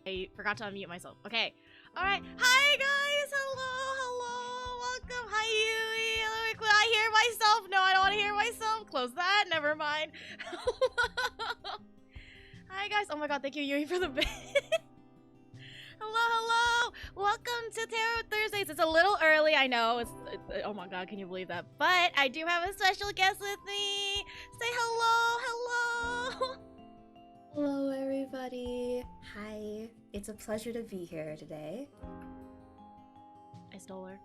I forgot to unmute myself. Okay. Alright. Hi, guys. Hello. Welcome. Hi, Yui. Hello, I hear myself. No, I don't want to hear myself. Close that. Never mind. Hi, guys. Oh my god, thank you, Yui, for the bit. Hello. Welcome to Tarot Thursdays. It's a little early, I know. Oh my god, can you believe that? But I do have a special guest with me. Say hello. Hello, everybody. Hi. It's a pleasure to be here today. I stole her.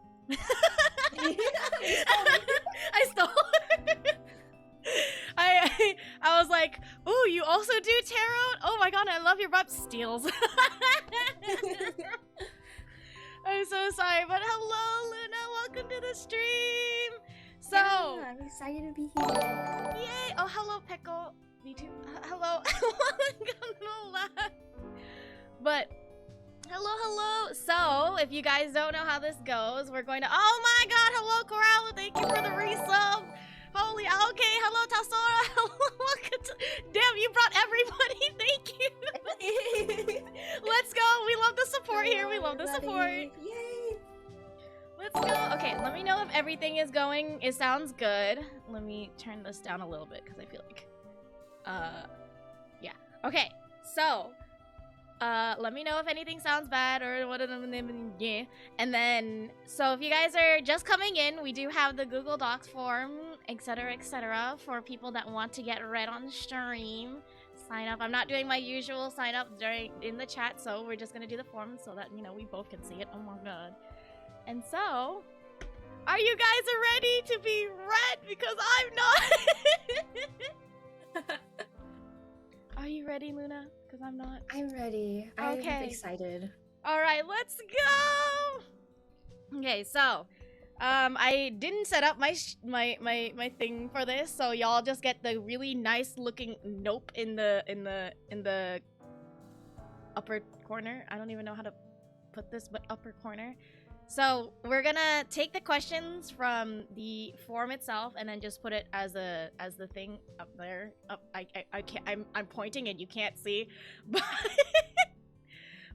I stole her. I was like, ooh, you also do tarot? Oh my god, I love your rep steals. I'm so sorry, but hello, Luna. Welcome to the stream. So, yeah, I'm excited to be here. Yay! Oh, hello, Pickle. Me too. Hello. I'm gonna laugh. But hello. So, if you guys don't know how this goes, we're going to. Oh my God! Hello, Corral. Thank you for the resub. Holy. Okay. Hello, Tassora. Welcome to. Damn, you brought everybody. Thank you. Let's go. We love the support here. We love the support. Yay! Let's go. Okay, let me know if everything is going. It sounds good. Let me turn this down a little bit because I feel like. Yeah. Okay. So, let me know if anything sounds bad or what. Yeah. And then, so if you guys are just coming in, we do have the Google Docs form, etc., for people that want to get read on stream. Sign up. I'm not doing my usual sign up in the chat, so we're just gonna do the form so that we both can see it. Oh my god. And so, are you guys ready to be read? Because I'm not. Are you ready, Luna? Because I'm not. I'm ready. I'm excited. Alright, let's go! Okay, so, I didn't set up my thing for this, so y'all just get the really nice looking nope in the upper corner. I don't even know how to put this, but upper corner. So we're gonna take the questions from the form itself and then just put it as the thing up there. I can't. I'm pointing and you can't see, but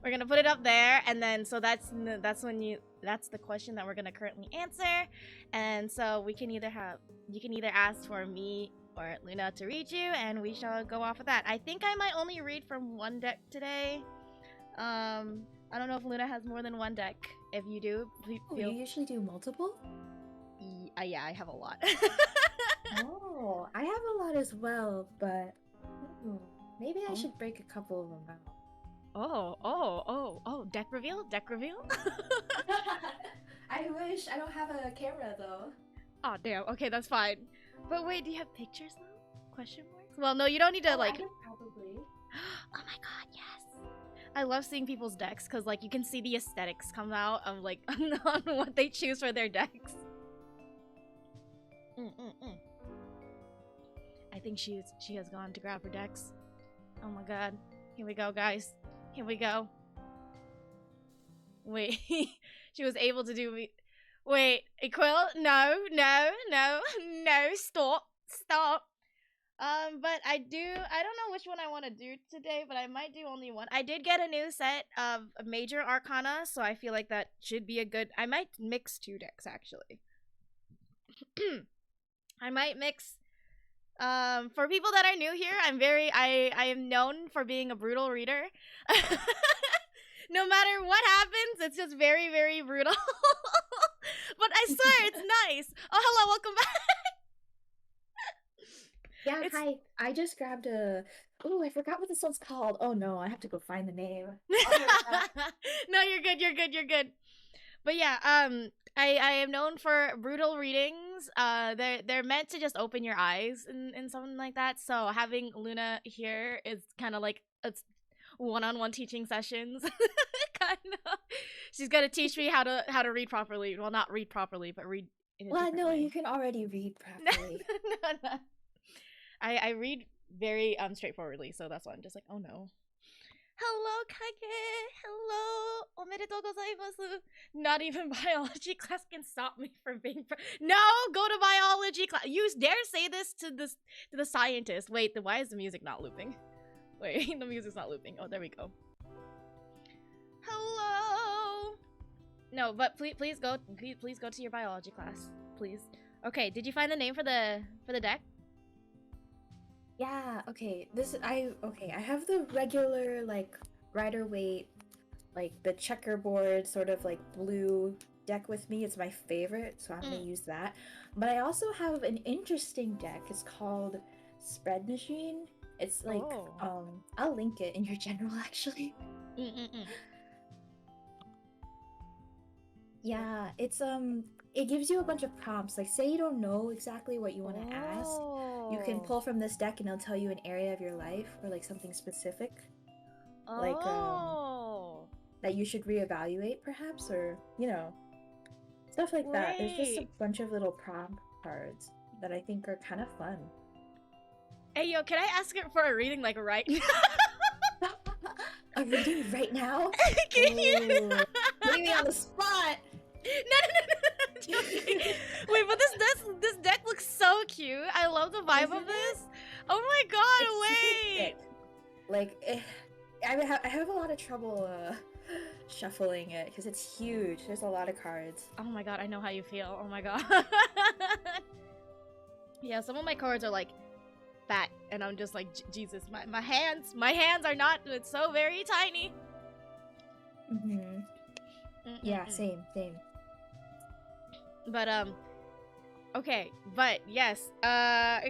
we're gonna put it up there, and then so that's the question that we're gonna currently answer, and so you can either ask for me or Luna to read you, and we shall go off of that. I think I might only read from one deck today. I don't know if Luna has more than one deck. If you do, you usually do multiple? Yeah, I have a lot. Oh, I have a lot as well, but maybe I should break a couple of them out. Oh, deck reveal? I wish. I don't have a camera though. Oh, damn. Okay, that's fine. But wait, do you have pictures though? Question marks? Well, no, you don't need to like... I can probably. Oh my god, yes. I love seeing people's decks because like you can see the aesthetics come out of like on what they choose for their decks. I think she has gone to grab her decks. Oh my god. Here we go, guys. Here we go. Wait. She was able to do me. Wait, Equil? No. Stop. But I don't know which one I want to do today, but I might do only one. I did get a new set of major arcana, so I feel like that should be a good... I might mix two decks, actually. I might mix... for people that are new here, I am known for being a brutal reader. No matter what happens, it's just very, very brutal. But I swear, it's nice. Oh, hello, welcome back. Yeah, hi. I just grabbed a... Oh, I forgot what this one's called. Oh no, I have to go find the name. No, you're good. But yeah, I am known for brutal readings. They're meant to just open your eyes and something like that. So having Luna here is kind of like it's one-on-one teaching sessions. Kind of. She's gonna teach me how to read properly. Well, not read properly, but read in a different way. You can already read properly. No. I read very straightforwardly, so that's why I'm just like, oh no. Hello, Kage. Hello. Omedetou gozaimasu. Not even biology class can stop me from being no, go to biology class. You dare say this to the scientist. Wait, why is the music not looping? Wait, the music's not looping. Oh, there we go. Hello. No, but please go to your biology class, please. Okay, did you find the name for the deck? Yeah, okay. I have the regular like Rider Waite, like the checkerboard sort of like blue deck with me. It's my favorite, so I'm gonna use that. But I also have an interesting deck. It's called Spread Machine. It's like I'll link it in your general actually. Yeah, it gives you a bunch of prompts. Like say you don't know exactly what you want to ask. You can pull from this deck and it'll tell you an area of your life or like something specific. Like that you should reevaluate perhaps, or you know, stuff like that. There's just a bunch of little prompt cards that I think are kind of fun. Hey yo, can I ask it for a reading like right now? A reading right now? Can you? Putting me on the spot. No. Wait, but this deck looks so cute. I love the vibe of this. Oh my god, wait. Like, I have a lot of trouble shuffling it because it's huge. There's a lot of cards. Oh my god, I know how you feel. Oh my god. Yeah, some of my cards are like fat, and I'm just like, Jesus, my hands are not. It's so very tiny. Yeah, same. But okay, but yes,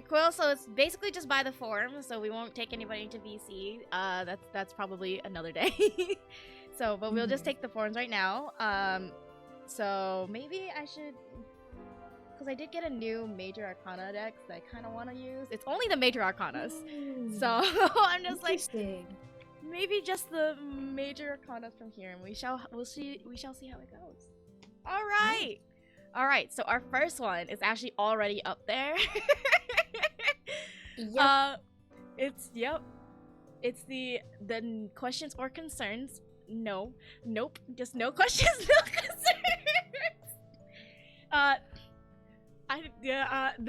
Quill. So it's basically just buy the form, so we won't take anybody to VC. That's probably another day. So, but we'll just take the forms right now. So maybe I should, because I did get a new Major Arcana deck that I kind of want to use. It's only the Major Arcanas, so I'm just like, maybe just the Major Arcanas from here, and we shall see how it goes. All right. So our first one is actually already up there. It's the questions or concerns. Nope, just no questions, no concerns.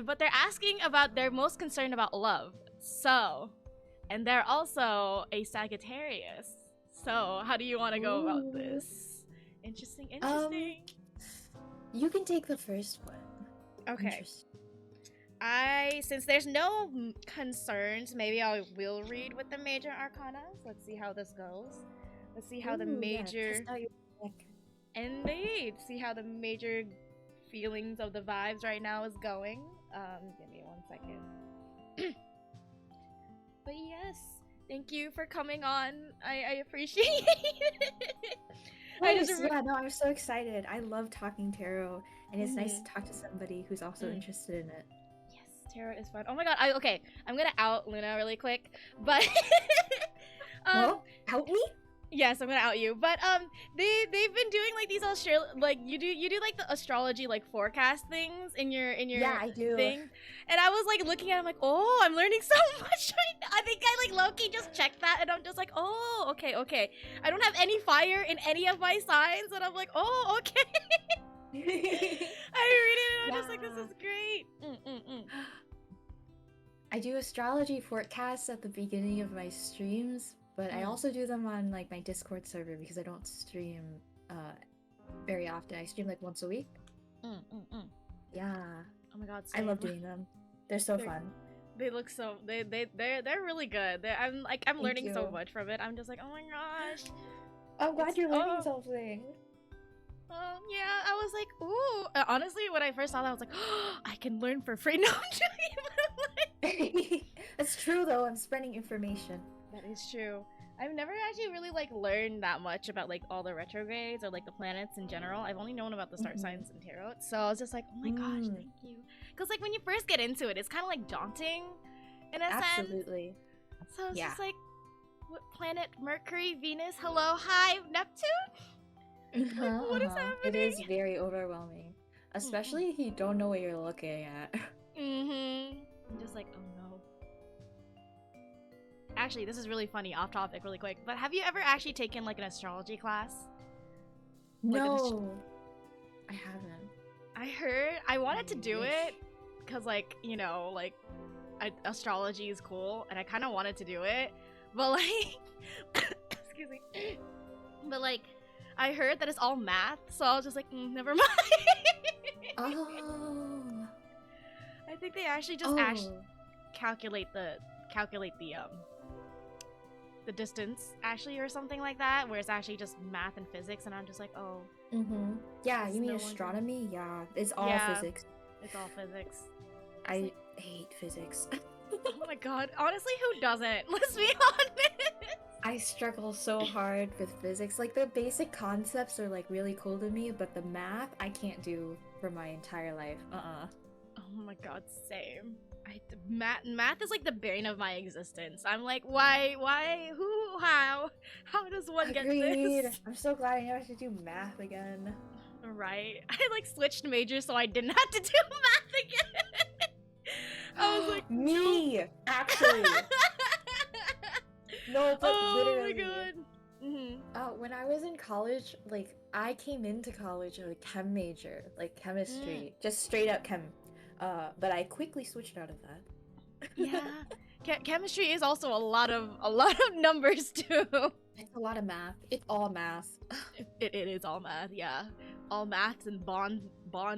But they're asking about, they're most concerned about love. So, and they're also a Sagittarius. So, how do you want to go about this? Interesting. You can take the first one. Okay. Since there's no concerns, maybe I will read with the Major Arcana. Let's see how this goes. Let's see how the major... Indeed. See how the major feelings of the vibes right now is going. Give me 1 second. But yes, thank you for coming on. I appreciate it. I'm so excited. I love talking tarot, and it's nice to talk to somebody who's also interested in it. Yes, tarot is fun. Oh my god. Okay, I'm gonna out Luna really quick, but well, out me? Yes, I'm gonna out you. But they've been doing like these like you do like the astrology like forecast things in your I do. thing. And I was like looking at it, I'm like, oh, I'm learning so much right now. I think I like low-key just checked that, and I'm just like, oh, okay. I don't have any fire in any of my signs, and I'm like, oh, okay. I read it and I'm just like, this is great. I do astrology forecasts at the beginning of my streams, but I also do them on like my Discord server because I don't stream very often. I stream like once a week. Yeah. Oh my god, I love doing them. They're so fun. They look so they're really good. I'm learning so much from it. I'm just like, oh my gosh. I'm glad you're learning something. Yeah, I was like, ooh. Honestly, when I first saw that, I was like, oh, I can learn for free. No, I'm joking. That's true though. I'm spreading information. That is true. I've never actually really like learned that much about like all the retrogrades or like the planets in general. I've only known about the star signs and tarot. So I was just like, oh my gosh, thank you. Because like when you first get into it, it's kind of like daunting in a sense. Absolutely. So it's just like, what planet? Mercury, Venus, hello, hi, Neptune? What is happening? It is very overwhelming. Especially if you don't know what you're looking at. I'm just like, oh no. Actually, this is really funny, off topic really quick, but have you ever actually taken like an astrology class? No, I haven't. I heard, I wanted to do it because like, you know, like astrology is cool and I kind of wanted to do it, but like, excuse me, but like, I heard that it's all math, so I was just like, never mind. Oh. I think they actually just calculate the distance actually or something like that, where it's actually just math and physics, and I'm just like, oh. Yeah, you mean astronomy? Yeah, it's all physics. It's all physics. I hate physics. Oh my god, honestly, who doesn't? Let's be honest. I struggle so hard with physics. Like, the basic concepts are like really cool to me, but the math I can't do for my entire life. Oh my god, same. Math is like the bane of my existence. I'm like, why, who, how does one get this? I'm so glad I never have to do math again. Right. I like switched majors so I didn't have to do math again. I was like, me, actually. No, but literally. Oh my god. When I was in college, like, I came into college with a chem major, like chemistry, just straight up chem. But I quickly switched out of that. Yeah, chemistry is also a lot of numbers too. It's a lot of math. It's all math. It is all math. Yeah, all maths and bonds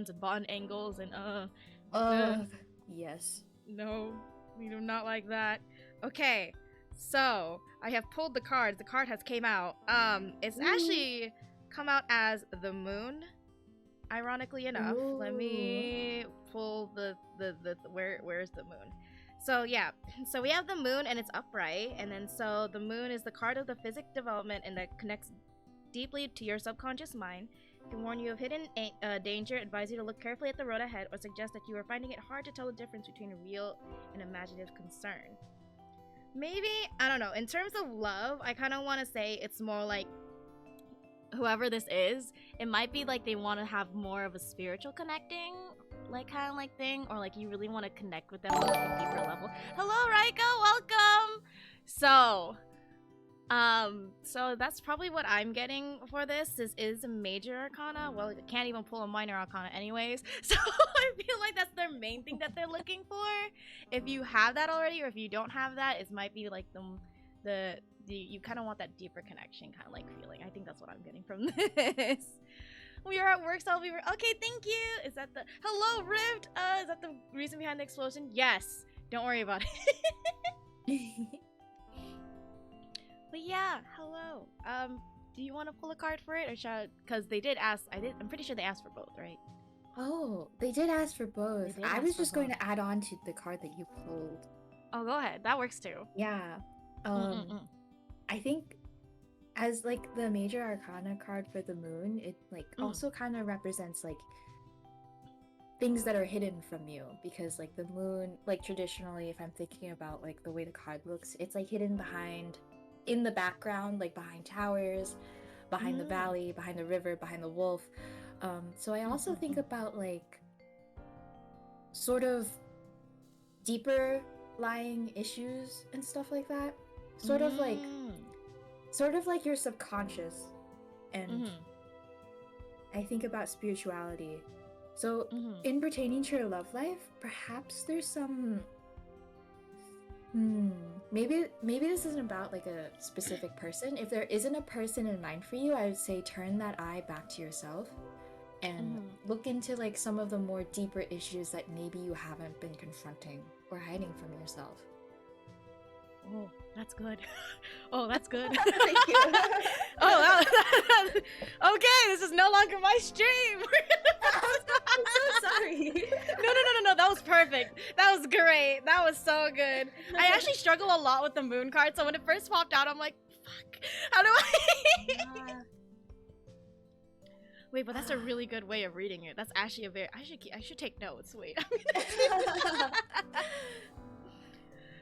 and bond angles and yes. No, we do not like that. Okay, so I have pulled the cards. The card has came out. It's actually come out as the moon. Ironically enough, let me pull the where's the moon? So yeah, so we have the moon and it's upright, and then so the moon is the card of the physic development and that connects deeply to your subconscious mind. It can warn you of hidden danger, advise you to look carefully at the road ahead, or suggest that you are finding it hard to tell the difference between real and imaginative concern. Maybe, I don't know, in terms of love, I kind of want to say it's more like whoever this is, it might be like they want to have more of a spiritual connecting, like kind of like thing, or like you really want to connect with them on like a deeper level. Hello, Raiko, welcome. So that's probably what I'm getting for this. Is a major arcana. Well, you can't even pull a minor arcana anyways, so I feel like that's their main thing that they're looking for. If you have that already, or if you don't have that, it might be like the you kind of want that deeper connection kind of like feeling. I think that's what I'm getting from this. We are at work, so I'll be okay, thank you. Is that the hello Rift? Is that the reason behind the explosion? Yes, don't worry about it. But yeah, hello. Do you want to pull a card for it, or should I, because they did ask, I'm pretty sure they asked for both, right? Oh, they did ask for both. I was just going to add on to the card that you pulled. Oh, go ahead, that works too. Yeah. I think as like the major arcana card for the moon, it like also kind of represents like things that are hidden from you, because like the moon, like traditionally, if I'm thinking about like the way the card looks, it's like hidden behind, in the background, like behind towers, behind the valley, behind the river, behind the wolf. So I also think about like sort of deeper lying issues and stuff like that. Sort of like your subconscious, and I think about spirituality. So in pertaining to your love life, perhaps there's some maybe this isn't about like a specific person. If there isn't a person in mind for you, I would say turn that eye back to yourself and look into like some of the more deeper issues that maybe you haven't been confronting or hiding from yourself. Oh, that's good. Oh, that's good. Thank you. Okay, this is no longer my stream. I'm so sorry. No, that was perfect. That was great. That was so good. I actually struggle a lot with the moon card, so when it first popped out, I'm like, fuck, how do I... Wait, but that's a really good way of reading it. That's actually a very... I should take notes. Wait.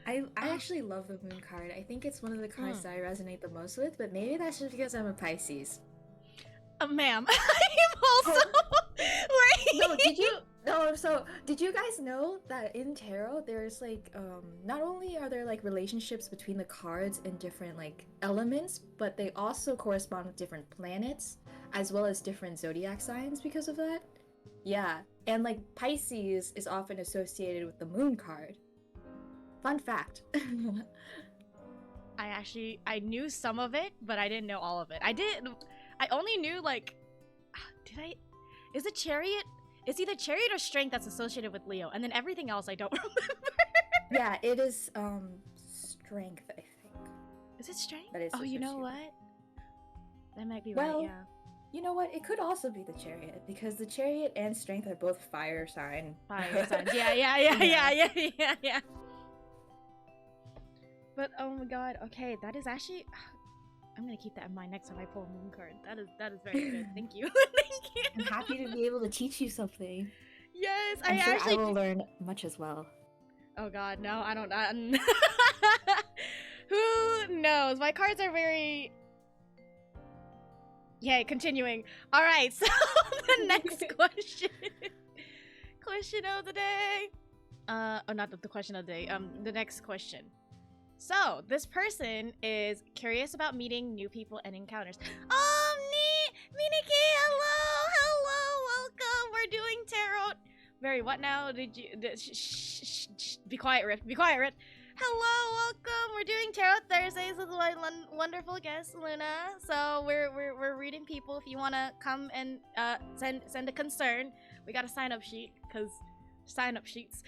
I actually love the moon card. I think it's one of the cards that I resonate the most with, but maybe that's just because I'm a Pisces. Ma'am, I am also... Wait. Did you guys know that in tarot, there's like, not only are there like relationships between the cards and different like elements, but they also correspond with different planets, as well as different zodiac signs because of that? Yeah, and like Pisces is often associated with the moon card. Fun fact. I I knew some of it, but I didn't know all of it. I only knew like, did I? Is it Chariot? It's either Chariot or Strength that's associated with Leo, and then everything else I don't remember. Yeah, it is Strength, I think. Is it Strength? That is Oh, you know associated. what? That might be Well, right. Yeah. You know what? It could also be the Chariot, because the Chariot and Strength are both fire sign. Fire signs. Yeah. But oh my god. Okay, that is actually. I'm gonna keep that in mind next time I pull a moon card. That is very good. Thank you. Thank you. I'm happy to be able to teach you something. Yes, I'm sure actually I will learn much as well. Oh god, no, I don't. Who knows? My cards are very. Yay, continuing. All right, so the next question. Question of the day. Oh, not the question of the day. The next question. So, this person is curious about meeting new people and encounters. Oh, Miniki, hello, welcome. We're doing tarot. Very, what now? Did you? Be quiet, Rift. Be quiet, Rift. Hello, welcome. We're doing tarot Thursdays with my wonderful guest Luna. So we're reading people. If you wanna come and send a concern, we got a sign up sheet because sign up sheets.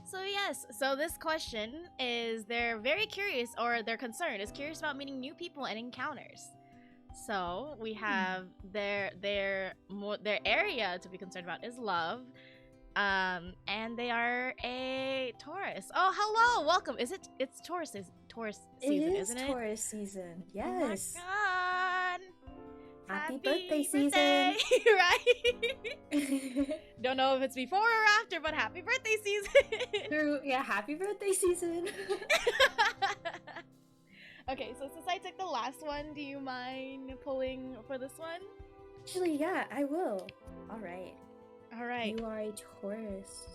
So yes, so this question is they're very curious, or their concern is curious about meeting new people and encounters. So we have their area to be concerned about is love. And they are a Taurus. Oh, hello, welcome. It's Taurus season, isn't it? Taurus season. Yes. Oh my god. Happy birthday season. Right? Don't know if it's before or after, but happy birthday season. True. Yeah, happy birthday season. Okay, so since I took the last one, do you mind pulling for this one? Actually, yeah, I will. All right. You are a Taurus.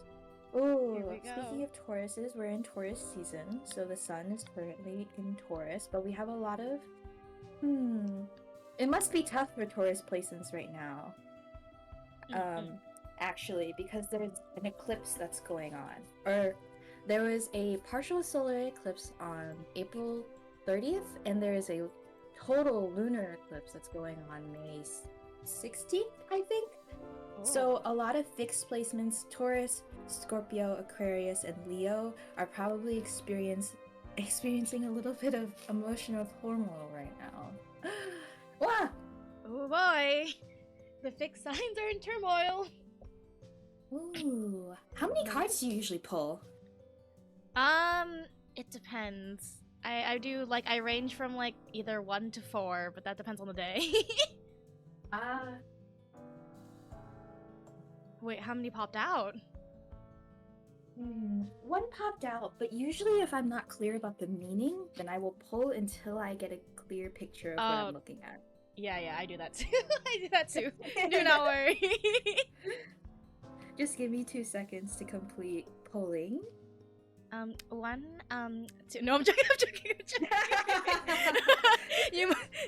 Oh, speaking of Tauruses, we're in Taurus season, so the sun is currently in Taurus, but we have a lot of it must be tough for Taurus placements right now. Actually, because there's an eclipse that's going on. Or there was a partial solar eclipse on April 30th, and there is a total lunar eclipse that's going on May 16th, I think. Oh. So a lot of fixed placements, Taurus, Scorpio, Aquarius, and Leo are probably experiencing a little bit of emotional turmoil right now. Wah! Oh boy! The fixed signs are in turmoil. Ooh. How many cards do you usually pull? It depends. I do, like, I range from, like, either 1 to 4, but that depends on the day. Wait, how many popped out? One popped out, but usually if I'm not clear about the meaning, then I will pull until I get a clear picture of what I'm looking at. Yeah, I do that too. I do that too. Do not worry. Just give me 2 seconds to complete pulling. 1, 2. No, I'm joking.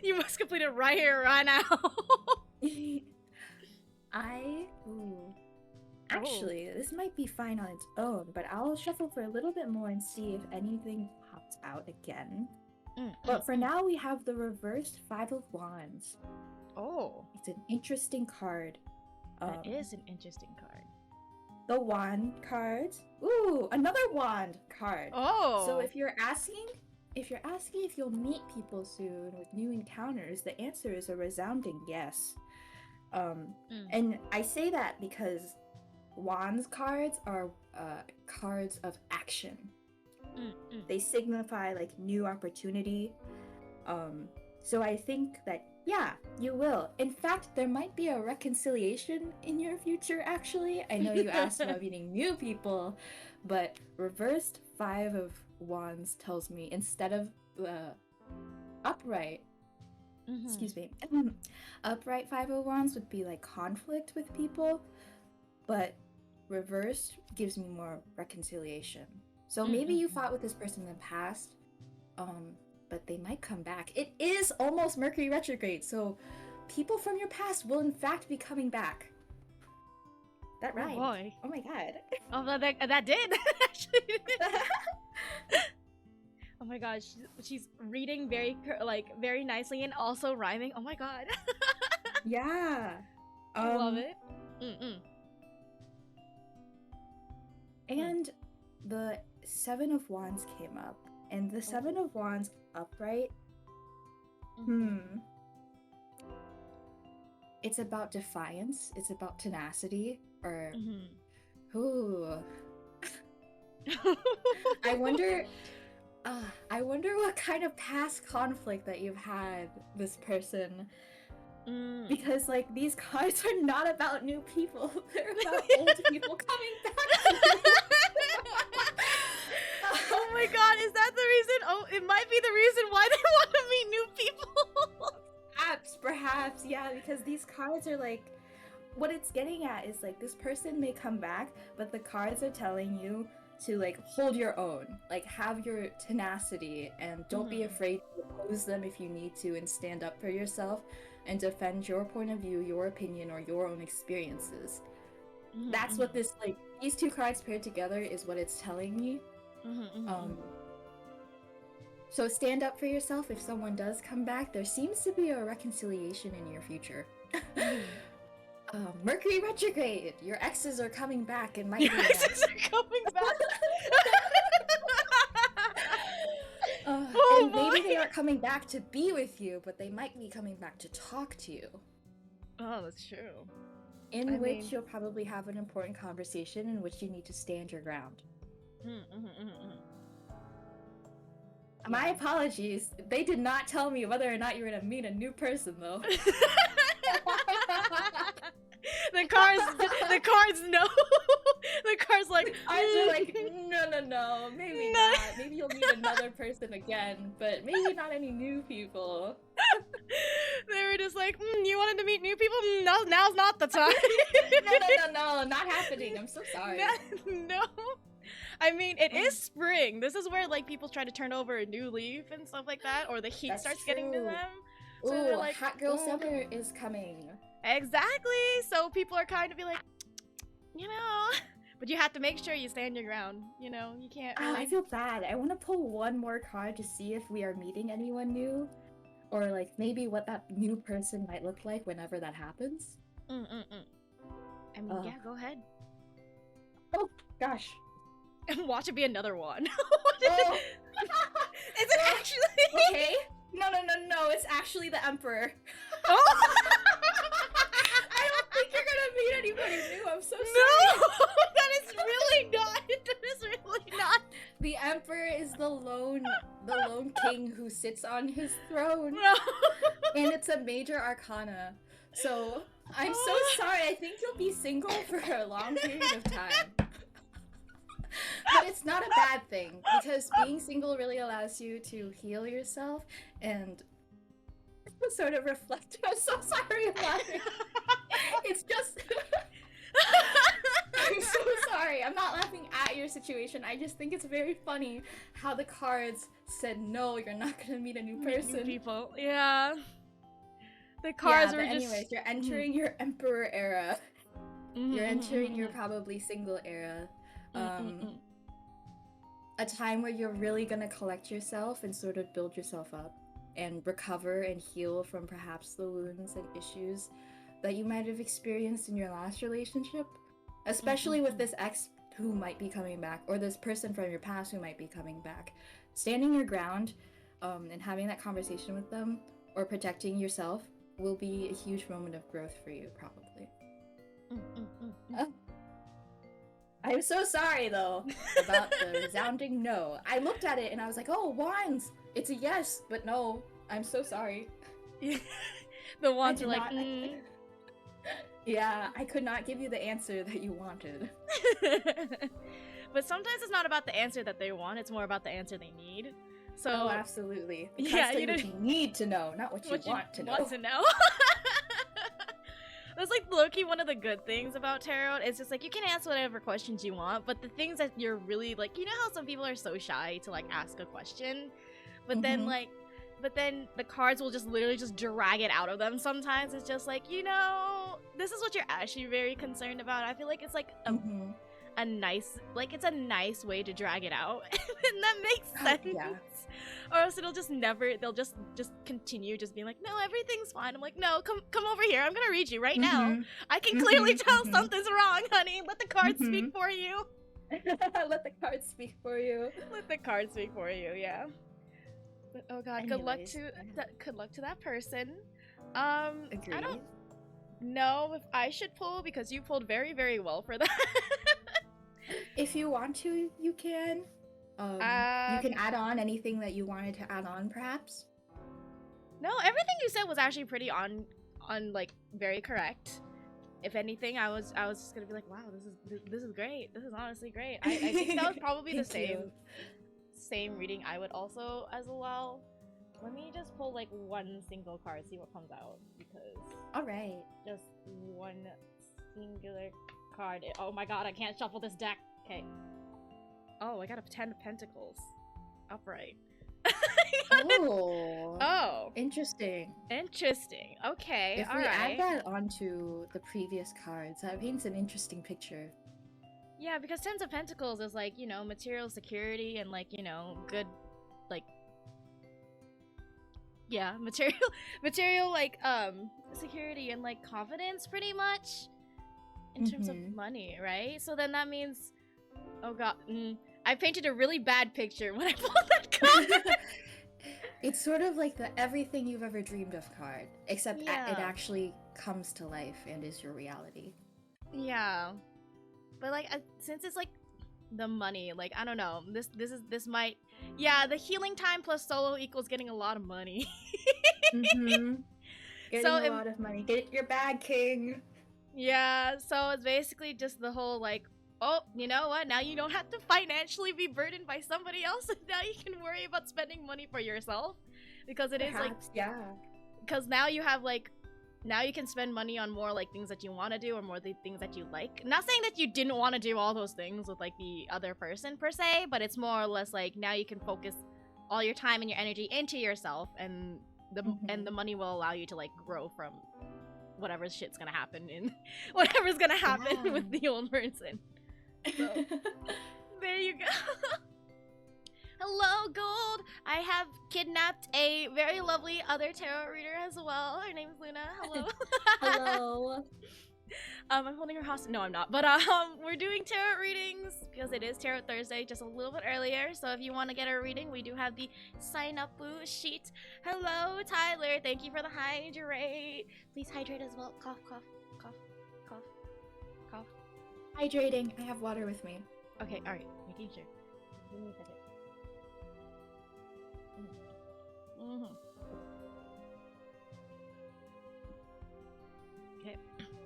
You must complete it right here, right now. Actually, this might be fine on its own, but I'll shuffle for a little bit more and see if anything pops out again. But for now, we have the reversed 5 of Wands. Oh. It's an interesting card. That is an interesting card. The wand cards. Ooh, another wand card. Oh. So if you're asking if you'll meet people soon with new encounters, the answer is a resounding yes. And I say that because wands cards are cards of action. They signify like new opportunity. So I think that yeah, you will. In fact, there might be a reconciliation in your future, actually. I know you asked about meeting new people, but reversed 5 of Wands tells me instead of upright, excuse me, upright 5 of Wands would be like conflict with people, but reversed gives me more reconciliation. So maybe you fought with this person in the past, but they might come back. It is almost Mercury retrograde, so people from your past will in fact be coming back. That rhymed. Oh boy. Oh my god. Oh, that did. Actually. Oh my god, she's reading very very nicely and also rhyming. Oh my god. Yeah. I love it. Mm-mm. And the Seven of Wands came up, and the Seven of Wands upright. It's about defiance. It's about tenacity, or ooh. I wonder what kind of past conflict that you've had this person. Because like these cards are not about new people. They're about old people coming back to you. Oh my god, is that the reason? Oh, it might be the reason why they want to meet new people. Perhaps, yeah, because these cards are like, what it's getting at is like this person may come back, but the cards are telling you to like hold your own, like have your tenacity, and don't be afraid to oppose them if you need to, and stand up for yourself and defend your point of view, your opinion, or your own experiences. That's what this, like, these two cards paired together is what it's telling me. So stand up for yourself if someone does come back. There seems to be a reconciliation in your future. Mercury retrograde! Your exes are coming back and might be Your exes are coming back! And maybe they aren't coming back to be with you, but they might be coming back to talk to you. Oh, that's true. In which you'll probably have an important conversation in which you need to stand your ground. My apologies. They did not tell me whether or not you were gonna meet a new person, though. The cards know. The cards like, cards are like, no, maybe not. Maybe you'll meet another person again, but maybe not any new people. They were just like, you wanted to meet new people? No, now's not the time. No, not happening. I'm so sorry. No. I mean, it is spring. This is where like people try to turn over a new leaf and stuff like that, or the heat starts getting to them. So Ooh, they're like, hot girl summer is coming. Exactly. So people are kind of be like, you know, but you have to make sure you stand your ground. You know, you can't. Really... I feel bad. I want to pull one more card to see if we are meeting anyone new, or like maybe what that new person might look like whenever that happens. I mean, yeah, go ahead. Oh gosh. And watch it be another one. Oh. Is it actually? Okay. No. It's actually the Emperor. Oh. I don't think you're gonna meet anybody new. I'm so sorry. No, that is really not. That is really not. The Emperor is the lone king who sits on his throne. No. And it's a major arcana. So I'm so sorry. I think you'll be single for a long period of time. But it's not a bad thing, because being single really allows you to heal yourself and sort of reflect. I'm so sorry I'm laughing. It's just... I'm so sorry. I'm not laughing at your situation. I just think it's very funny how the cards said, no, you're not going to meet a new person. New people. Yeah. The cards were just... anyways, you're entering your Emperor era. You're entering your probably single era. A time where you're really gonna collect yourself and sort of build yourself up and recover and heal from perhaps the wounds and issues that you might have experienced in your last relationship, especially with this ex who might be coming back, or this person from your past who might be coming back. Standing your ground and having that conversation with them, or protecting yourself, will be a huge moment of growth for you, probably. I'm so sorry, though, about the resounding no. I looked at it and I was like, oh, wands! It's a yes, but no. I'm so sorry. The wands are like, Yeah, I could not give you the answer that you wanted. But sometimes it's not about the answer that they want, it's more about the answer they need. So, oh, absolutely. Yeah, you what you need to know, not what you want to know. That's like low-key one of the good things about tarot. It's just like you can ask whatever questions you want, but the things that you're really like, you know how some people are so shy to like ask a question, but then the cards will just literally just drag it out of them. Sometimes it's just like, you know, this is what you're actually very concerned about. I feel like it's like a nice, like, it's a nice way to drag it out. And that makes sense. Yeah. Or else it'll just never, they'll just continue just being like, no, everything's fine. I'm like, no, come over here. I'm gonna read you right now. I can clearly tell something's wrong, honey. Let the cards speak for you. Let the cards speak for you. Let the cards speak for you, yeah. But, oh god, good luck to that person. Agreed. I don't know if I should pull because you pulled very, very well for that. If you want to, you can. You can add on anything that you wanted to add on, perhaps. No, everything you said was actually pretty on like very correct. If anything, I was just gonna be like, wow, this is great. This is honestly great. I think that was probably the same reading I would also as well. Let me just pull like one single card, see what comes out, because alright. Just one singular card. Oh my god, I can't shuffle this deck. Okay. Oh, I got a 10 of Pentacles. Upright. Oh. Interesting. Interesting. Okay, if we add that onto the previous cards, that paints an interesting picture. Yeah, because 10 of Pentacles is like, you know, material security and like, you know, good, like, yeah, material like, security and like confidence pretty much in terms of money, right? So then that means, oh god, I painted a really bad picture when I pulled that card. It's sort of like the everything you've ever dreamed of card, except it actually comes to life and is your reality. Yeah. But like, since it's like the money, like, I don't know, this might, yeah, the healing time plus solo equals getting a lot of money. Getting a lot of money. Get your bag, king. Yeah, so it's basically just the whole like, oh, you know what? Now you don't have to financially be burdened by somebody else, and now you can worry about spending money for yourself, because it is like, yeah. Because now you have like, now you can spend money on more like things that you want to do or more the things that you like. Not saying that you didn't want to do all those things with like the other person per se, but it's more or less like now you can focus all your time and your energy into yourself, and the money will allow you to like grow from whatever shit's gonna happen in whatever's gonna happen with the old person. So, there you go. Hello, Gold! I have kidnapped a very lovely other tarot reader as well. Her name's Luna. Hello. Hello. I'm holding her hostage. No, I'm not. But we're doing tarot readings because it is Tarot Thursday, just a little bit earlier. So if you want to get a reading, we do have the sign up sheet. Hello, Tyler. Thank you for the hydrate. Please hydrate as well. Cough, cough, cough, cough, cough. Hydrating. I have water with me. Okay, alright. Making sure. Give me a second. Okay.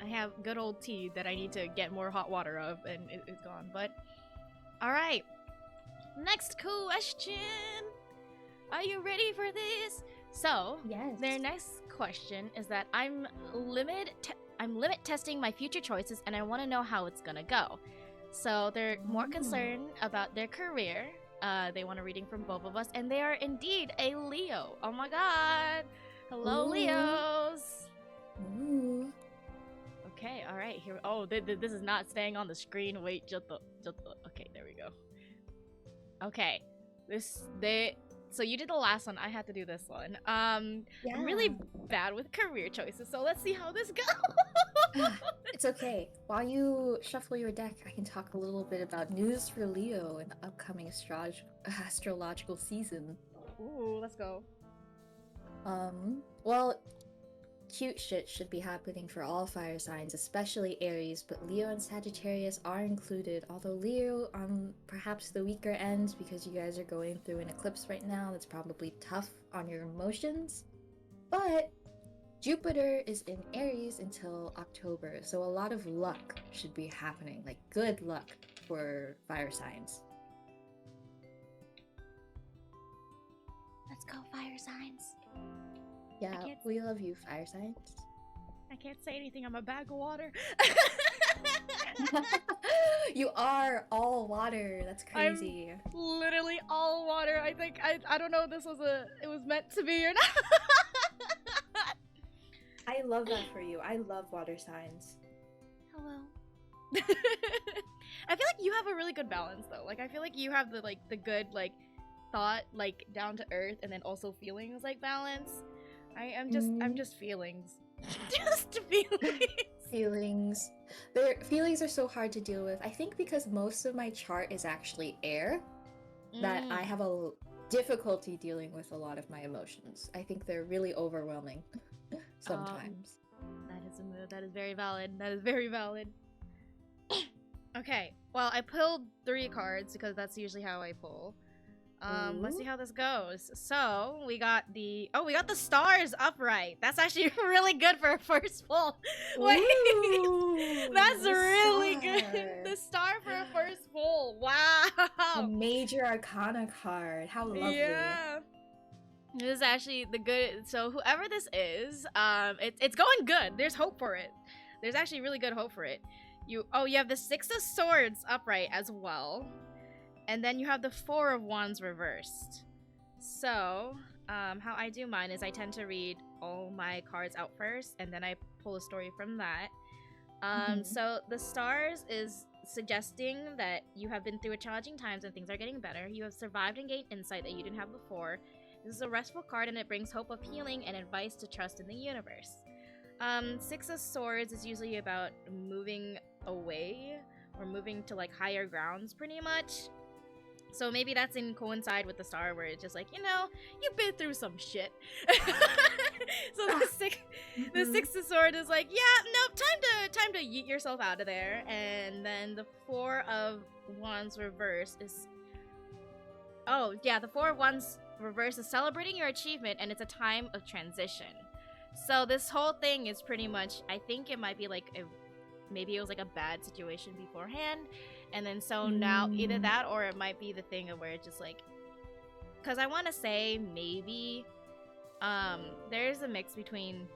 I have good old tea that I need to get more hot water of, and it's gone. But, alright. Next question. Are you ready for this? So, yes. Their next question is that I'm limit testing my future choices, and I want to know how it's gonna go. So they're more concerned about their career. They want a reading from both of us, and they are indeed a Leo. Oh my god! Hello, Leos. Ooh. Okay, all right. Here. Oh, this is not staying on the screen. Wait, just the. Okay, there we go. Okay, So you did the last one. I had to do this one. I'm really bad with career choices, so let's see how this goes. It's okay. While you shuffle your deck, I can talk a little bit about news for Leo in the upcoming astrological season. Ooh, let's go. Well, cute shit should be happening for all fire signs, especially Aries, but Leo and Sagittarius are included, although Leo on perhaps the weaker end because you guys are going through an eclipse right now that's probably tough on your emotions. But Jupiter is in Aries until October, so a lot of luck should be happening, like good luck for fire signs. Let's go, fire signs. Yeah, we love you, fire signs. I can't say anything. I'm a bag of water. You are all water. That's crazy. I'm literally all water. I think I don't know if this was it was meant to be or not. I love that for you. I love water signs. Hello. I feel like you have a really good balance though. Like I feel like you have the like the good like thought like down to earth and then also feelings like balance. I'm just feelings. Just feelings. Feelings. Feelings are so hard to deal with. I think because most of my chart is actually air, that I have a difficulty dealing with a lot of my emotions. I think they're really overwhelming sometimes. That is very valid. That is very valid. Okay, well, I pulled 3 cards because that's usually how I pull. Let's see how this goes. So we got the stars upright. That's actually really good for a first pull. Wait, that's really good. The star for a first pull. Wow. A major arcana card. How lovely. Yeah. This is actually the good. So whoever this is, it's going good. There's hope for it. There's actually really good hope for it. You have the 6 of Swords upright as well. And then you have the 4 of Wands reversed. So, how I do mine is I tend to read all my cards out first, and then I pull a story from that. So the stars is suggesting that you have been through challenging times and things are getting better. You have survived and gained insight that you didn't have before. This is a restful card, and it brings hope of healing and advice to trust in the universe. 6 of Swords is usually about moving away or moving to like higher grounds pretty much. So maybe that's in coincide with the star where it's just like, you've been through some shit. So the 6 of Swords is like, yeah, nope, time to yeet yourself out of there. And then the 4 of Wands reverse is the 4 of Wands reverse is celebrating your achievement, and it's a time of transition. So this whole thing is pretty much, I think it might be like maybe it was like a bad situation beforehand, and then so now either that or it might be the thing of where it's just like, because I want to say maybe there's a mix between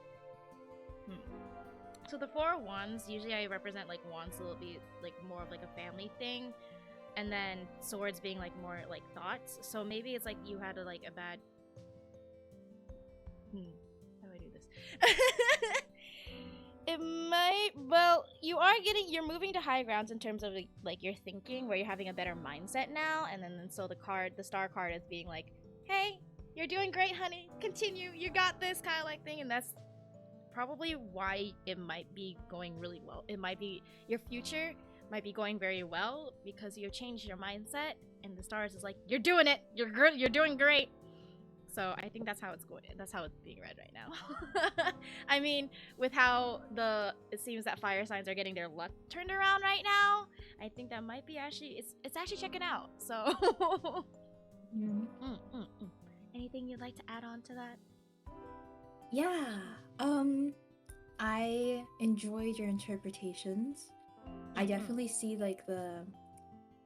so the 4 of Wands, usually I represent like wands, so it'll be like more of like a family thing, and then swords being like more like thoughts. So maybe it's like you had a like a bad how do I do this? It might, well, you're moving to high grounds in terms of like your thinking, where you're having a better mindset now, and then so the star card is being like, hey, you're doing great, honey, continue, you got this kind of like thing. And that's probably why it might be going really well. It might be your future might be going very well because you changed your mindset, and the stars is like, you're doing it, you're good, you're doing great. So I think that's how it's going. That's how it's being read right now. I mean, with how it seems that fire signs are getting their luck turned around right now, I think that might be actually it's actually checking out. So, anything you'd like to add on to that? Yeah. I enjoyed your interpretations. I definitely see like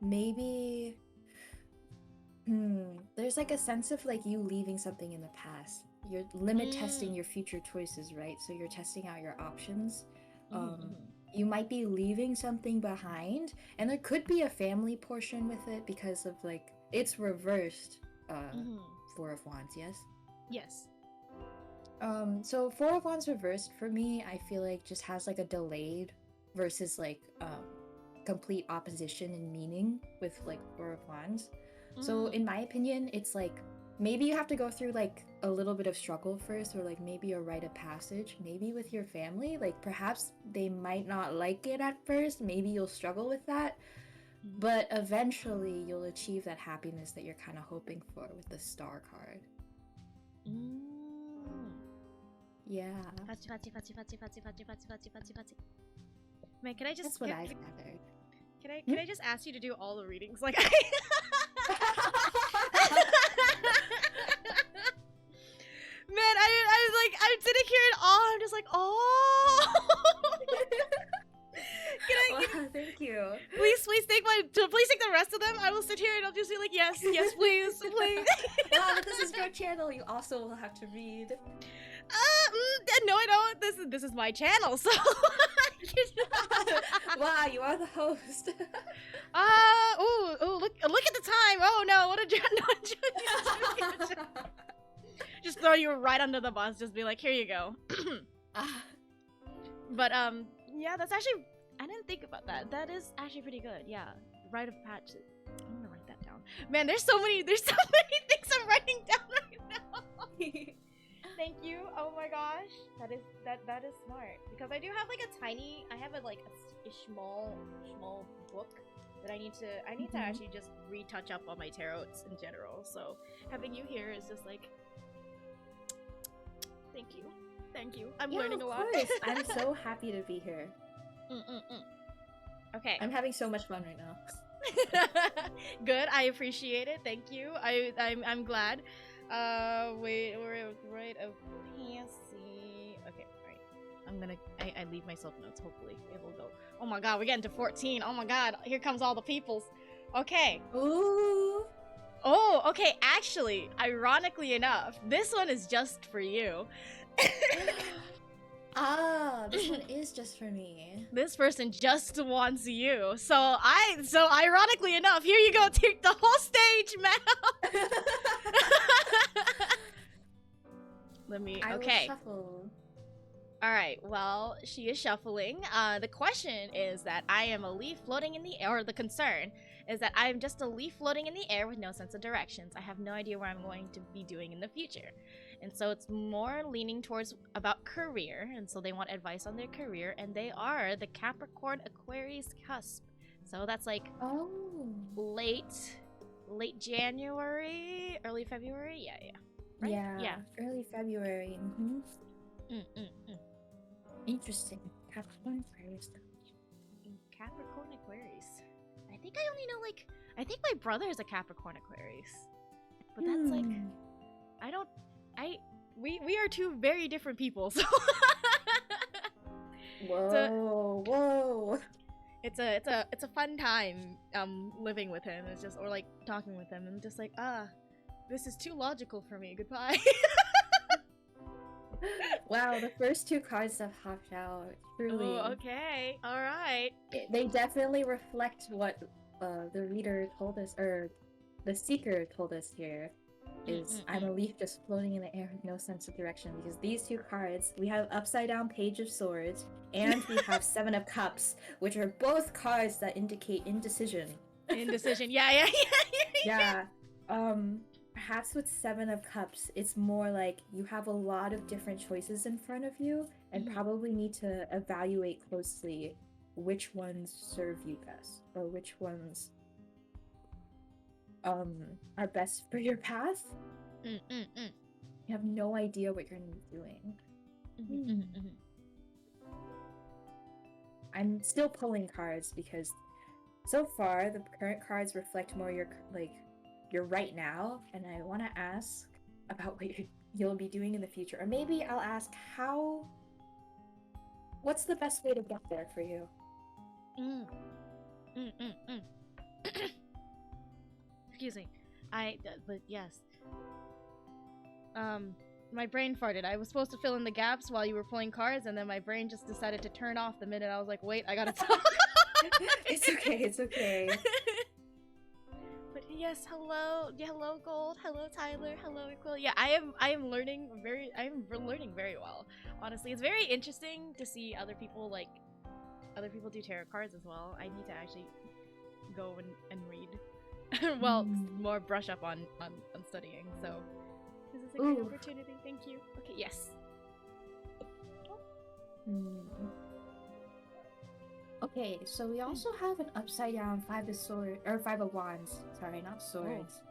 maybe. There's like a sense of like you leaving something in the past. You're limit testing your future choices, right? So you're testing out your options. You might be leaving something behind, and there could be a family portion with it because of like it's reversed 4 of Wands, yes? Yes. So 4 of Wands reversed for me, I feel like just has like a delayed versus like complete opposition in meaning with like 4 of Wands. So in my opinion, it's like maybe you have to go through like a little bit of struggle first, or like maybe a rite of passage, maybe with your family. Like perhaps they might not like it at first, maybe you'll struggle with that, but eventually you'll achieve that happiness that you're kind of hoping for with the star card. Yeah. Man, can I just? That's what I've gathered. Can I just ask you to do all the readings? Like, man, I'm sitting here in awe. I'm just like, oh. Thank you. Please take the rest of them. I will sit here and I'll just be like, yes, please. But this is your channel. You also will have to read. No, I don't. This is my channel, so. Wow, you are the host. Look at the time. Oh no, what a just throw you right under the bus. Just be like, here you go. But yeah, that's actually, I didn't didn't think about that. That is actually pretty good. Yeah, rite of passage. I'm gonna write that down. Man, there's so many things I'm writing down right now. Thank you. Oh my gosh, that is smart, because I do have like a small book that I need to actually just retouch up on my tarots in general. So having you here is just like, thank you. I'm learning a lot. Of course. I'm so happy to be here. Okay. I'm having so much fun right now. Good. I appreciate it. Thank you. I'm glad. Wait, we're right of fancy. Okay, alright. I leave myself notes. Hopefully it will go. Oh my god, we're getting to 14. Oh my god, here comes all the peoples. Okay. Ooh. Oh, okay. Actually, ironically enough, this one is just for you. Ah, this one is just for me. This person just wants you. So ironically enough, here you go. Take the whole stage, man. I will shuffle. Alright, well, she is shuffling. The question is that I am a leaf floating in the air, or the concern is that I am just a leaf floating in the air with no sense of directions. I have no idea what I'm going to be doing in the future. And so it's more leaning towards about career, and so they want advice on their career, and they are the Capricorn Aquarius cusp. So that's like late January, early February. Yeah. Right? Yeah. Early February. Interesting. Capricorn Aquarius. Capricorn Aquarius. I think I only know I think my brother is a Capricorn Aquarius. But that's we are two very different people, so Whoa. It's a fun time living with him. It's just, or like talking with him, and just like, this is too logical for me. Goodbye. Wow, the first two cards have hopped out. Truly. Oh, okay. All right. They definitely reflect what the reader told us, or the seeker told us here. I'm a leaf just floating in the air with no sense of direction, because these two cards, we have upside down Page of Swords and we have Seven of Cups, which are both cards that indicate indecision. Indecision. Yeah. Perhaps with Seven of Cups, it's more like you have a lot of different choices in front of you and probably need to evaluate closely which ones serve you best, or which ones are best for your path. You have no idea what you're going to be doing. I'm still pulling cards because so far the current cards reflect more your right now, and I want to ask about what you'll be doing in the future, or maybe I'll ask what's the best way to get there for you. Excuse me. But yes. My brain farted. I was supposed to fill in the gaps while you were pulling cards, and then my brain just decided to turn off the minute I was like, wait, I gotta talk. It's okay. But yes, hello. Yeah, hello, Gold. Hello, Tyler. Hello, Equil. Yeah, I am learning very well. Honestly, it's very interesting to see other people do tarot cards as well. I need to actually go and read. Well, more brush up on studying, so this is a great opportunity. Thank you. Okay, yes. Okay, so we also have an upside down Five of Wands. Sorry, not swords.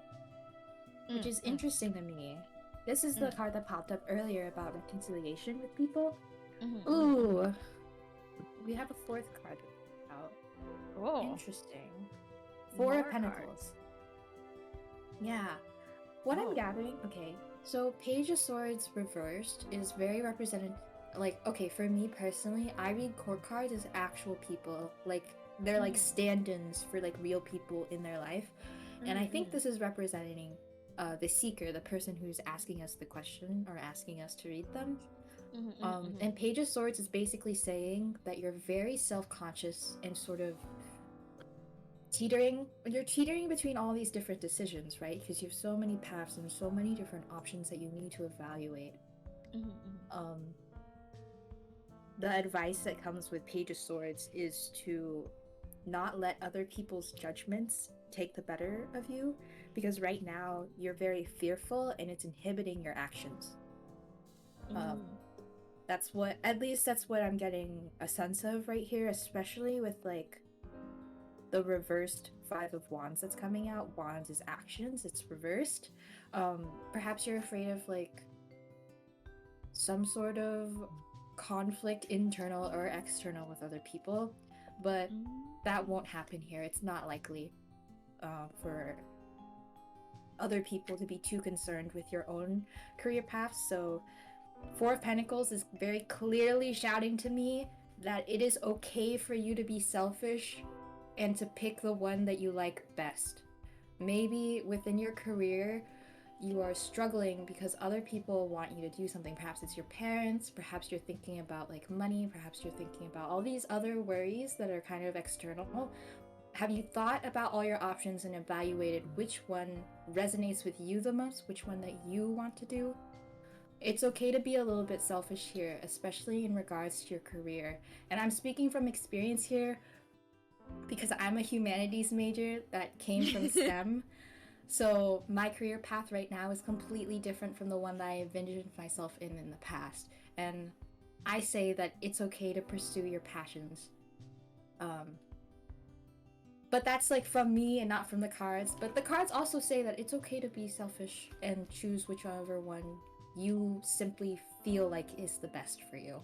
Which is interesting to me. This is the card that popped up earlier about reconciliation with people. Ooh. We have a fourth card out. Oh. Interesting. Four of Pentacles. Yeah. What I'm gathering, okay, so Page of Swords reversed is very represented. Okay, for me personally, I read court cards as actual people. They're like stand-ins for real people in their life. And I think this is representing the seeker, the person who's asking us the question or asking us to read them. And Page of Swords is basically saying that you're very self-conscious and sort of teetering between all these different decisions, right? Because you have so many paths and so many different options that you need to evaluate. the advice that comes with Page of Swords is to not let other people's judgments take the better of you, because right now you're very fearful and it's inhibiting your actions. That's what, at least that's what I'm getting a sense of right here, especially with like the reversed Five of Wands that's coming out. Wands is actions, it's reversed. Perhaps you're afraid of like some sort of conflict, internal or external, with other people, but that won't happen here. It's not likely for other people to be too concerned with your own career path. So Four of Pentacles is very clearly shouting to me that it is okay for you to be selfish and to pick the one that you like best. Maybe within your career, you are struggling because other people want you to do something. Perhaps it's your parents, perhaps you're thinking about like money, perhaps you're thinking about all these other worries that are kind of external. Have you thought about all your options and evaluated which one resonates with you the most, which one that you want to do? It's okay to be a little bit selfish here, especially in regards to your career. And I'm speaking from experience here because I'm a humanities major that came from STEM. So my career path right now is completely different from the one that I envisioned myself in the past. And I say that it's okay to pursue your passions. But that's like from me and not from the cards. But the cards also say that it's okay to be selfish and choose whichever one you simply feel like is the best for you.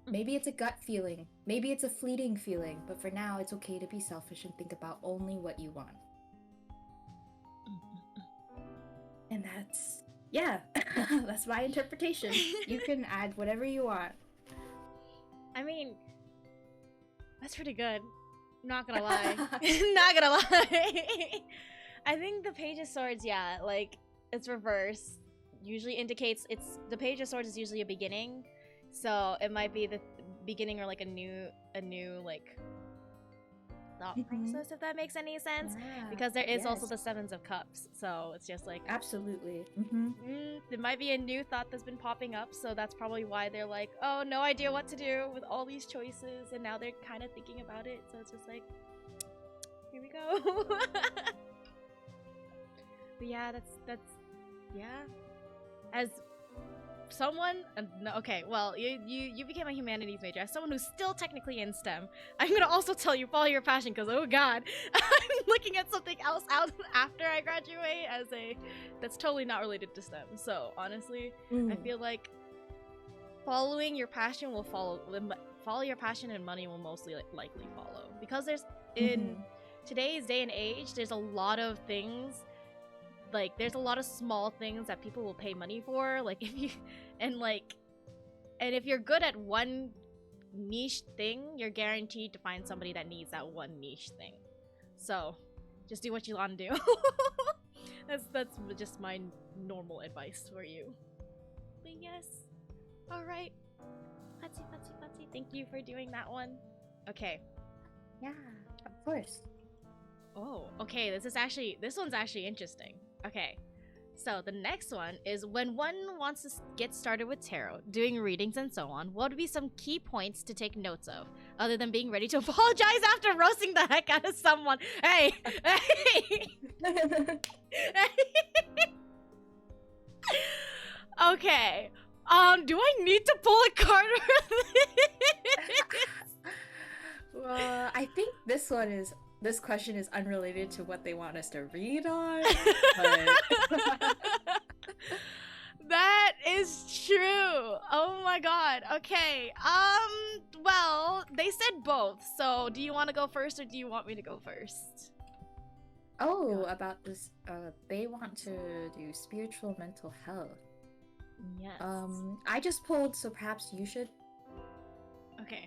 Maybe it's a gut feeling, maybe it's a fleeting feeling, but for now it's okay to be selfish and think about only what you want. And that's, yeah, that's my interpretation. You can add whatever you want. I mean, that's pretty good. Not gonna lie. Not gonna lie. I think the Page of Swords, yeah, like, it's reverse. Usually indicates the Page of Swords is usually a beginning. So it might be the beginning or like a new like thought process, if that makes any sense. Yeah, because there is also the Sevens of Cups, so it's just like absolutely. There might be a new thought that's been popping up, so that's probably why they're like, oh, no idea what to do with all these choices, and now they're kind of thinking about it. So it's just like, here we go. But yeah, that's yeah. As someone, no, okay, well, you became a humanities major. As someone who's still technically in STEM, I'm gonna also tell you, follow your passion, because oh god, I'm looking at something else out after I graduate that's totally not related to STEM. So honestly, I feel like following your passion will follow your passion, and money will mostly likely follow, because there's in today's day and age, there's a lot of things. Like, there's a lot of small things that people will pay money for. Like, if you're good at one niche thing, you're guaranteed to find somebody that needs that one niche thing. So, just do what you want to do. That's just my normal advice for you. But yes. Alright. Patsy. Thank you for doing that one. Okay. Yeah, of course. Oh, okay. This one's actually interesting. Okay, so the next one is, when one wants to get started with tarot, doing readings and so on, what would be some key points to take notes of, other than being ready to apologize after roasting the heck out of someone? Hey! Okay, do I need to pull a card for this? Well, I think this question is unrelated to what they want us to read on, but... That is true. Oh my god. Okay. Well, they said both. So, do you want to go first, or do you want me to go first? Oh, about this, they want to do spiritual mental health. Yes. I just pulled, so perhaps you should. Okay.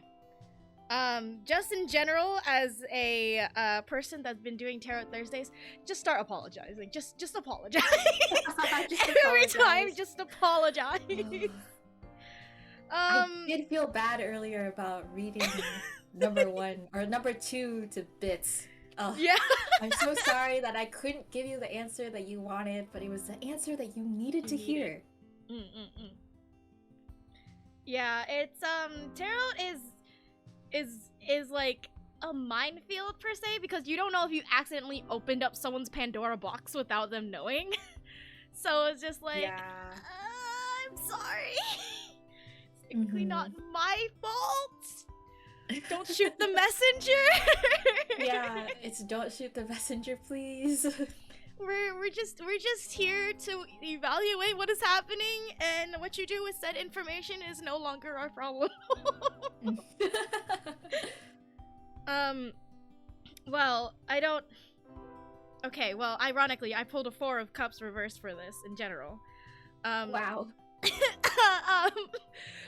Just in general, as a person that's been doing Tarot Thursdays, just start apologizing. Just apologize. Every time, just apologize. I did feel bad earlier about reading number 2 to bits. Yeah. I'm so sorry that I couldn't give you the answer that you wanted, but it was the answer that you needed to hear. Yeah, it's tarot is like a minefield per se, because you don't know if you accidentally opened up someone's Pandora box without them knowing. So it's just like, Yeah. I'm sorry. It's technically not my fault. Don't shoot the messenger. Yeah, it's don't shoot the messenger, please. We're just here to evaluate what is happening, and what you do with said information is no longer our problem. Well, I don't. Okay, well, ironically, I pulled a 4 of Cups reversed for this in general. Wow.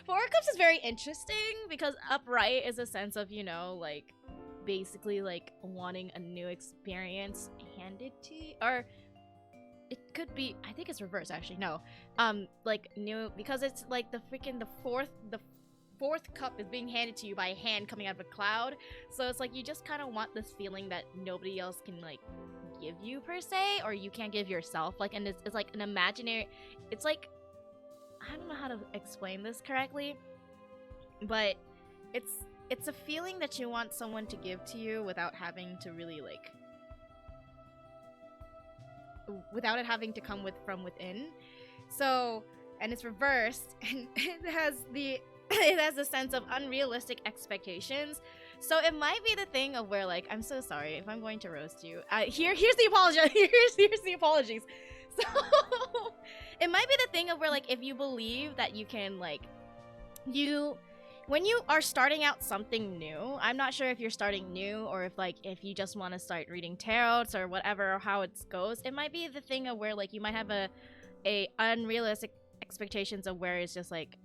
4 of Cups is very interesting because upright is a sense of, you know, like, basically, like, wanting a new experience handed to you. Or it could be, I think it's reversed, actually, no. Like, new, because it's, like, the fourth cup is being handed to you by a hand coming out of a cloud. So it's like, you just kind of want this feeling that nobody else can, like, give you per se, or you can't give yourself. Like, and it's like an imaginary, it's like, I don't know how to explain this correctly, but it's a feeling that you want someone to give to you without having to really, like, without it having to come from within. So, and it's reversed, and it has the sense of unrealistic expectations. So it might be the thing of where, like, I'm so sorry if I'm going to roast you. Here's the apology. Here's the apologies. So it might be the thing of where, like, if you believe that you can, like, when you are starting out something new, I'm not sure if you're starting new or if you just want to start reading tarots or whatever, or how it goes. It might be the thing of where, like, you might have a unrealistic expectations of where it's just like,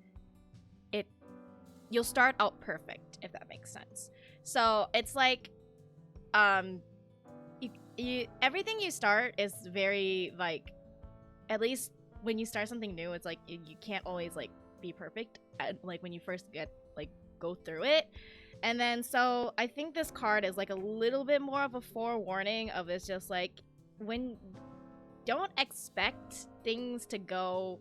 you'll start out perfect, if that makes sense. So it's like, everything you start is very, like, at least when you start something new, it's like you can't always, like, be perfect like when you first go through it. And then so I think this card is like a little bit more of a forewarning of, it's just like, don't expect things to go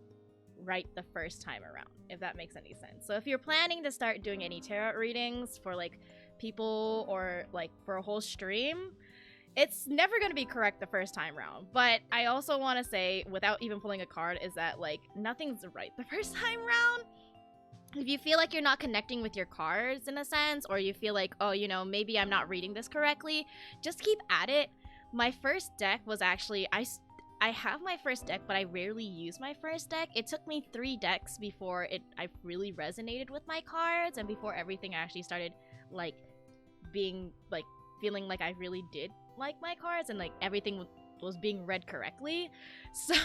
right the first time around, if that makes any sense. So if you're planning to start doing any tarot readings for, like, people or, like, for a whole stream, it's never going to be correct the first time around. But I also want to say, without even pulling a card, is that, like, nothing's right the first time around. If you feel like you're not connecting with your cards in a sense, or you feel like, oh, you know, maybe I'm not reading this correctly, just keep at it. My first deck was actually, I have my first deck, but I rarely use my first deck. It took me 3 decks before I really resonated with my cards, and before everything actually started, like, being, like, feeling like I really did like my cards, and, like, everything was being read correctly. So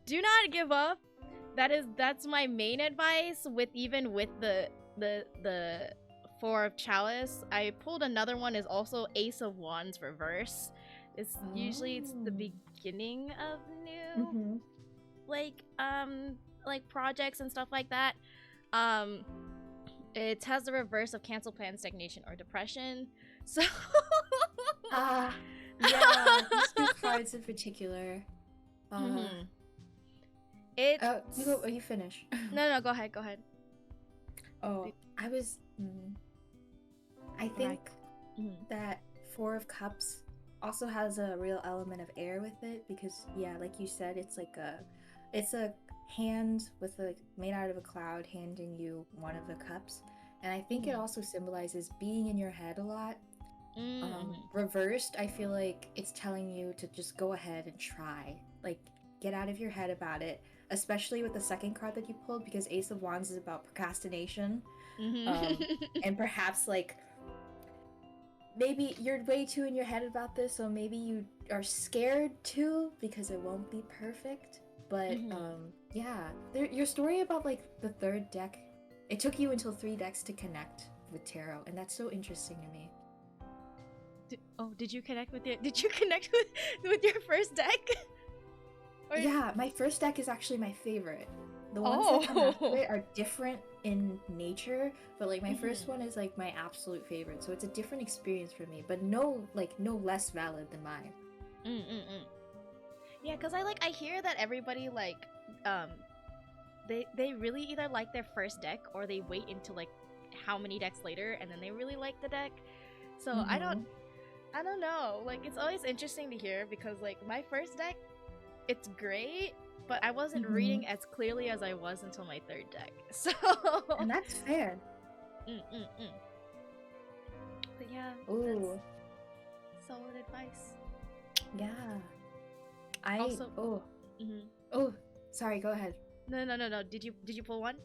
do not give up. That's my main advice. Even with the 4 of Chalice, I pulled another one, is also Ace of Wands reverse. It's usually it's the beginning of new like projects and stuff like that. It has the reverse of cancel plans, stagnation, or depression. So yeah, these 2 cards in particular. You finish. No, go ahead. Oh, I think that 4 of Cups also has a real element of air with it, because, yeah, like you said, it's a hand with made out of a cloud handing you one of the cups, and I think it also symbolizes being in your head a lot. Reversed, I feel like it's telling you to just go ahead and try, like, get out of your head about it, especially with the second card that you pulled, because Ace of Wands is about procrastination. And perhaps, like, maybe you're way too in your head about this, so maybe you are scared too because it won't be perfect. But yeah, your story about, like, the 3rd deck, it took you until 3 decks to connect with tarot, and that's so interesting to me. Did you connect with it? Did you connect with your first deck? Yeah, my first deck is actually my favorite. The ones that come after it are different in nature, but, like, my first one is, like, my absolute favorite, so it's a different experience for me, but no less valid than mine. Yeah, because I hear that everybody, like, they really either like their first deck or they wait until like how many decks later and then they really like the deck. So I don't know. Like, it's always interesting to hear because like my first deck, it's great, but I wasn't reading as clearly as I was until my third deck. So and that's fair. But yeah, ooh, that's solid advice. Yeah. Also, oh, sorry, go ahead. No. Did you pull one?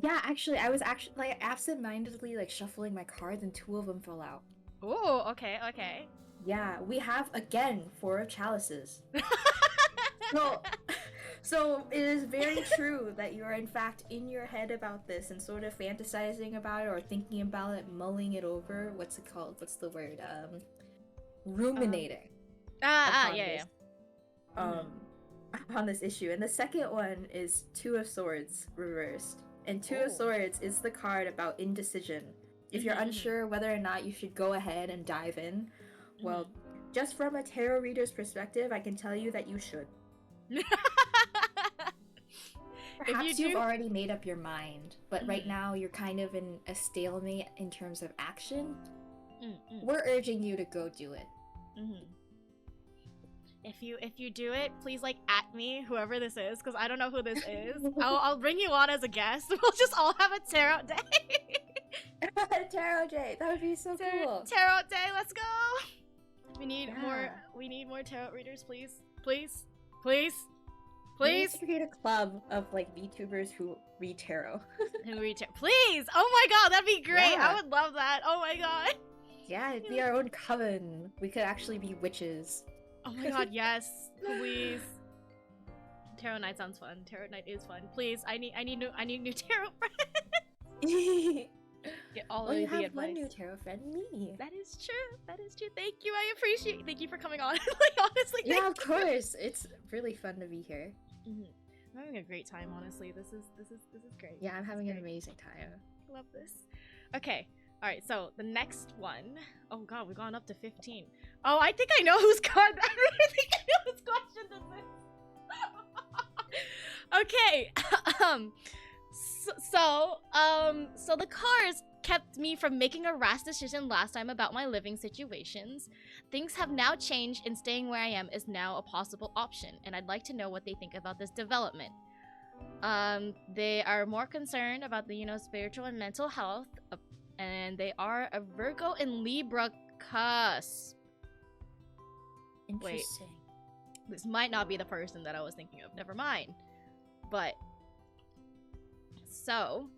Yeah, actually, I was like absent-mindedly like shuffling my cards, and 2 of them fell out. Oh, okay. Yeah, we have again 4 of chalices. So it is very true that you are in fact in your head about this and sort of fantasizing about it or thinking about it, mulling it over. What's it called? What's the word? Ruminating. Yeah. On this issue. And the second one is 2 of Swords reversed. And 2 of Swords is the card about indecision. If you're unsure whether or not you should go ahead and dive in, well, just from a tarot reader's perspective, I can tell you that you should. Perhaps you've already made up your mind, but right now you're kind of in a stalemate in terms of action. We're urging you to go do it. If you do it, please like at me, whoever this is, because I don't know who this is. I'll bring you on as a guest. We'll just all have a tarot day. Tarot day, that would be so cool. Tarot day, let's go. We need more tarot readers, please. We need to create a club of like VTubers who read tarot. Please! Oh my god, that'd be great! Yeah. I would love that. Oh my god. Yeah, it'd be our own coven. We could actually be witches. Oh my god, yes. Please. Tarot night sounds fun. Tarot night is fun. Please, I need new tarot friends. Get all of the advice. You have one new tarot friend, me. That is true. Thank you. I appreciate. Thank you for coming on. Like, honestly. Yeah, of course. It's really fun to be here. I'm having a great time. Honestly, this is great. Yeah, I'm having an amazing time. I love this. Okay. All right. So the next one. Oh god, we've gone up to 15. Oh, I think I know whose card. I really think I know whose question this is. Okay. So the cards kept me from making a rash decision last time about my living situations. Things have now changed and staying where I am is now a possible option, and I'd like to know what they think about this development. They are more concerned about the, spiritual and mental health, and they are a Virgo and Libra cusp. Interesting. Wait, this might not be the person that I was thinking of. Never mind. But so,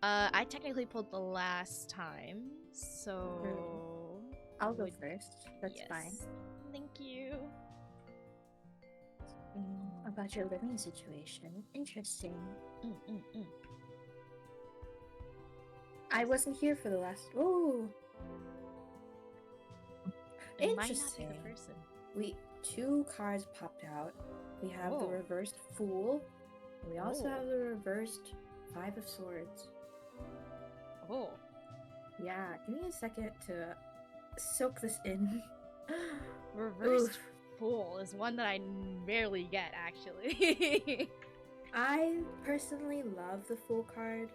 I technically pulled the last time, so I'll go first. That's fine. Thank you. About your living situation. Interesting. I wasn't here for the last. Ooh. It might not be the person. 2 cards popped out. We have the reversed Fool. And we also have the reversed 5 of Swords. Oh. Yeah, give me a second to soak this in. Reversed Fool is one that I rarely get, actually. I personally love the Fool card.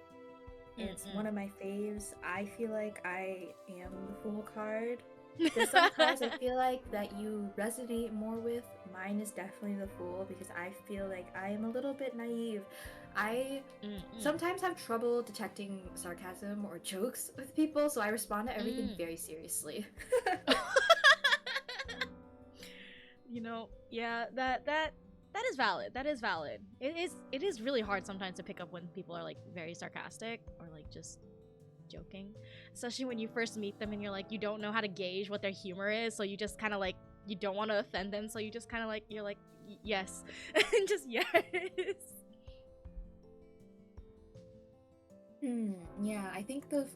It's one of my faves. I feel like I am the Fool card. There's some cards I feel like that you resonate more with. Mine is definitely the Fool because I feel like I am a little bit naive. I sometimes have trouble detecting sarcasm or jokes with people, so I respond to everything very seriously. Yeah, that is valid. That is valid. It is really hard sometimes to pick up when people are like very sarcastic or like just joking, especially when you first meet them and you're like, you don't know how to gauge what their humor is, so you just kind of like, you don't want to offend them, so you just kind of like, you're like, yes, and just yes. Yeah, I think the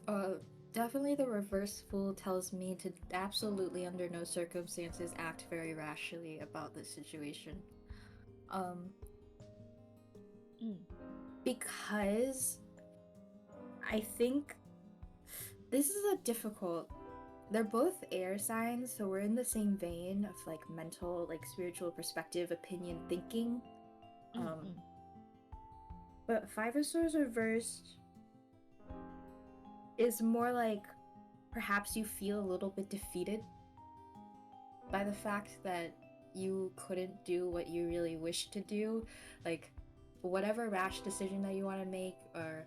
definitely the reverse Fool tells me to absolutely under no circumstances act very rashly about this situation. Because I think this is a difficult. They're both air signs, so we're in the same vein of like mental, like spiritual perspective, opinion, thinking. But Five of Swords reversed is more like perhaps you feel a little bit defeated by the fact that you couldn't do what you really wished to do. Like, whatever rash decision that you want to make, or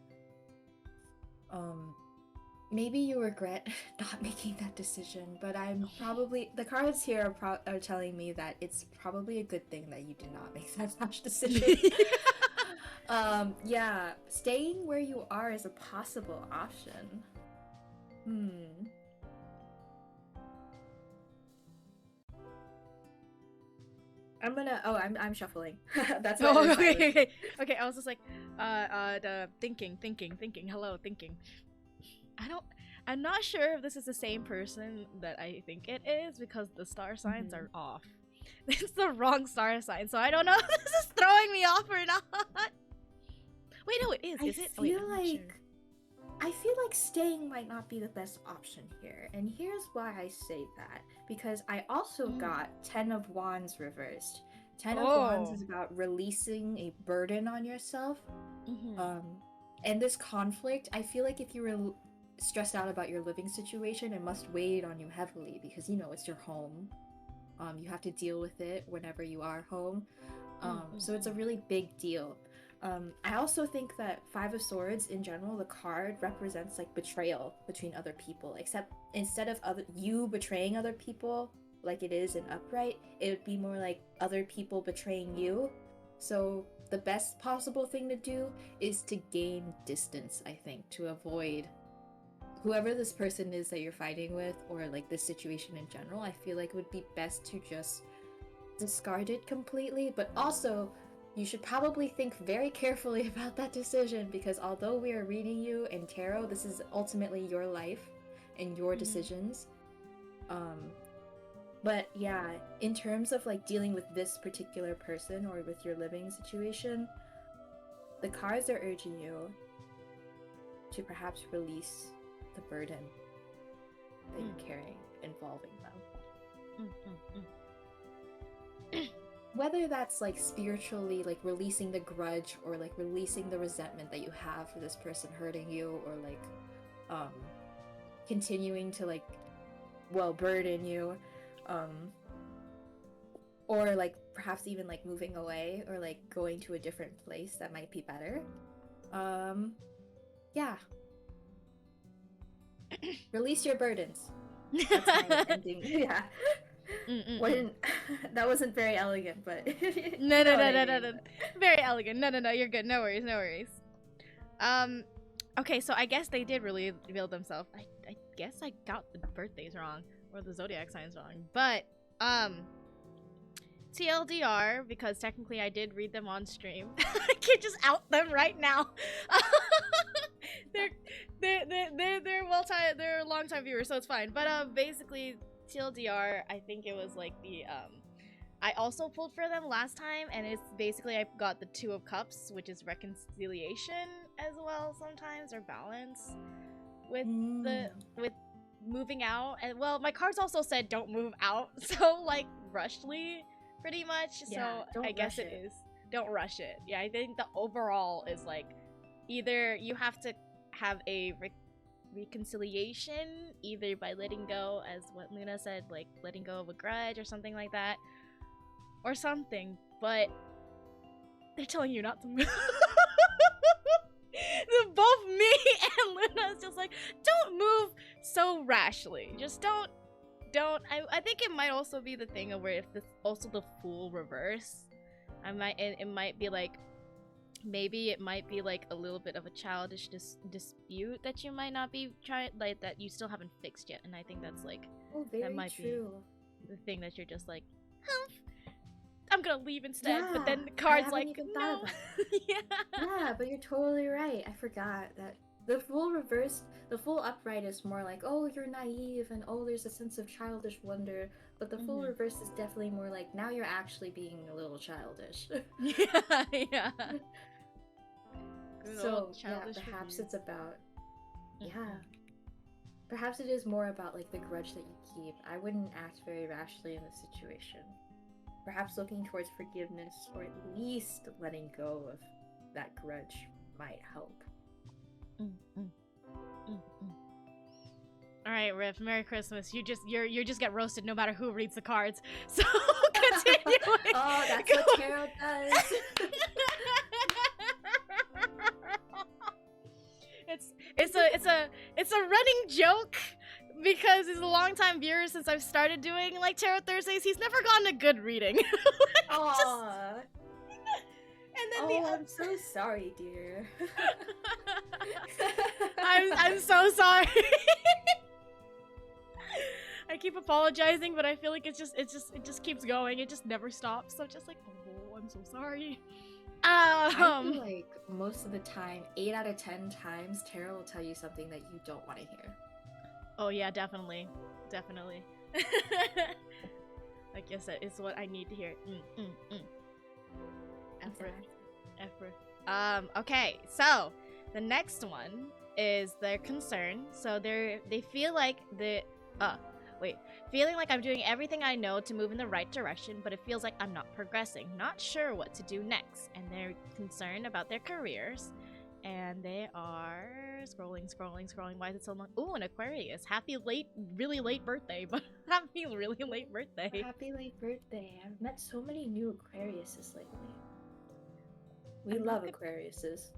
maybe you regret not making that decision, but I'm probably, the cards here are telling me that it's probably a good thing that you did not make that rash decision. Yeah, staying where you are is a possible option. I'm shuffling. That's why Oh, okay. Okay, I was just like, the thinking. Hello, thinking. I'm not sure if this is the same person that I think it is, because the star signs are off. It's the wrong star sign, so I don't know if this is throwing me off or not. Wait, no, it is. Is it? I feel like staying might not be the best option here, and here's why I say that. Because I also got 10 of Wands reversed. 10 of Wands is about releasing a burden on yourself. And this conflict, I feel like if you were stressed out about your living situation, it must weigh on you heavily, because, you know, it's your home. You have to deal with it whenever you are home. So it's a really big deal. I also think that Five of Swords in general, the card represents like betrayal between other people, except instead of you betraying other people like it is in upright, it would be more like other people betraying you. So the best possible thing to do is to gain distance, I think, to avoid whoever this person is that you're fighting with, or like this situation in general. I feel like it would be best to just discard it completely, but also you should probably think very carefully about that decision, because although we are reading you in tarot, this is ultimately your life and your decisions. But yeah, in terms of like dealing with this particular person or with your living situation, the cards are urging you to perhaps release the burden that you're carrying involving them. Whether that's like spiritually, like releasing the grudge, or like releasing the resentment that you have for this person hurting you, or like continuing to like, well, burden you, or like perhaps even like moving away, or like going to a different place that might be better. Yeah. Release your burdens. That's my ending. Yeah. That wasn't very elegant, but no. Very elegant. No, you're good. No worries. Okay, so I guess they did really reveal themselves. I guess I got the birthdays wrong, or the zodiac signs wrong, but TLDR, because technically I did read them on stream. I can't just out them right now. they're long-time viewers, so it's fine. But basically TLDR, I think it was like the I also pulled for them last time, and it's basically I got the Two of Cups, which is reconciliation as well sometimes, or balance with with moving out. And well, my cards also said don't move out, so like rushly pretty much. Yeah, so I guess it is don't rush it. Yeah, I think the overall is like either you have to have a reconciliation, either by letting go, as what Luna said, like letting go of a grudge or something like that, or something, but they're telling you not to move. Both me and Luna is just like, don't move so rashly. Just don't. I think it might also be the thing of where if this also the Fool reverse, it might be like, maybe it might be like a little bit of a childish dispute that you might not be trying, like that you still haven't fixed yet, and I think that's like, that might be the thing that you're just like, humph, I'm gonna leave instead. Yeah, but then the card's like, no. Yeah, but you're totally right. I forgot that the Fool reversed, the Fool upright is more like, oh, you're naive, and oh, there's a sense of childish wonder. But the Fool reverse is definitely more like, now you're actually being a little childish. Yeah. So yeah, perhaps it's about, perhaps it is more about like the grudge that you keep. I wouldn't act very rashly in this situation. Perhaps looking towards forgiveness, or at least letting go of that grudge might help. All right, Riff. Merry Christmas. You just get roasted no matter who reads the cards. So continue. Oh, that's what tarot does. It's a running joke because he's a longtime viewer since I've started doing like Tarot Thursdays. He's never gotten a good reading. Aww. And then I'm so sorry, dear. I'm so sorry. I keep apologizing, but I feel like it just keeps going. It just never stops. So just like, oh, I'm so sorry. I feel like most of the time, 8 out of 10 times, tarot will tell you something that you don't want to hear. Oh yeah, definitely. Like I said, it's what I need to hear. Okay, so the next one is their concern. So they feel like feeling like I'm doing everything I know to move in the right direction, but it feels like I'm not progressing, not sure what to do next, and they're concerned about their careers. And they are scrolling. Why is it so long? Ooh, an Aquarius. Really late birthday, but happy really late birthday. Happy late birthday. I've met so many new Aquariuses lately. We love Aquariuses.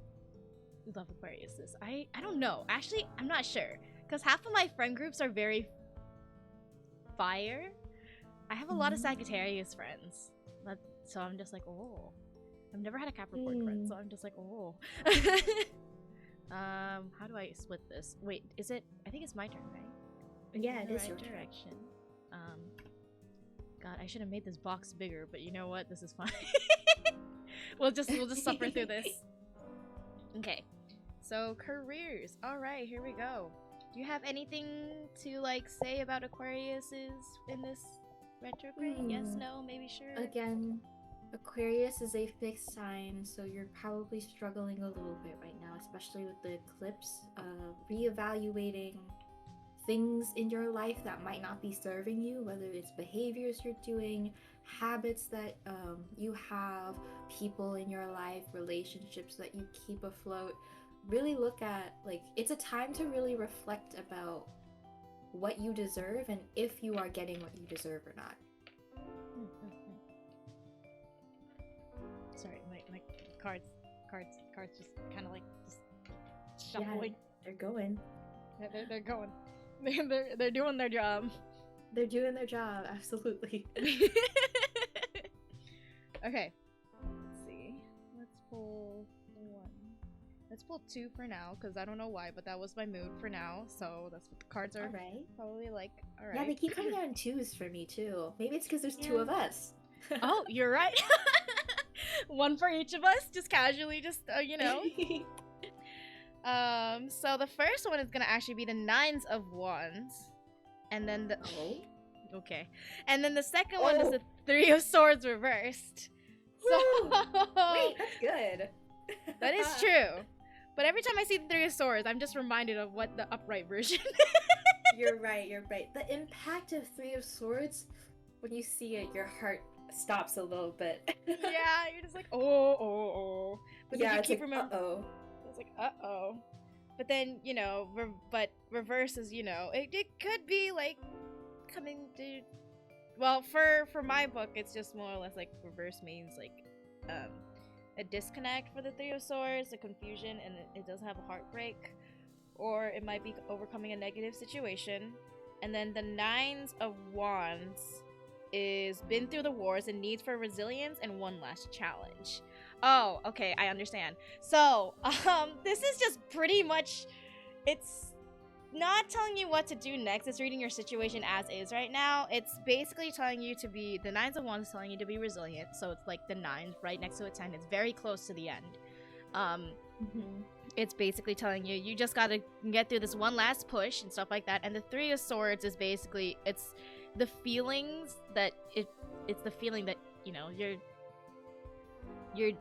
We love Aquariuses. I don't know. Actually, I'm not sure. Because half of my friend groups are very fire. I have a lot of Sagittarius friends. So I'm just like, oh. I've never had a Capricorn friend, so I'm just like, oh. How do I split this? Wait, is it? I think it's my turn, right? Yeah, it is right your direction. God, I should have made this box bigger, but you know what? This is fine. we'll just suffer through this. Okay. So careers. All right, here we go. Do you have anything to like say about Aquariuses in this retrograde? Yes, no, maybe, sure. Again, Aquarius is a fixed sign, so you're probably struggling a little bit right now, especially with the eclipse. Reevaluating things in your life that might not be serving you, whether it's behaviors you're doing, habits that you have, people in your life, relationships that you keep afloat. Really look at, like, it's a time to really reflect about what you deserve and if you are getting what you deserve or not. Sorry, my cards just kind of like just shuffling. Yeah, they're going. They're going. They're doing their job. They're doing their job, absolutely. Okay. Let's see. Let's pull one. Let's pull two for now, because I don't know why, but that was my mood for now. So that's what the cards are probably like. All right. Yeah, they keep coming out in twos for me too. Maybe it's because there's two of us. Oh, you're right. One for each of us, just casually, just you know. So the first one is gonna actually be the Nines of Wands, and then the okay, and then the second one is the Three of Swords reversed. So wait, that's good. That is true. But every time I see the Three of Swords, I'm just reminded of what the upright version. You're right. The impact of Three of Swords, when you see it, your heart stops a little bit. Yeah, you're just like, oh. But yeah, then you keep like, remembering. It's like, uh-oh. But then, you know, but reverse is, you know, it could be like coming to. Well, for my book, it's just more or less like reverse means like a disconnect for the Three of Swords, a confusion, and it does have a heartbreak, or it might be overcoming a negative situation. And then the Nines of Wands is been through the wars and needs for resilience and one last challenge. Oh, okay, I understand. So, this is just pretty much, it's not telling you what to do next. It's reading your situation as is right now. It's basically telling you to be, the Nines of Wands is telling you to be resilient. So it's like the 9 right next to its 10. It's very close to the end. It's basically telling you, you just gotta get through this one last push and stuff like that. And the Three of Swords is basically, it's the feelings that, it's the feeling that, you know, you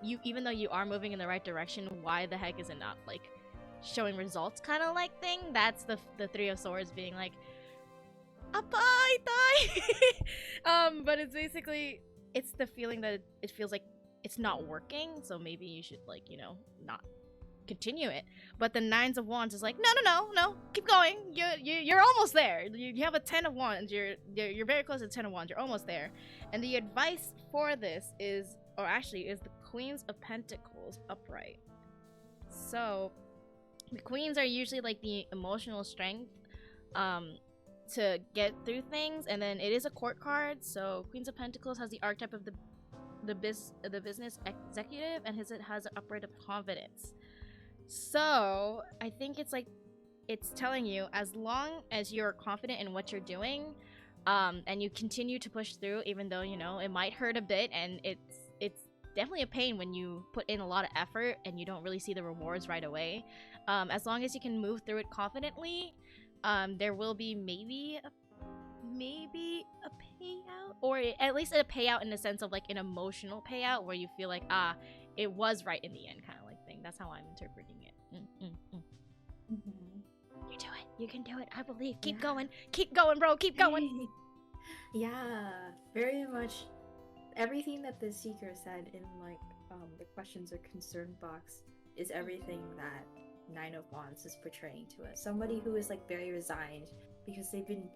even though you are moving in the right direction, why the heck is it not like showing results kind of like thing? That's the Three of Swords being like, bye. But it's basically, it's the feeling that it feels like it's not working, so maybe you should, like, you know, not continue it. But the Nines of Wands is like, no, keep going. You're almost there. You have a 10 of Wands. You're very close to 10 of Wands. You're almost there. And the advice for this is, or actually, is the Queens of Pentacles upright. So the queens are usually like the emotional strength to get through things, and then it is a court card. So Queens of Pentacles has the archetype of the business executive, and it has an upright of confidence. So I think it's like, it's telling you, as long as you're confident in what you're doing, and you continue to push through, even though, you know, it might hurt a bit, and it's definitely a pain when you put in a lot of effort and you don't really see the rewards right away. As long as you can move through it confidently, there will be maybe a payout, or at least a payout in the sense of like an emotional payout where you feel like, it was right in the end, kind of like thing. That's how I'm interpreting it. You do it. You can do it. I believe. Keep going. Keep going, bro. Keep going. Yeah, very much. Everything that the seeker said in like the questions or concern box is everything that Nine of Wands is portraying to us. Somebody who is like very resigned because they've been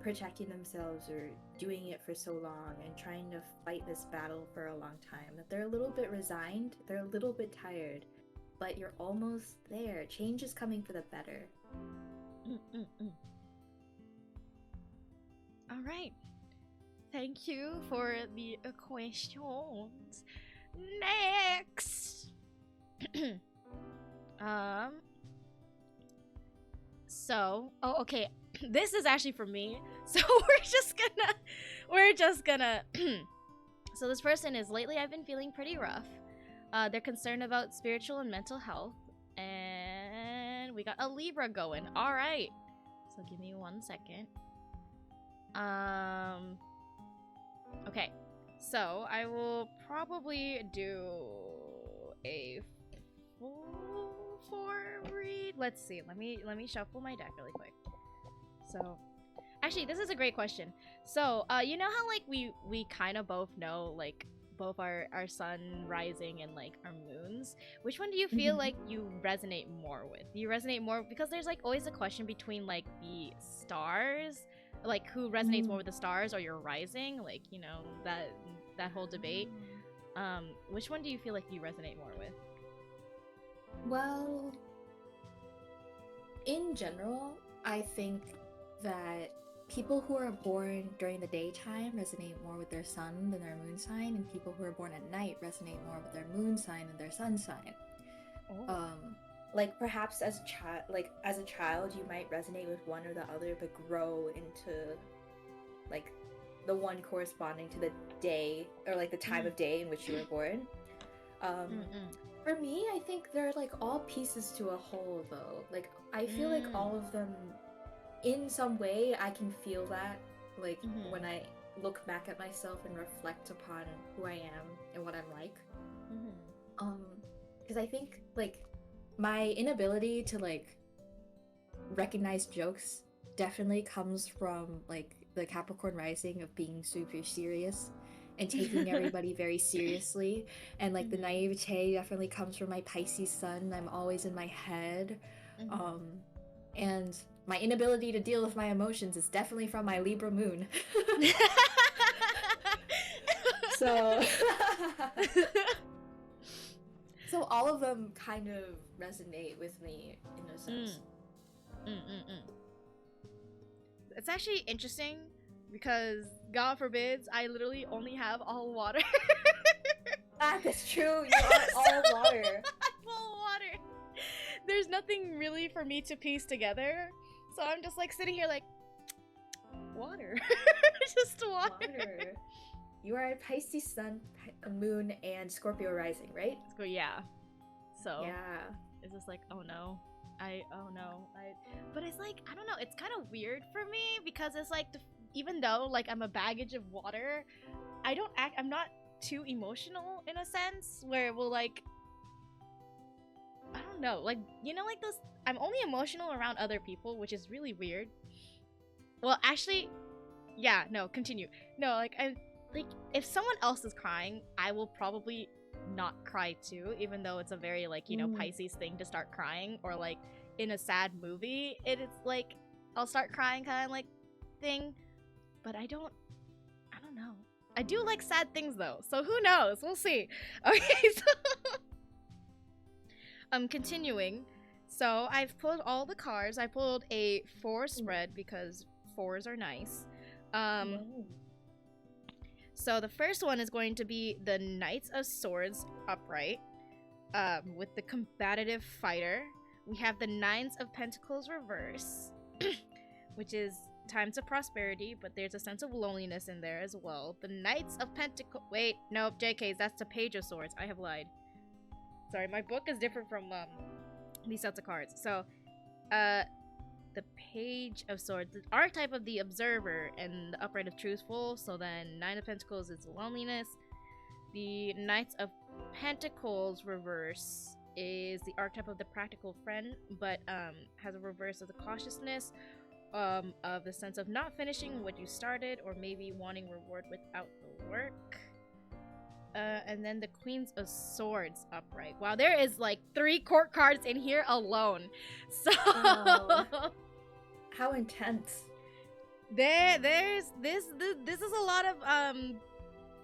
protecting themselves or doing it for so long and trying to fight this battle for a long time, that they're a little bit resigned, they're a little bit tired, but you're almost there. Change is coming for the better. All right. Thank you for the questions. Next. So, okay. This is actually for me. So we're just gonna So this person is, lately I've been feeling pretty rough. They're concerned about spiritual and mental health. And we got a Libra going. All right. So give me 1 second. Okay, so I will probably do a full 4 read. Let's see. Let me shuffle my deck really quick. So, actually, this is a great question. So, you know how like we kind of both know like both our sun rising and like our moons. Which one do you feel like you resonate more with? Do you resonate more, because there's like always a question between like the stars, like who resonates more with the stars or your rising, like, you know, that whole debate. Which one do you feel like you resonate more with? Well, in general, I think that people who are born during the daytime resonate more with their sun than their moon sign, and people who are born at night resonate more with their moon sign than their sun sign. Like perhaps as a child you might resonate with one or the other, but grow into like the one corresponding to the day or like the time of day in which you were born. For me, I think they're like all pieces to a whole though. Like I feel like all of them in some way I can feel that, like when I look back at myself and reflect upon who I am and what I'm like. Because I think like my inability to like recognize jokes definitely comes from like the Capricorn rising of being super serious and taking everybody very seriously, and like the naivete definitely comes from my Pisces sun. I'm always in my head. And my inability to deal with my emotions is definitely from my Libra moon. So so all of them kind of resonate with me in a sense. It's actually interesting because, God forbids, I literally only have all water. That's true. You are all water. I'm all water. There's nothing really for me to piece together, so I'm just like sitting here like, water. Just water. You are a Pisces sun, moon, and Scorpio rising, right? Yeah. So yeah, it's just like, oh no. But it's like, I don't know, it's kind of weird for me because it's like, even though like I'm a baggage of water, I'm not too emotional in a sense where it will like, I don't know, like, you know, like those, I'm only emotional around other people, which is really weird. Well, actually, yeah, no, continue. No, like like, if someone else is crying, I will probably not cry too, even though it's a very, like, you know, Pisces thing to start crying, or like in a sad movie, it's like I'll start crying kind of like thing, but I don't know. I do like sad things though, so who knows? We'll see. Okay, so continuing. So I've pulled all the cards. I pulled a 4 spread because 4s are nice. So the first one is going to be the Knights of Swords upright, with the combative fighter. We have the Nines of Pentacles reverse, which is times of prosperity, but there's a sense of loneliness in there as well. The Knights of Pentacles. Wait, no, JKs, that's the Page of Swords. I have lied. Sorry, my book is different from these sets of cards. So, the Page of Swords, the archetype of the Observer, and the upright of Truthful. So then, Nine of Pentacles is loneliness. The Knights of Pentacles reverse is the archetype of the practical friend, but has a reverse of the cautiousness, of the sense of not finishing what you started, or maybe wanting reward without the work. And then the Queens of Swords upright. Wow, there is like 3 court cards in here alone. So how intense. There's this is a lot of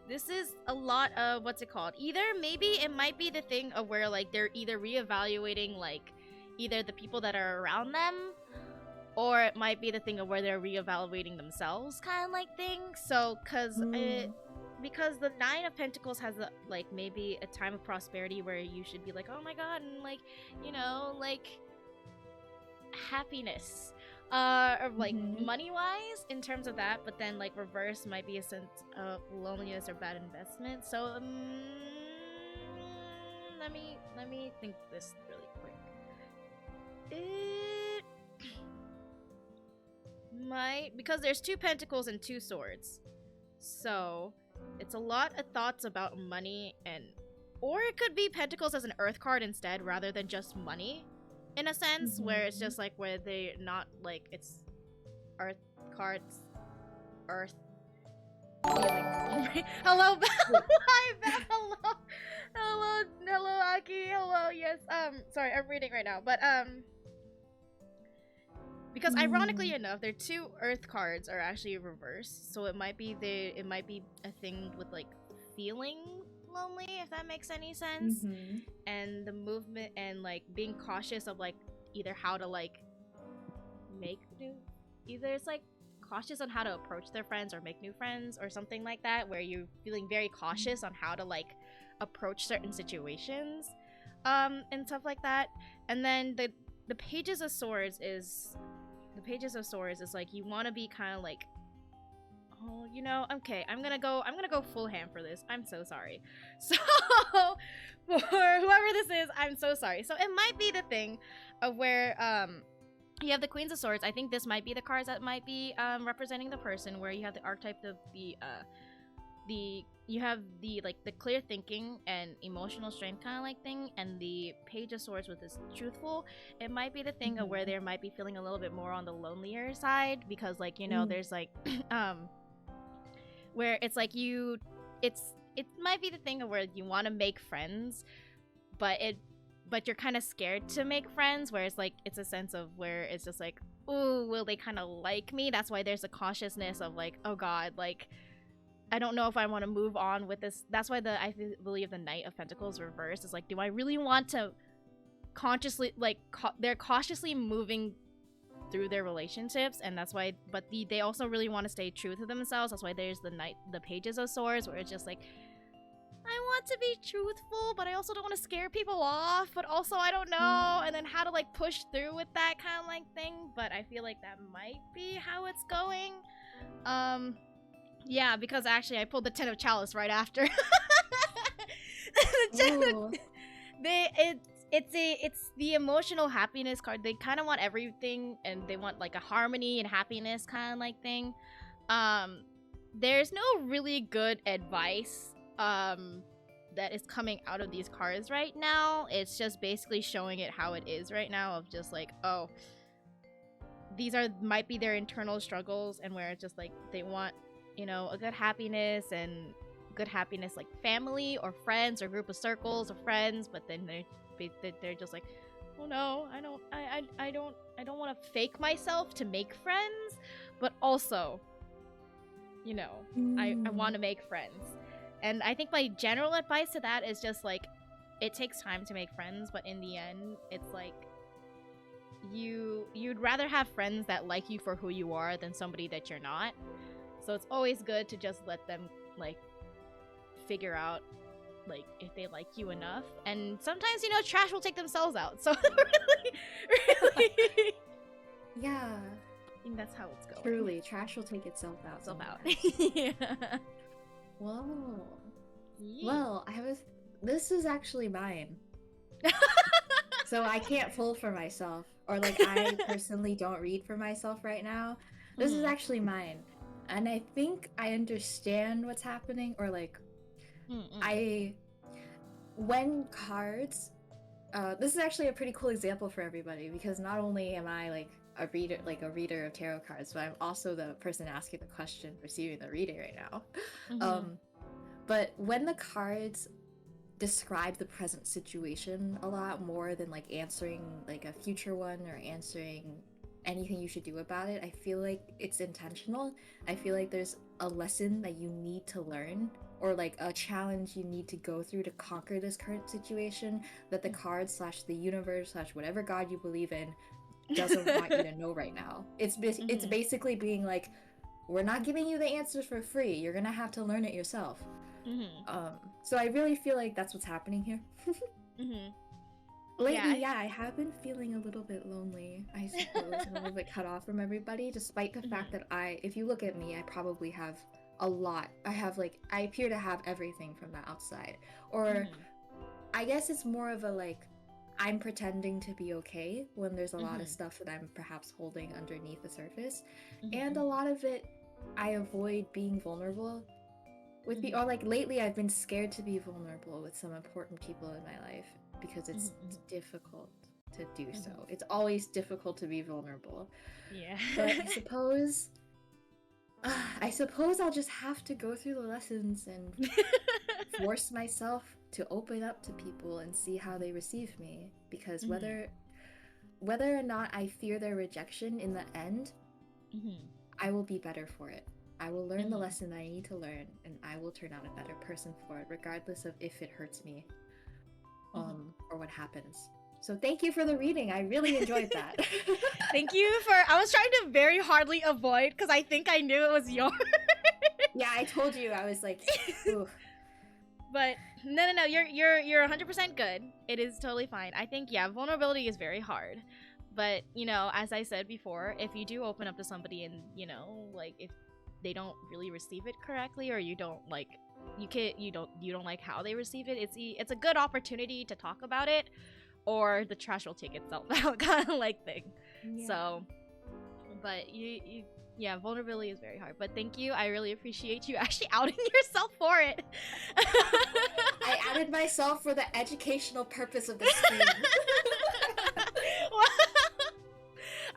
this is a lot of, what's it called? Either maybe it might be the thing of where like they're either reevaluating like either the people that are around them, or it might be the thing of where they're reevaluating themselves, kind of like thing. So because the Nine of Pentacles has a, like maybe a time of prosperity where you should be like, oh my god, and like, you know, like happiness, or like money wise in terms of that, but then like reverse might be a sense of loneliness or bad investment. So let me think this really quick. It might, because there's 2 pentacles and 2 swords, so it's a lot of thoughts about money, and or it could be pentacles as an earth card instead rather than just money, in a sense, where it's just like where they're not like it's earth cards, earth feelings. Hello, Belle. Hi, Belle. Hello, Aki. Hello, yes. Sorry, I'm reading right now, but because ironically enough, their 2 earth cards are actually reversed, so it might be a thing with like feeling lonely, if that makes any sense. And the movement and like being cautious of like either how to like either it's like cautious on how to approach their friends or make new friends or something like that, where you're feeling very cautious on how to like approach certain situations, and stuff like that. And then the Pages of Swords is like you want to be kind of like, oh, you know, okay, I'm gonna go full ham for this. I'm so sorry. So for whoever this is, I'm so sorry. So it might be the thing of where you have the Queens of Swords. I think this might be the cards that might be representing the person, where you have the archetype of you have the like the clear thinking and emotional strength kind of like thing, and the Page of Swords with this truthful. It might be the thing of where they might be feeling a little bit more on the lonelier side, because like, you know, there's like where it's like it might be the thing of where you want to make friends, but you're kind of scared to make friends, where it's like it's a sense of where it's just like, ooh, will they kind of like me? That's why there's a cautiousness of like, oh god, like I don't know if I want to move on with this. That's why I believe the Knight of Pentacles reversed is like, do I really want to consciously, like, they're cautiously moving through their relationships, and that's why, but they also really want to stay true to themselves. That's why there's the Pages of Swords, where it's just like, I want to be truthful, but I also don't want to scare people off, but also I don't know, and then how to like push through with that kind of like thing. But I feel like that might be how it's going. Yeah, because actually I pulled the 10 of Chalice right after. It's the emotional happiness card. They kind of want everything, and they want like a harmony and happiness kind of like thing. There's no really good advice that is coming out of these cards right now. It's just basically showing it how it is right now, of just like, oh, these might be their internal struggles, and where it's just like they want you know, a good happiness and good happiness like family or friends or group of circles of friends, but then they're just like, oh no, I don't want to fake myself to make friends, but also, you know, I want to make friends. And I think my general advice to that is just like, it takes time to make friends, but in the end, it's like you'd rather have friends that like you for who you are than somebody that you're not. So it's always good to just let them like figure out like if they like you enough. And sometimes, you know, trash will take themselves out. So really Yeah. I think that's how it's going. Truly, trash will take itself out. Yeah. Whoa. Yeah. Well, this is actually mine. So I can't pull for myself. Or like I personally don't read for myself right now. This is actually mine. And I think I understand what's happening, or like when cards this is actually a pretty cool example for everybody, because not only am I like a reader of tarot cards, but I'm also the person asking the question, receiving the reading right now. But when the cards describe the present situation a lot more than like answering like a future one or answering anything you should do about it, I feel like it's intentional. I feel like there's a lesson that you need to learn, or like a challenge you need to go through to conquer this current situation that the cards / the universe / whatever god you believe in doesn't want you to know right now. It's basically being like, we're not giving you the answers for free, you're gonna have to learn it yourself. So I really feel like that's what's happening here. Lately, I have been feeling a little bit lonely, I suppose, and a little bit cut off from everybody, despite the fact that if you look at me, I probably have a lot. I appear to have everything from the outside. Or I guess it's more of a like, I'm pretending to be okay when there's a lot of stuff that I'm perhaps holding underneath the surface. And a lot of it, I avoid being vulnerable with or like lately I've been scared to be vulnerable with some important people in my life, because it's difficult to do so. It's always difficult to be vulnerable. Yeah. But I suppose I'll just have to go through the lessons and force myself to open up to people and see how they receive me, because whether or not I fear their rejection in the end, I will be better for it. I will learn the lesson I need to learn, and I will turn out a better person for it, regardless of if it hurts me or what happens. So thank you for the reading. I really enjoyed that. Thank you for... I was trying to very hardly avoid, because I think I knew it was yours. Yeah, I told you. I was like, ooh. But no, you're 100% good. It is totally fine. I think, yeah, vulnerability is very hard. But, you know, as I said before, if you do open up to somebody and, you know, like, if they don't really receive it correctly, or you don't like, you don't like how they receive it, it's a good opportunity to talk about it, or the trash will take itself out kind of like thing. Yeah. So, but yeah, vulnerability is very hard. But thank you. I really appreciate you actually outing yourself for it. I outed myself for the educational purpose of this stream.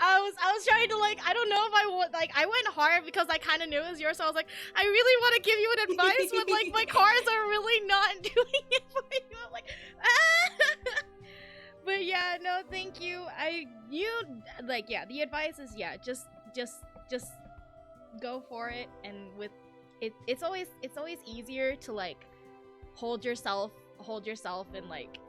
I was trying to like, I don't know if I went hard because I kind of knew it was yours, so I was like, I really want to give you an advice, but like my cards are really not doing it for you. I'm like, ah! But yeah, no, thank you. The advice is, yeah, just go for it. And with it, it's always easier to like hold yourself and like,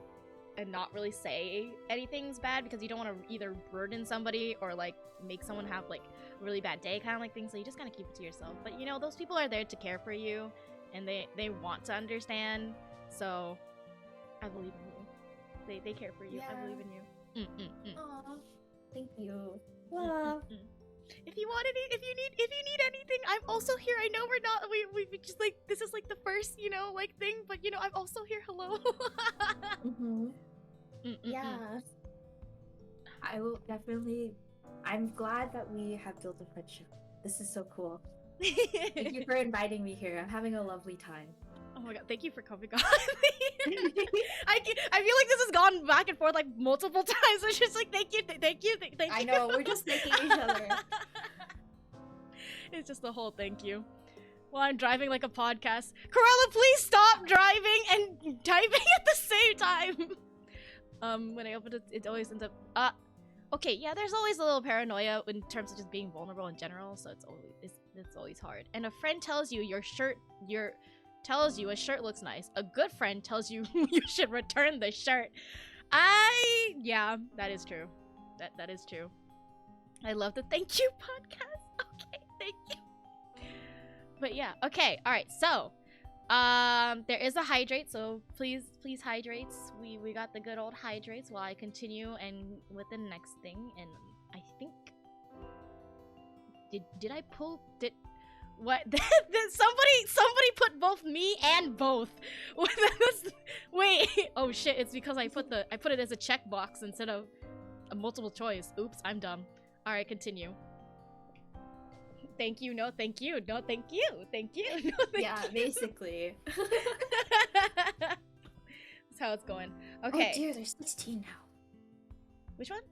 and not really say anything's bad, because you don't want to either burden somebody or like make someone have like a really bad day kind of like thing, so you just kind of keep it to yourself. But you know, those people are there to care for you, and they want to understand, so I believe in you. They care for you. Yeah. I believe in you. Aww, thank you. Love. If you need anything, I'm also here. I know we just like, this is like the first, you know, like thing, but you know, I'm also here. Hello. Yeah. I will definitely. I'm glad that we have built a friendship. This is so cool. Thank you for inviting me here. I'm having a lovely time. Oh my god, thank you for coming on. I feel like this has gone back and forth like multiple times. It's just like, thank you. I know, we're just thanking each other. It's just the whole thank you. while I'm driving like a podcast. Corella, please stop driving and typing at the same time. When I open it, it always ends up. Okay, yeah, there's always a little paranoia in terms of just being vulnerable in general, so it's always hard. And a friend tells you a shirt looks nice. A good friend tells you you should return the shirt. Yeah, that is true. That is true. I love the thank you podcast. Okay, thank you. But yeah, okay, alright, so there is a hydrate, so please hydrate. We got the good old hydrates while I continue and with the next thing. And I think did I pull what somebody put both me and both. Wait, oh shit, it's because I put it as a checkbox instead of a multiple choice. Oops, I'm dumb. Alright, continue. Thank you, no thank you, no thank you, thank you, no thank yeah, you. basically. That's how it's going. Okay. Oh dear, there's 16 now. Which one?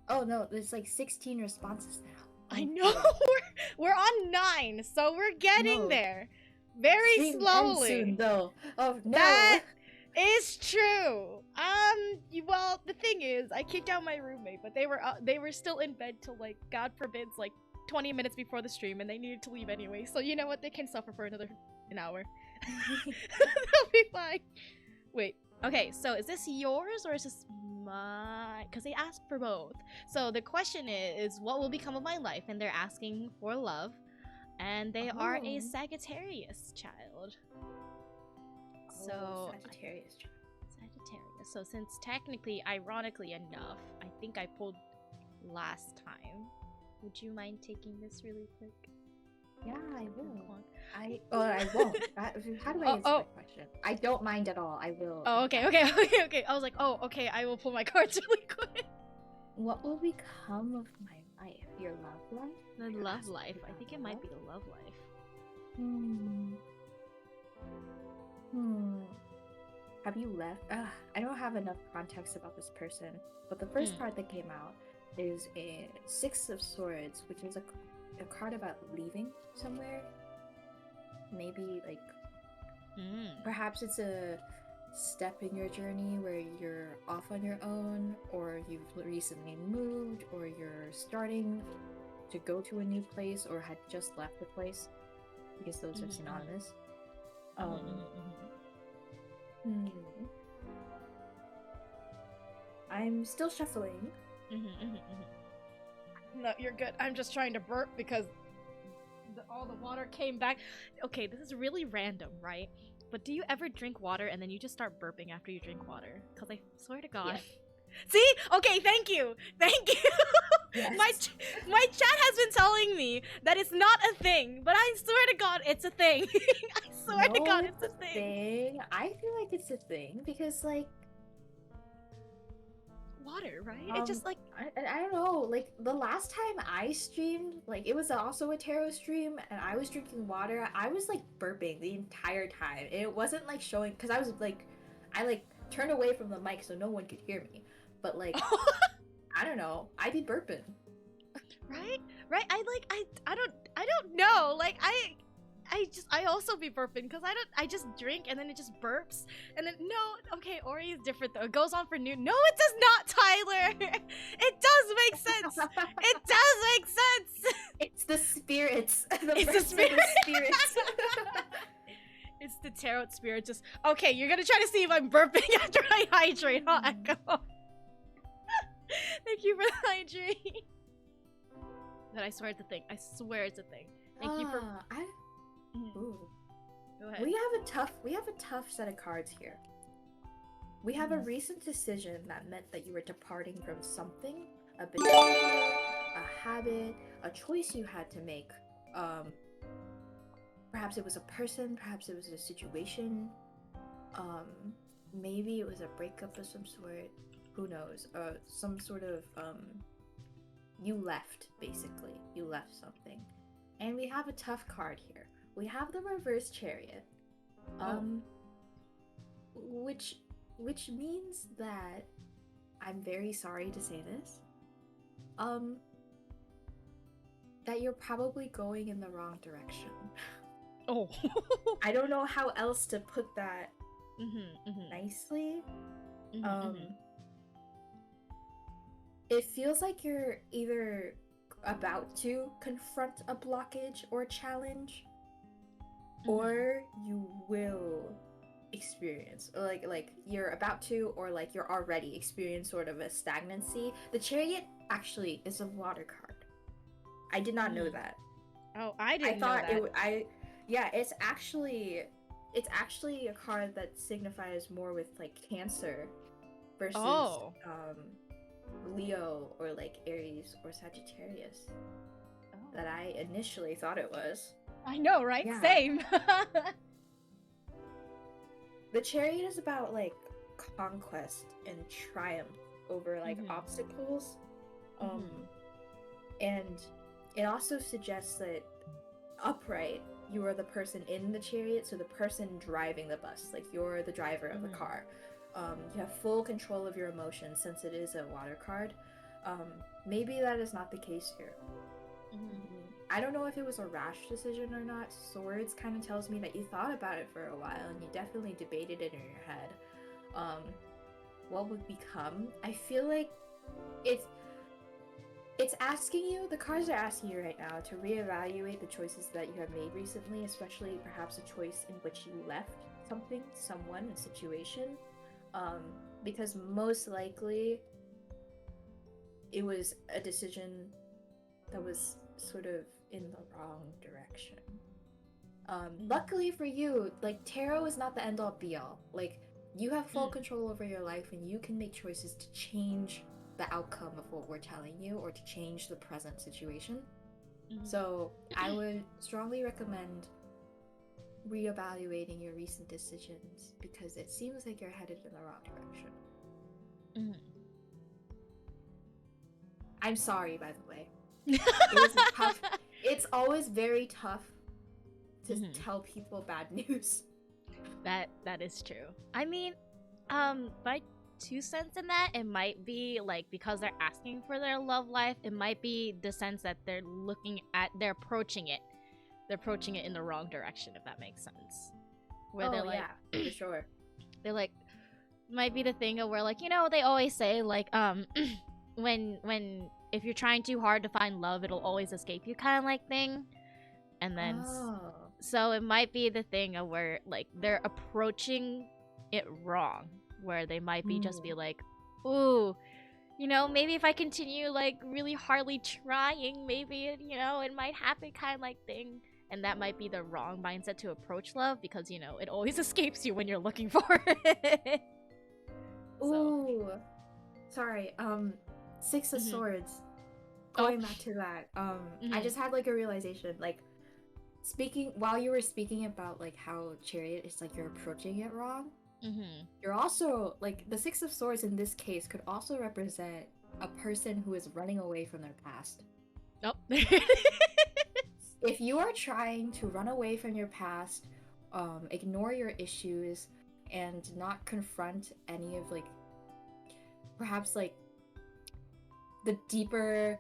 Oh no, there's like 16 responses now. I know. we're on 9, so we're getting there. Very slowly. Soon, though. Oh no. That is true. Well, the thing is, I kicked out my roommate, but they were still in bed till like, God forbids, like 20 minutes before the stream, and they needed to leave anyway. So you know what? They can suffer for an hour. They'll be fine. Wait. Okay. So is this yours or is this mine? Because they asked for both. So the question is, what will become of my life? And they're asking for love, and they are a Sagittarius child. So Sagittarius. So since technically, ironically enough, I think I pulled last time. Would you mind taking this really quick? Yeah, I will. I won't. How do I answer that question? I don't mind at all. I will. Oh, okay. I was like, oh, okay, I will pull my cards really quick. What will become of my life? Your love life? The love life. I think it might be the love life. Have you left? I don't have enough context about this person, but the first card that came out is a 6 of Swords, which is a card about leaving somewhere. Maybe like perhaps it's a step in your journey where you're off on your own, or you've recently moved, or you're starting to go to a new place, or had just left the place, because those are synonymous. I'm still shuffling. No, you're good. I'm just trying to burp because all the water came back. Okay, this is really random, right? But do you ever drink water and then you just start burping after you drink water? Because I swear to God. Yes. See? Okay, thank you. Thank you. Yes. My chat has been telling me that it's not a thing, but I swear to God, it's a thing. I swear to God, it's a thing. I feel like it's a thing because, like, water, right? It's just like I don't know. Like the last time I streamed, like it was also a tarot stream, and I was drinking water. I was like burping the entire time. It wasn't like showing because I was like, I turned away from the mic so no one could hear me. But like, I don't know. I'd be burping. Right? I don't know. Like I also be burping because I just drink and then it just burps and then okay, Ori is different though. It goes on for new. No, it does not, Tyler. It does make sense. It does make sense. It's the spirits. It's the spirits. It's the tarot spirit. Just okay. You're gonna try to see if I'm burping after I hydrate. I'll echo. Thank you for the hydrate. But I swear it's a thing. I swear it's a thing. Thank you for. Ooh. Go ahead. We have a tough set of cards here. We have a recent decision that meant that you were departing from something, a behavior, a habit, a choice you had to make. Perhaps it was a person, perhaps it was a situation. Maybe it was a breakup of some sort. Who knows? Some sort of you left, basically. You left something. And we have a tough card here. We have the reverse Chariot, which means that I'm very sorry to say this, that you're probably going in the wrong direction. Oh. I don't know how else to put that nicely. It feels like you're either about to confront a blockage or challenge, or you will experience, or like you're about to, or like you're already experience sort of a stagnancy. The Chariot actually is a water card. I did not know that. Oh, I didn't know that. It's actually a card that signifies more with like Cancer versus Leo or like Aries or Sagittarius that I initially thought it was. I know, right? Yeah. Same. The Chariot is about like conquest and triumph over like obstacles. And it also suggests that upright, you are the person in the chariot, so the person driving the bus, like you're the driver of the car. You have full control of your emotions since it is a water card. Maybe that is not the case here. I don't know if it was a rash decision or not. Swords kind of tells me that you thought about it for a while and you definitely debated it in your head. What would become? I feel like it's asking you, the cards are asking you right now to reevaluate the choices that you have made recently, especially perhaps a choice in which you left something, someone, a situation. Because most likely it was a decision that was sort of in the wrong direction. Luckily for you, like, tarot is not the end-all be-all. Like, you have full control over your life and you can make choices to change the outcome of what we're telling you or to change the present situation. So I would strongly recommend reevaluating your recent decisions because it seems like you're headed in the wrong direction. I'm sorry, by the way. It was tough. It's always very tough to tell people bad news. That is true. I mean, my 2 cents in that, it might be like because they're asking for their love life, it might be the sense that they're approaching it in the wrong direction, if that makes sense. Where they're like, yeah, for sure. They're like, might be the thing of where, like, you know, they always say like when if you're trying too hard to find love, it'll always escape you, kind of like thing. And then so it might be the thing of where like they're approaching it wrong, where they might be just be like, ooh, you know, maybe if I continue like really hardly trying, maybe it, you know, it might happen, kind of like thing. And that might be the wrong mindset to approach love because, you know, it always escapes you when you're looking for it. Ooh, sorry. Six of Swords. Going back to that, I just had like a realization, like while you were speaking about like how Chariot is like you're approaching it wrong. You're also like the Six of Swords in this case could also represent a person who is running away from their past. If you are trying to run away from your past, ignore your issues, and not confront any of like perhaps like the deeper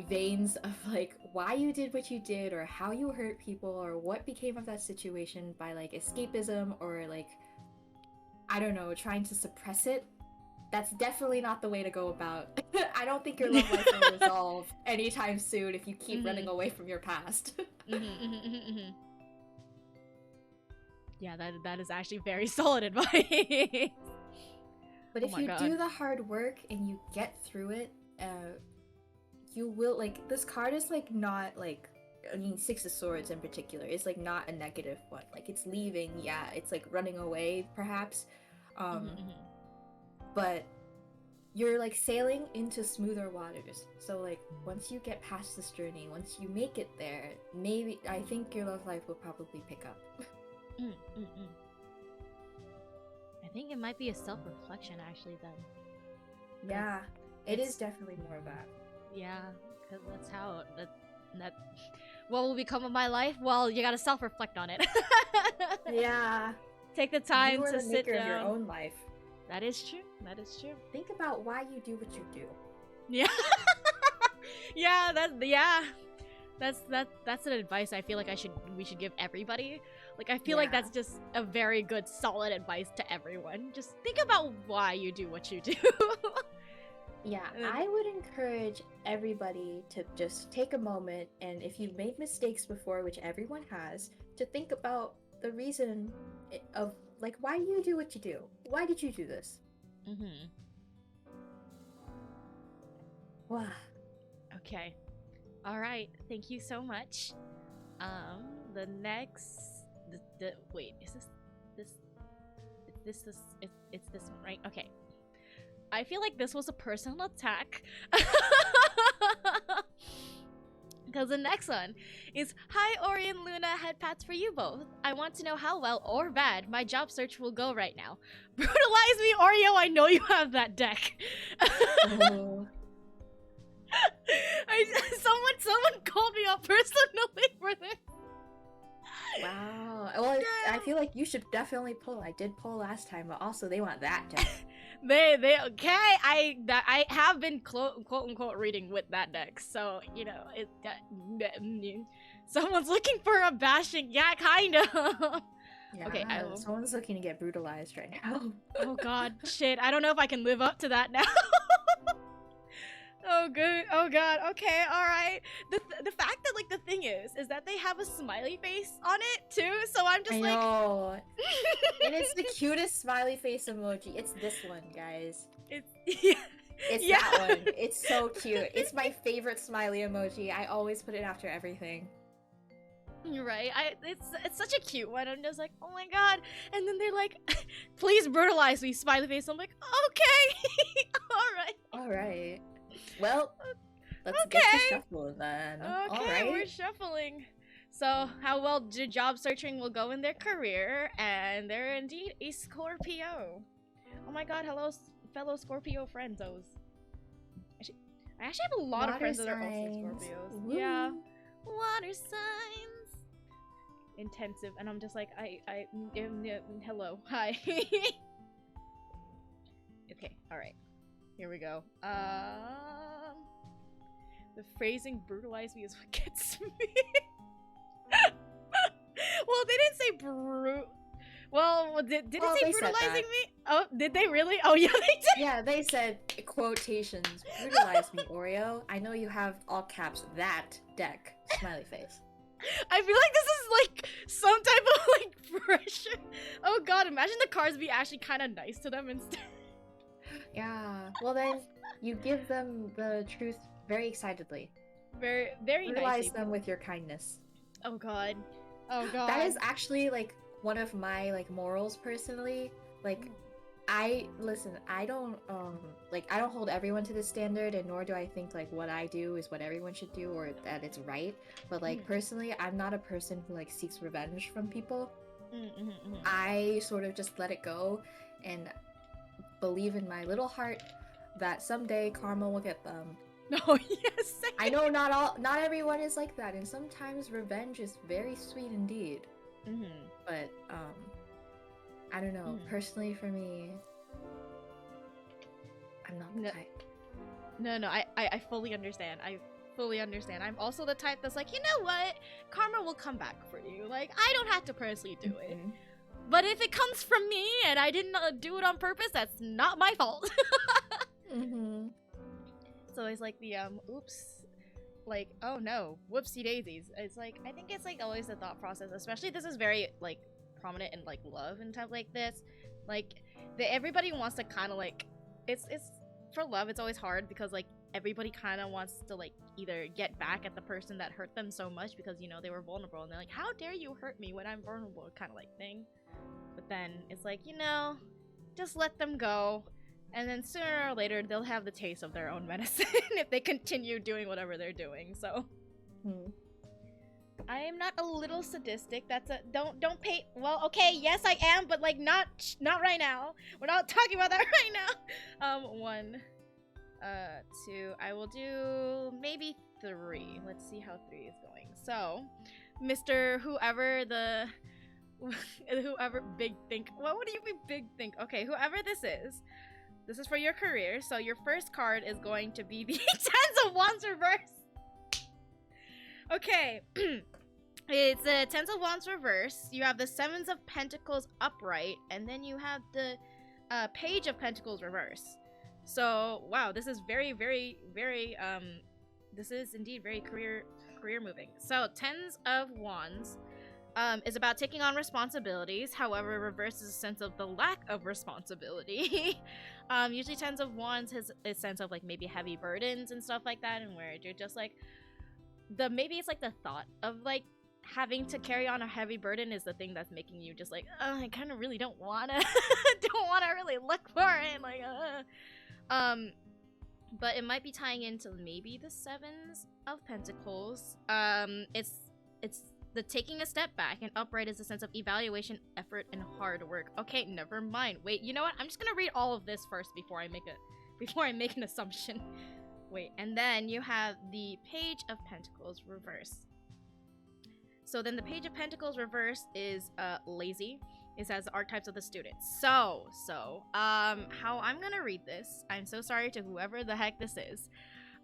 veins of like why you did what you did or how you hurt people or what became of that situation by like escapism or like, I don't know, trying to suppress it, that's definitely not the way to go about. I don't think your love life will resolve anytime soon if you keep running away from your past. Yeah, that is actually very solid advice. But if you do the hard work and you get through it, you will, like, this card is like not like, I mean, Six of Swords in particular is like not a negative one. Like, it's leaving, yeah, it's like running away perhaps, but you're like sailing into smoother waters. So like once you get past this journey, once you make it there, maybe I think your love life will probably pick up. I think it might be a self-reflection actually then. Yeah, it is definitely more of that. Yeah, because that's how that what will become of my life? Well, you gotta self-reflect on it. Yeah. Take the time to sit down. Of your own life. That is true. That is true. Think about why you do what you do. Yeah. Yeah. That's an advice I feel like we should give everybody. Like I feel like that's just a very good solid advice to everyone. Just think about why you do what you do. Yeah, I would encourage everybody to just take a moment, and if you've made mistakes before, which everyone has, to think about the reason of, like, why do you do what you do? Why did you do this? Mm-hmm. Wow. Okay. All right. Thank you so much. The next... wait, is this it's this one, right? Okay. I feel like this was a personal attack. Because the next one is, hi Ori and Luna, head pats for you both. I want to know how well or bad my job search will go right now. Brutalize me, Oreo, I know you have that deck. Oh. Someone called me up personally for this. Wow. Well, I feel like you should definitely pull. I did pull last time, but also they want that deck. They okay. I have been quote unquote reading with that deck, so you know it. Someone's looking for a bashing. Yeah, kind of. Yeah, okay, someone's looking to get brutalized right now. Oh god, shit! I don't know if I can live up to that now. Oh good. Oh god. Okay. All right. The fact that like the thing is that they have a smiley face on it too. So I'm just like. I know. And it's the cutest smiley face emoji. It's this one, guys. It's that one. It's so cute. It's my favorite smiley emoji. I always put it after everything. You're right. It's such a cute one. I'm just like, oh my god. And then they're like, please brutalize me, smiley face. I'm like, okay. All right. Well, let's get to shuffle then. Okay, all right. We're shuffling. So, how well job searching will go in their career, and they're indeed a Scorpio. Oh my god, hello, fellow Scorpio friendzos. I actually have a lot of friends that are also Scorpios. Woo. Yeah. Water signs. Intensive, and I'm just like, hello, hi. Okay, alright. Here we go. The phrasing brutalize me is what gets me. Well, they didn't say well, did it say brutalizing me? Oh, did they really? Oh, yeah, they did. Yeah, they said quotations. Brutalize me, Oreo. I know you have all caps that deck. Smiley face. I feel like this is like some type of like pressure. Oh god, imagine the cards be actually kind of nice to them instead. Yeah. Well, then you give them the truth very excitedly. Very nicely. Brutalize them with your kindness. Oh god. Oh god. That is actually like one of my like morals personally. Like I don't I don't hold everyone to this standard, and nor do I think like what I do is what everyone should do or that it's right. But like personally, I'm not a person who like seeks revenge from people. I sort of just let it go and believe in my little heart that someday karma will get them. Oh yes. I know not everyone is like that, and sometimes revenge is very sweet indeed. But I don't know. Personally, for me, I'm not the type. No, I fully understand. I fully understand. I'm also the type that's like, you know what? Karma will come back for you. Like, I don't have to personally do it. But if it comes from me and I didn't do it on purpose, that's not my fault. So it's like the oops, like, oh no, whoopsie daisies. It's like, I think it's like always the thought process, especially this is very like prominent in like love and stuff like this. Like everybody wants to kind of like, it's for love, it's always hard because like everybody kind of wants to like either get back at the person that hurt them so much because, you know, they were vulnerable, and they're like, how dare you hurt me when I'm vulnerable, kind of like thing. But then it's like, you know, just let them go, and then sooner or later they'll have the taste of their own medicine if they continue doing whatever they're doing. So I am not a little sadistic. That's a don't pay. Well, okay, yes I am, but like not right now. We're not talking about that right now. 1, 2. I will do maybe 3. Let's see how 3 is going. So, Mr. Whoever big think. What do you mean big think? Okay, whoever this is for your career. So your first card is going to be the Tens of Wands reverse. Okay. It's the Tens of Wands reverse. You have the Sevens of Pentacles upright, and then you have the Page of Pentacles reverse. So, wow, this is very, very, very, this is indeed very career moving. So, Tens of Wands is about taking on responsibilities. However, reverse is a sense of the lack of responsibility. Usually Tens of Wands has a sense of like maybe heavy burdens and stuff like that, and where you're just like, maybe it's like the thought of like having to carry on a heavy burden is the thing that's making you just like, I kind of really don't wanna really look for it, like but it might be tying into maybe the Sevens of Pentacles. It's the taking a step back, and upright is a sense of evaluation, effort, and hard work. Okay, never mind. Wait, you know what? I'm just gonna read all of this first before I make an assumption. Wait, and then you have the Page of Pentacles reverse. So then the Page of Pentacles reverse is lazy. It says the archetypes of the student. So how I'm gonna read this, I'm so sorry to whoever the heck this is.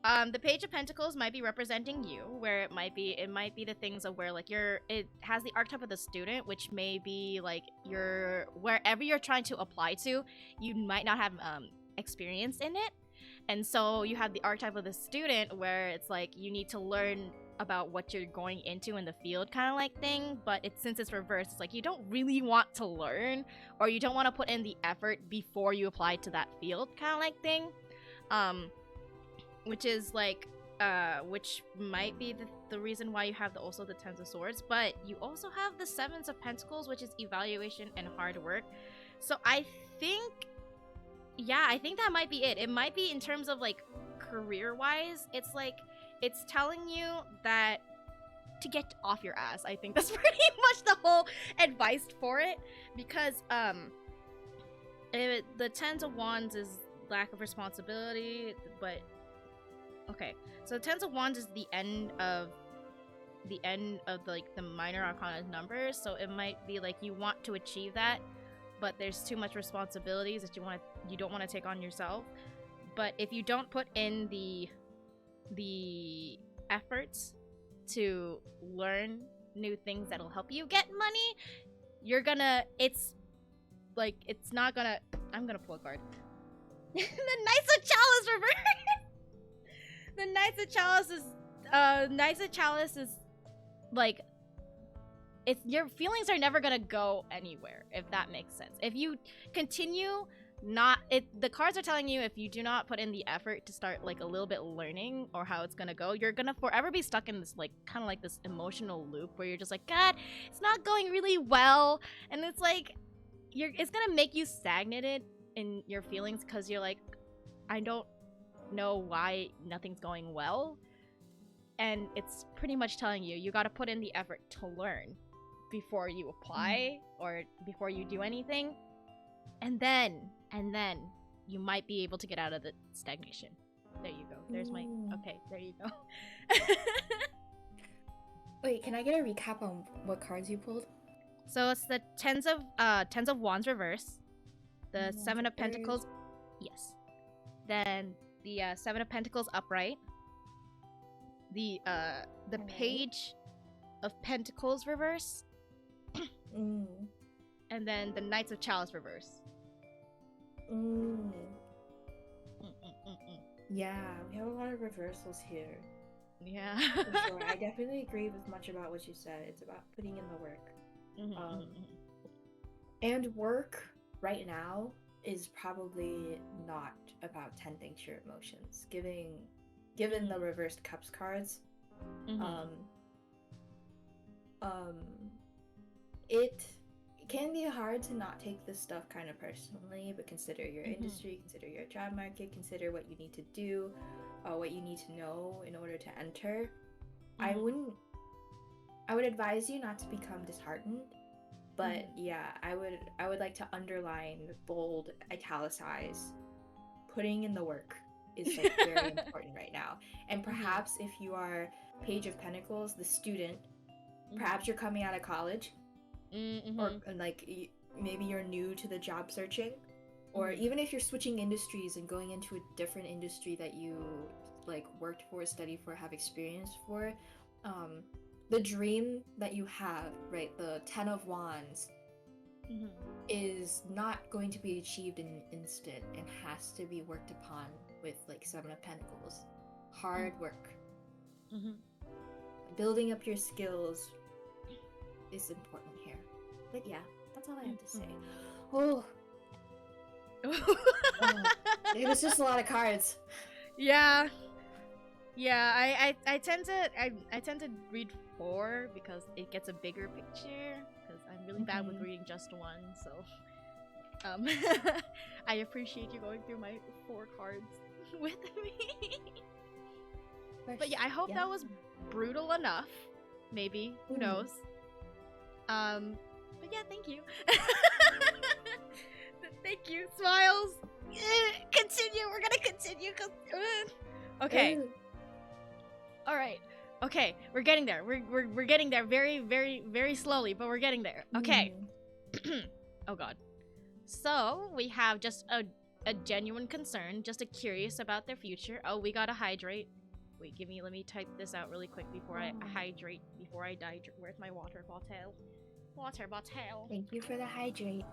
The Page of Pentacles might be representing you, where it might be the things of where like it has the archetype of the student, which may be like wherever you're trying to apply to, you might not have experience in it. And so you have the archetype of the student where it's like you need to learn about what you're going into in the field kind of like thing, but since it's reversed, it's like you don't really want to learn, or you don't want to put in the effort before you apply to that field kind of like thing. Which is like which might be the reason why you have also the Tens of Swords, but you also have the Sevens of Pentacles, which is evaluation and hard work. So I think that might be it. It might be in terms of like career wise, it's like it's telling you that to get off your ass. I think that's pretty much the whole advice for it, because the Tens of Wands is lack of responsibility, but okay, so the Tens of Wands is the end of like the minor arcana numbers, so it might be like you want to achieve that, but there's too much responsibilities that you don't want to take on yourself. But if you don't put in the efforts to learn new things that'll help you get money, I'm gonna pull a card. The Knights of Chalice reverse. The Knights of Chalice is like, your feelings are never gonna go anywhere, if that makes sense. If you continue the cards are telling you if you do not put in the effort to start like a little bit learning or how it's gonna go, you're gonna forever be stuck in this like kind of like this emotional loop where you're just like, God, it's not going really well, and it's like it's gonna make you stagnated in your feelings because you're like, I don't know why nothing's going well, and it's pretty much telling you gotta put in the effort to learn before you apply or before you do anything, and then you might be able to get out of the stagnation. There you go. There's my okay, there you go. Wait, can I get a recap on what cards you pulled? So it's the Tens of Wands reverse, the Seven of Pentacles, yes, then the Seven of Pentacles upright, the Page of Pentacles reverse, and then the Knights of Chalice reverse. Yeah, we have a lot of reversals here. Yeah. For sure. I definitely agree with much about what you said. It's about putting in the work. And work right now is probably not about tending to your emotions. Given the reversed cups cards, it can be hard to not take this stuff kind of personally, but consider your industry, consider your job market, consider what you need to do, what you need to know in order to enter. I would advise you not to become disheartened, but yeah, I would like to underline, bold, italicize, putting in the work is like very important right now. And perhaps if you are Page of Pentacles, the student, perhaps you're coming out of college, or like maybe you're new to the job searching, or even if you're switching industries and going into a different industry that you like worked for, studied for, have experience for, the dream that you have, right, the 10 of Wands, is not going to be achieved in an instant and has to be worked upon with like 7 of Pentacles. Hard work. Building up your skills is important here. But yeah, that's all I have to say. Oh. It was just a lot of cards. Yeah. Yeah, I tend to read 4 because it gets a bigger picture. Because I'm really bad with reading just one, so I appreciate you going through my 4 cards with me. But yeah, I hope that was brutal enough. Maybe, who knows? But yeah, thank you. Thank you, Smiles. Continue. We're gonna continue. Okay. All right. Okay, we're getting there. We're getting there very, very, very slowly, but we're getting there. Okay. Oh god. So we have just a genuine concern, just a curious about their future. Oh, we gotta hydrate. Wait, let me type this out really quick before I hydrate, before I die. Where's my water bottle? Water bottle. Thank you for the hydrate.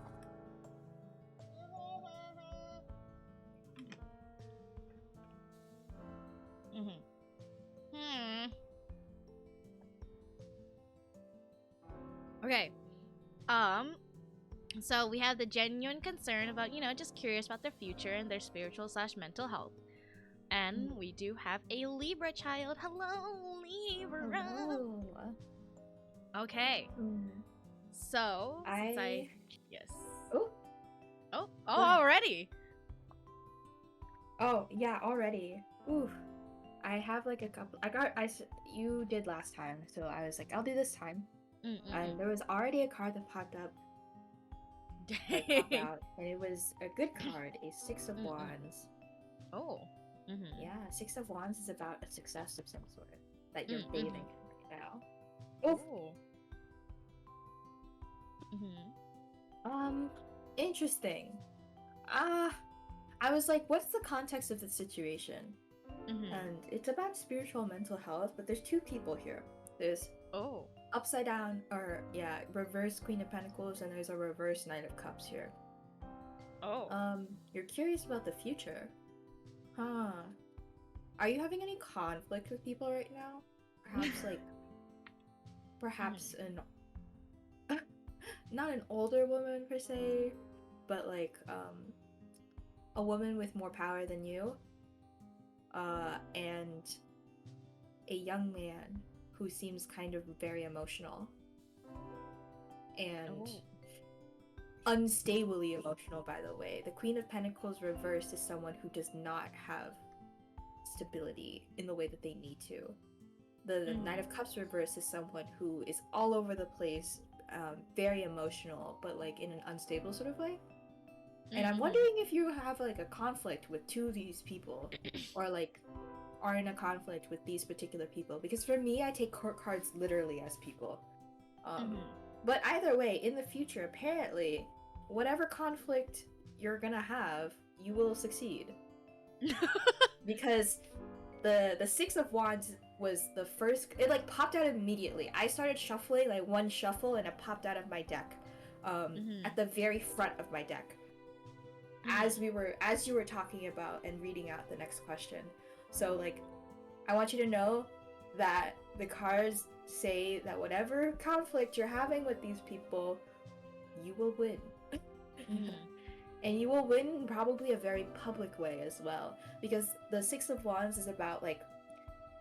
Okay. So we have the genuine concern about, you know, just curious about their future and their spiritual / mental health. And we do have a Libra child. Hello, Libra. Hello. Okay. So, yes. Oh, already. Oh, yeah, already. Ooh. I have like a couple. You did last time, so I was like, I'll do this time. And there was already a card that popped up. Out, and it was a good card, a 6 of Wands. Oh. Yeah, 6 of Wands is about a success of some sort that you're bathing in right now. Oh. Interesting. I was like, what's the context of the situation? And it's about spiritual mental health, but there's 2 people here. There's upside down, or yeah, reverse Queen of Pentacles, and there's a reverse Knight of Cups here. You're curious about the future. Huh. Are you having any conflict with people right now? Perhaps not an older woman per se, but like a woman with more power than you, and a young man who seems kind of very emotional and unstably emotional, by the way. The Queen of Pentacles reversed is someone who does not have stability in the way that they need to. The Knight of Cups reverse is someone who is all over the place, very emotional, but like in an unstable sort of way. And I'm wondering if you have like a conflict with 2 of these people, or like are in a conflict with these particular people. Because for me, I take court cards literally as people. But either way, in the future, apparently, whatever conflict you're gonna have, you will succeed. Because the 6 of Wands was the first, it like popped out immediately. I started shuffling, like one shuffle, and it popped out of my deck, at the very front of my deck, as you were talking about and reading out the next question. So like, I want you to know that the cards say that whatever conflict you're having with these people, you will win. And you will win in probably a very public way as well, because the 6 of Wands is about like,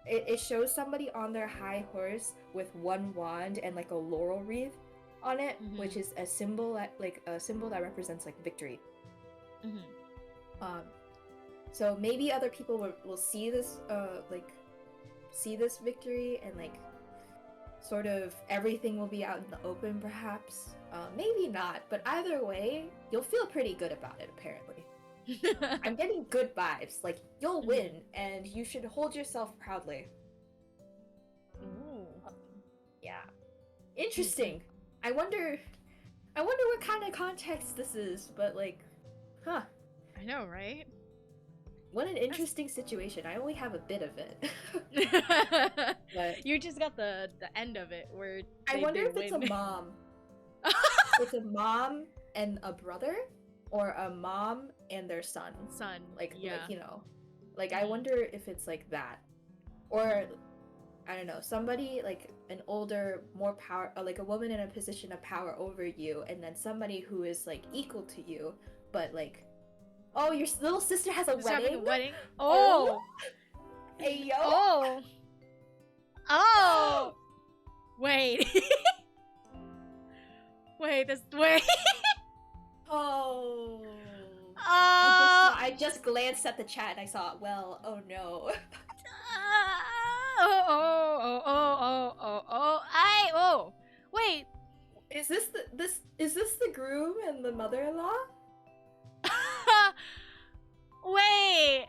it shows somebody on their high horse with one wand and like a laurel wreath on it, which is a symbol that represents like victory. So maybe other people will see this victory, and like sort of everything will be out in the open, perhaps. Maybe not, but either way, you'll feel pretty good about it, apparently. I'm getting good vibes. Like, you'll win, and you should hold yourself proudly. Yeah. Interesting. I wonder what kind of context this is, but like, huh. I know, right? What an interesting situation. I only have a bit of it. But you just got the end of it where I wonder if win. it's a mom. It's a mom and a brother, or a mom and their son. Like, you know, like I wonder if it's like that, or I don't know, somebody like an older, more power, or like a woman in a position of power over you, and then somebody who is like equal to you, but like, oh, your little sister has a wedding. Having a wedding. Oh. Hey yo. Oh. Oh. Wait. Wait. Oh. I just glanced at the chat and I saw, well, oh no. Wait. Is this the groom and the mother-in-law? Wait.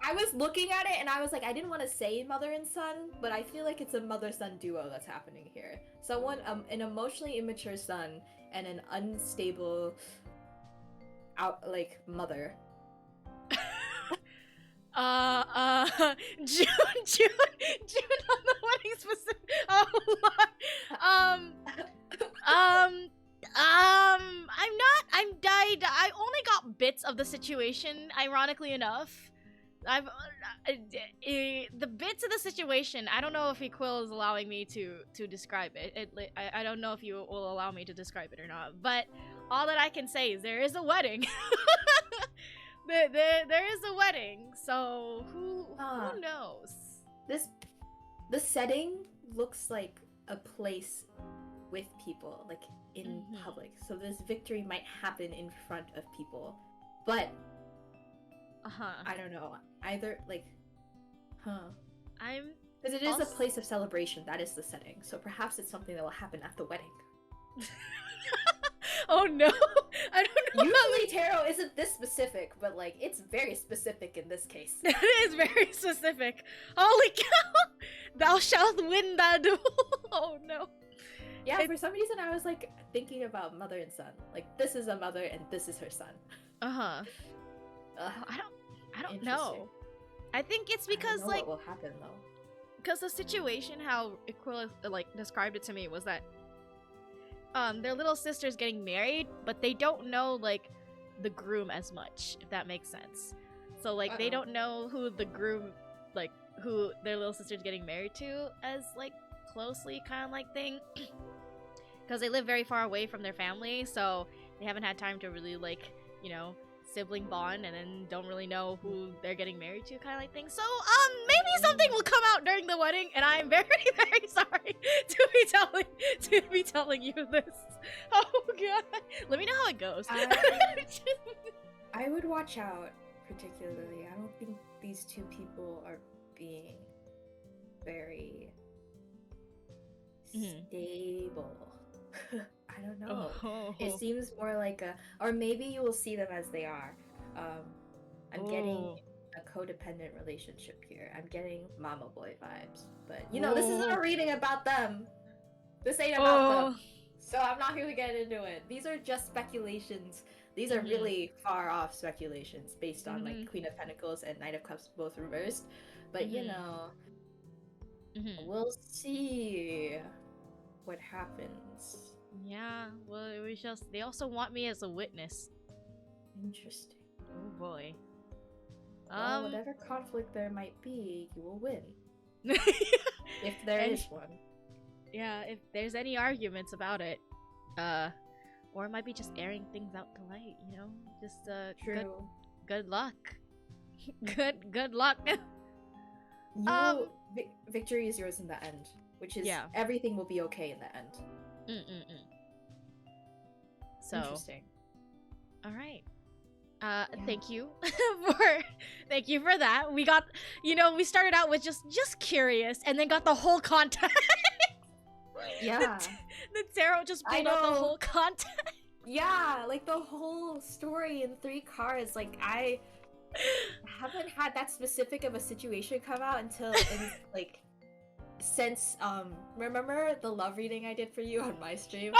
I was looking at it and I was like, I didn't want to say mother and son, but I feel like it's a mother-son duo that's happening here. Someone, an emotionally immature son and an unstable, mother. June on the wedding specific. Oh Lord. I only got bits of the situation, ironically enough. The bits of the situation, I don't know if Equil is allowing me to describe it. I don't know if you will allow me to describe it or not, but all that I can say is there is a wedding. There is a wedding, so who knows? The setting looks like a place with people, like in public. So this victory might happen in front of people, but I don't know. Either because it is a place of celebration. That is the setting. So perhaps it's something that will happen at the wedding. Oh no, I don't know. Usually tarot isn't this specific, but like it's very specific in this case. It is very specific. Holy cow! Thou shalt win that duel. Oh no. Yeah, for some reason I was like thinking about mother and son. Like this is a mother and this is her son. I don't know. I think it's because what will happen though. Because the situation, how Aquila described it to me, was that their little sister's getting married, but they don't know like the groom as much, if that makes sense. So like they don't know who the groom, like who their little sister's getting married to as like closely kind of like thing. Because they live very far away from their family, so they haven't had time to really like, you know, sibling bond, and then don't really know who they're getting married to kind of like thing. So maybe something will come out during the wedding, and I'm very, very sorry to be telling you this. Oh god, let me know how it goes. I would watch out particularly. I don't think these two people are being very stable. I don't know. It seems more like or maybe you will see them as they are. I'm getting a codependent relationship here. I'm getting mama boy vibes, but you know, this isn't a reading about them. This ain't about them. So I'm not here to get into it. These are just speculations. These are really far off speculations based on like Queen of Pentacles and Knight of Cups both reversed. But you know, we'll see what happens. Yeah, well, we shall. They also want me as a witness. Interesting. Oh boy. Well, whatever conflict there might be, you will win. If there is one. Yeah, if there's any arguments about it, or it might be just airing things out to light, you know, just True. Good luck. good luck. Victory is yours in the end, which is everything will be okay in the end. So interesting. All right. Thank you for that. We got, you know, we started out with just curious, and then got the whole context. Yeah. The tarot just pulled out the whole context. Yeah, like the whole story in 3 cards. Like I haven't had that specific of a situation come out until since remember the love reading I did for you on my stream?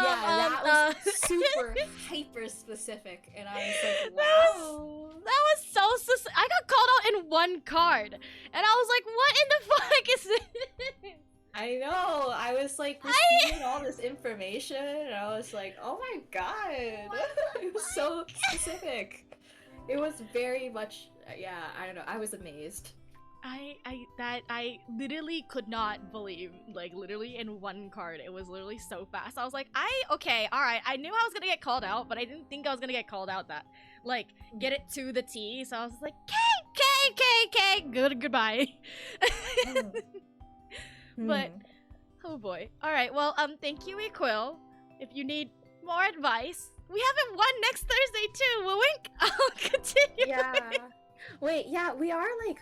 Yeah, that was super hyper specific, and I was like, wow. That was so I got called out in one card, and I was like, what in the fuck is this? I know. I was like receiving all this information, and I was like, "Oh my god!" It was so specific. It was very much, yeah. I don't know. I was amazed. I literally could not believe, like, literally in one card, it was literally so fast. I was like, okay, all right. I knew I was gonna get called out, but I didn't think I was gonna get called out that, like, get it to the T. So I was like, K, goodbye. But, oh boy. Alright, well, thank you, Equil. If you need more advice, we have it one next Thursday too, wink. I'll continue. Yeah. Wait, yeah, we are like,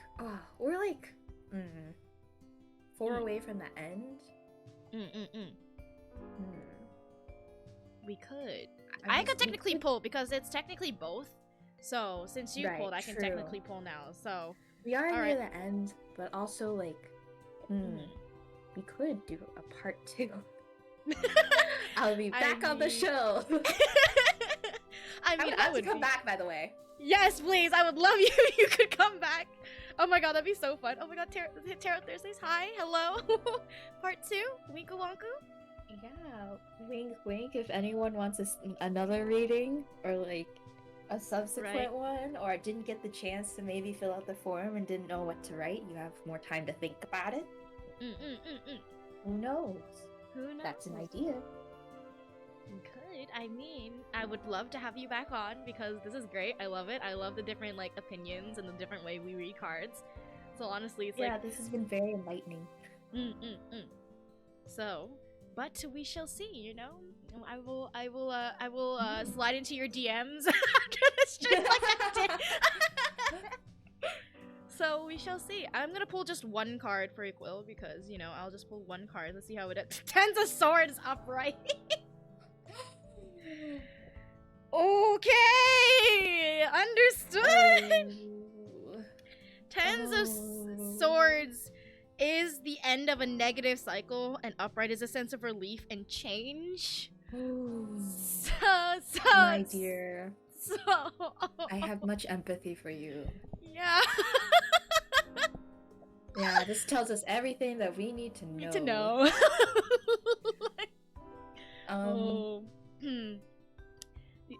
we're like, 4 away from the end. We could. I could technically pull because it's technically both. So, since you pulled, I can technically pull now, so. We are near the end, but also like, we could do a part 2. I'll be back on the show. I would come back, by the way. Yes, please. I would love you if you could come back. Oh my god, that'd be so fun. Oh my god, Tarot Thursdays. Hi, hello. Part 2, Winku Wonku. Yeah, wink wink. If anyone wants another reading or like a subsequent one, or didn't get the chance to maybe fill out the form and didn't know what to write, you have more time to think about it. Who knows? Who knows? That's an idea. Good. I mean, I would love to have you back on because this is great. I love it. I love the different like opinions and the different way we read cards. So honestly, it's this has been very enlightening. So, but we shall see. You know, I will slide into your DMs after this trip like I did. So we shall see. I'm gonna pull just one card for Equil because, you know, I'll just pull one card. Let's see how it is. Tens of Swords upright. Okay, understood. Tens of Swords is the end of a negative cycle, and upright is a sense of relief and change. So my dear, so I have much empathy for you. Yeah. Yeah, this tells us everything that we need to know.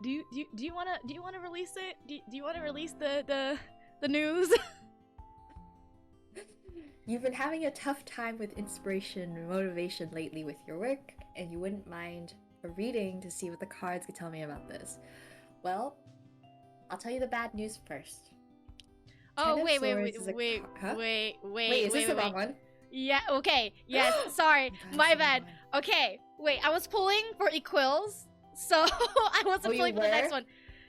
Do you wanna release it? Do you wanna release the news? You've been having a tough time with inspiration and motivation lately with your work, and you wouldn't mind a reading to see what the cards could tell me about this. Well, I'll tell you the bad news first. Oh, wait, is this the wrong one? Yeah, okay, yes, sorry, my bad. Okay, wait, I was pulling for Equils, so I wasn't pulling for the next one.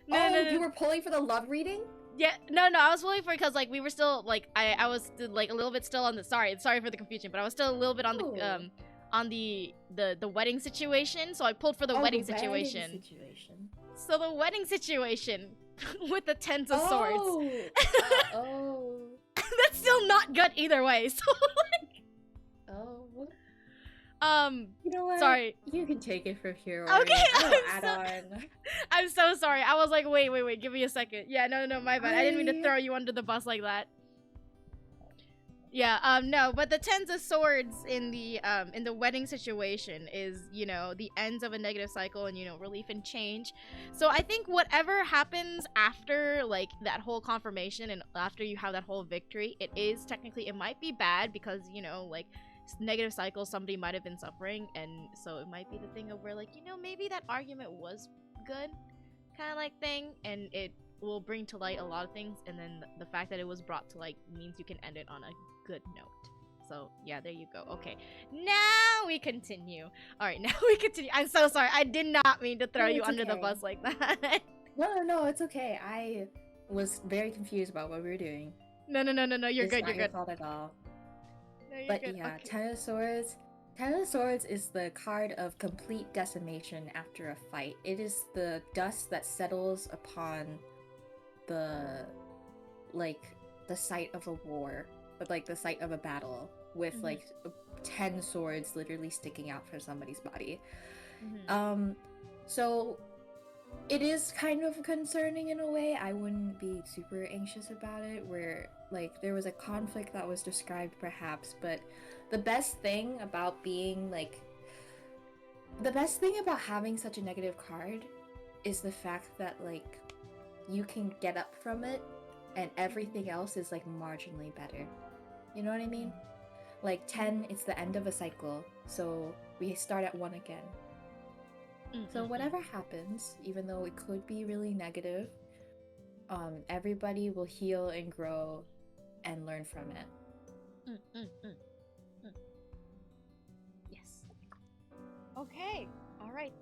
No, you were pulling for the love reading? Yeah, no, I was pulling for because like we were still like I was like a little bit still on the sorry for the confusion, but I was still a little bit on the wedding situation, so I pulled for the wedding situation. So the wedding situation with the Tens of Swords. That's still not good either way. So you know what? Sorry. You can take it from here. Okay, I'm so sorry. I was like, wait, give me a second. Yeah, no, my bad. I didn't mean to throw you under the bus like that. Yeah, no, but the Tens of Swords in the wedding situation is, you know, the ends of a negative cycle and, you know, relief and change. So I think whatever happens after, like, that whole confirmation and after you have that whole victory, it might be bad because, you know, like, negative cycle, somebody might have been suffering, and so it might be the thing of where, like, you know, maybe that argument was good, kind of like thing, and it will bring to light a lot of things, and then the fact that it was brought to light means you can end it on a good note. So yeah, there you go. Okay, now we continue. All right, now we continue. I'm so sorry. I did not mean to throw you under the bus like that. No, it's okay. I was very confused about what we were doing. No. You're good. You're good. Fault at all. No, you're but good. yeah, okay. Ten of Swords. Ten of Swords is the card of complete decimation after a fight. It is the dust that settles upon the site of a war, but like the site of a battle with like 10 swords literally sticking out from somebody's body. So it is kind of concerning in a way. I wouldn't be super anxious about it, where like there was a conflict that was described perhaps, but the best thing about having such a negative card is the fact that like you can get up from it and everything else is like marginally better. You know what I mean? Like 10, it's the end of a cycle, so we start at 1 again. So whatever happens, even though it could be really negative, everybody will heal and grow and learn from it. Yes. Okay. All right.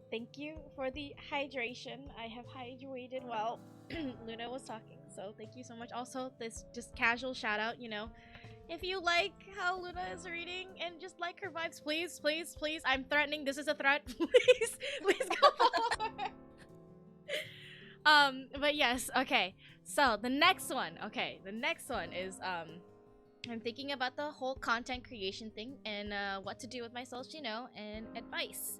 Thank you for the hydration. I have hydrated while Luna was talking, so thank you so much. Also, this just casual shout out, you know, if you like how Luna is reading and just like her vibes, please, please, please, I'm threatening, this is a threat, please, please go forward. But yes, okay, so the next one is, I'm thinking about the whole content creation thing and what to do with my social, you know, and advice.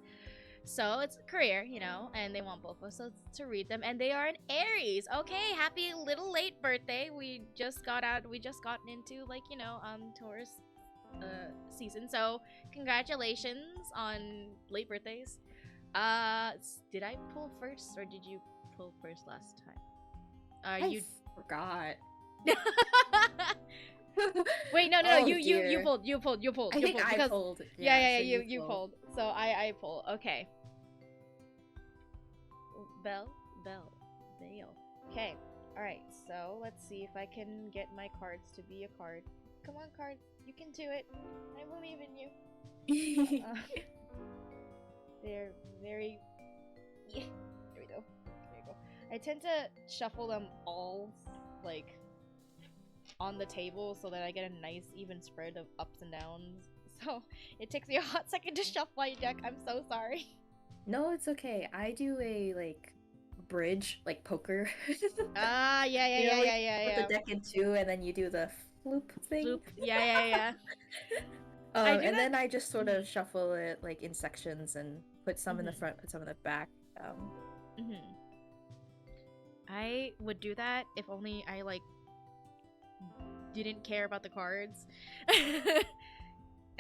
So it's a career, you know, and they want both of us to read them, and they are an Aries. Okay, happy little late birthday. We just gotten into, like, you know, Taurus season. So congratulations on late birthdays. Did I pull first or did you pull first last time? I forgot. Wait, no, Oh, you pulled. I think I pulled. Yeah, so you pulled. So I pull. Okay. Bell. Okay. All right. So let's see if I can get my cards to be a card. Come on, cards. You can do it. I believe in you. They're very. Yeah. There we go. I tend to shuffle them all, like, on the table so that I get a nice even spread of ups and downs. So it takes me a hot second to shuffle my deck. I'm so sorry. No, it's okay. I do a like bridge, like poker. Yeah. Put the deck in 2 and then you do the floop thing. Floop. Yeah. And then I just sort of shuffle it like in sections and put some in the front, put some in the back. I would do that if only I like didn't care about the cards.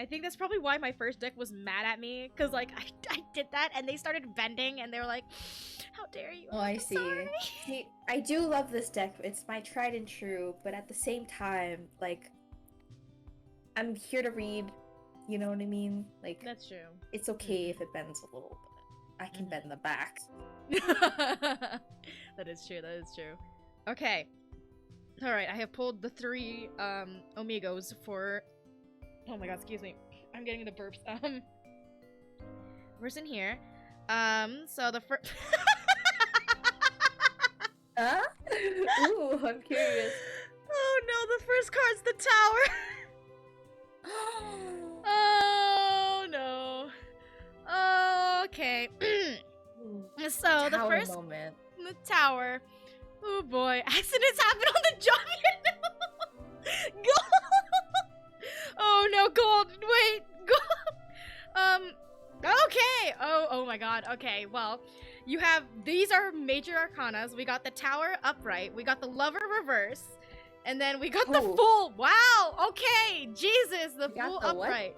I think that's probably why my first deck was mad at me, because like I did that and they started bending and they were like, how dare you? Oh, I see. See, I do love this deck. It's my tried and true, but at the same time, like, I'm here to read, you know what I mean? Like, that's true. It's okay if it bends a little bit. I can bend the back. That is true. Okay. Alright, I have pulled the 3 Omegos for... Oh my god, excuse me. I'm getting the burps. Where's in here? So the first... Huh? Ooh, I'm curious. Oh no, the first card's the Tower! Oh no. Okay. So the first... moment. The Tower. Oh boy, accidents happen on the job, you know? Gold! Oh no, gold! Wait, gold! Okay! Oh my god, okay, well, you have, these are major arcanas. We got the Tower upright, we got the Lover reverse, and then we got the Fool! Wow! Okay! Jesus, the Fool upright.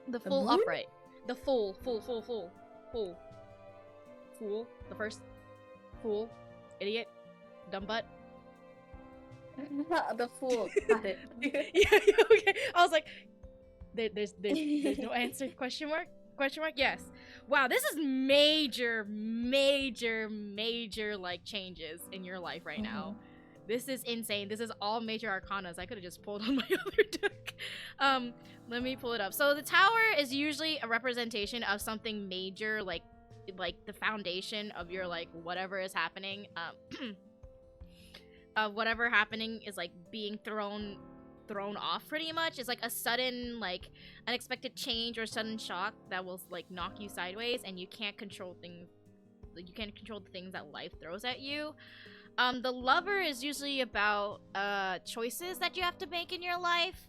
What? The Fool upright. The Fool. Fool. The first Fool. Idiot. Dumb butt. The Fool. Got it. Yeah, okay. I was like, there's no answer? Question mark? Yes. Wow, this is major like changes in your life right now. This is insane. This is all major arcanas. I could have just pulled on my other deck. Let me pull it up. So the Tower is usually a representation of something major, like the foundation of your like whatever is happening. Whatever happening is like being thrown off pretty much. It's like a sudden like unexpected change or sudden shock that will like knock you sideways, and you can't control things. You can't control the things that life throws at you. The Lover is usually about choices that you have to make in your life.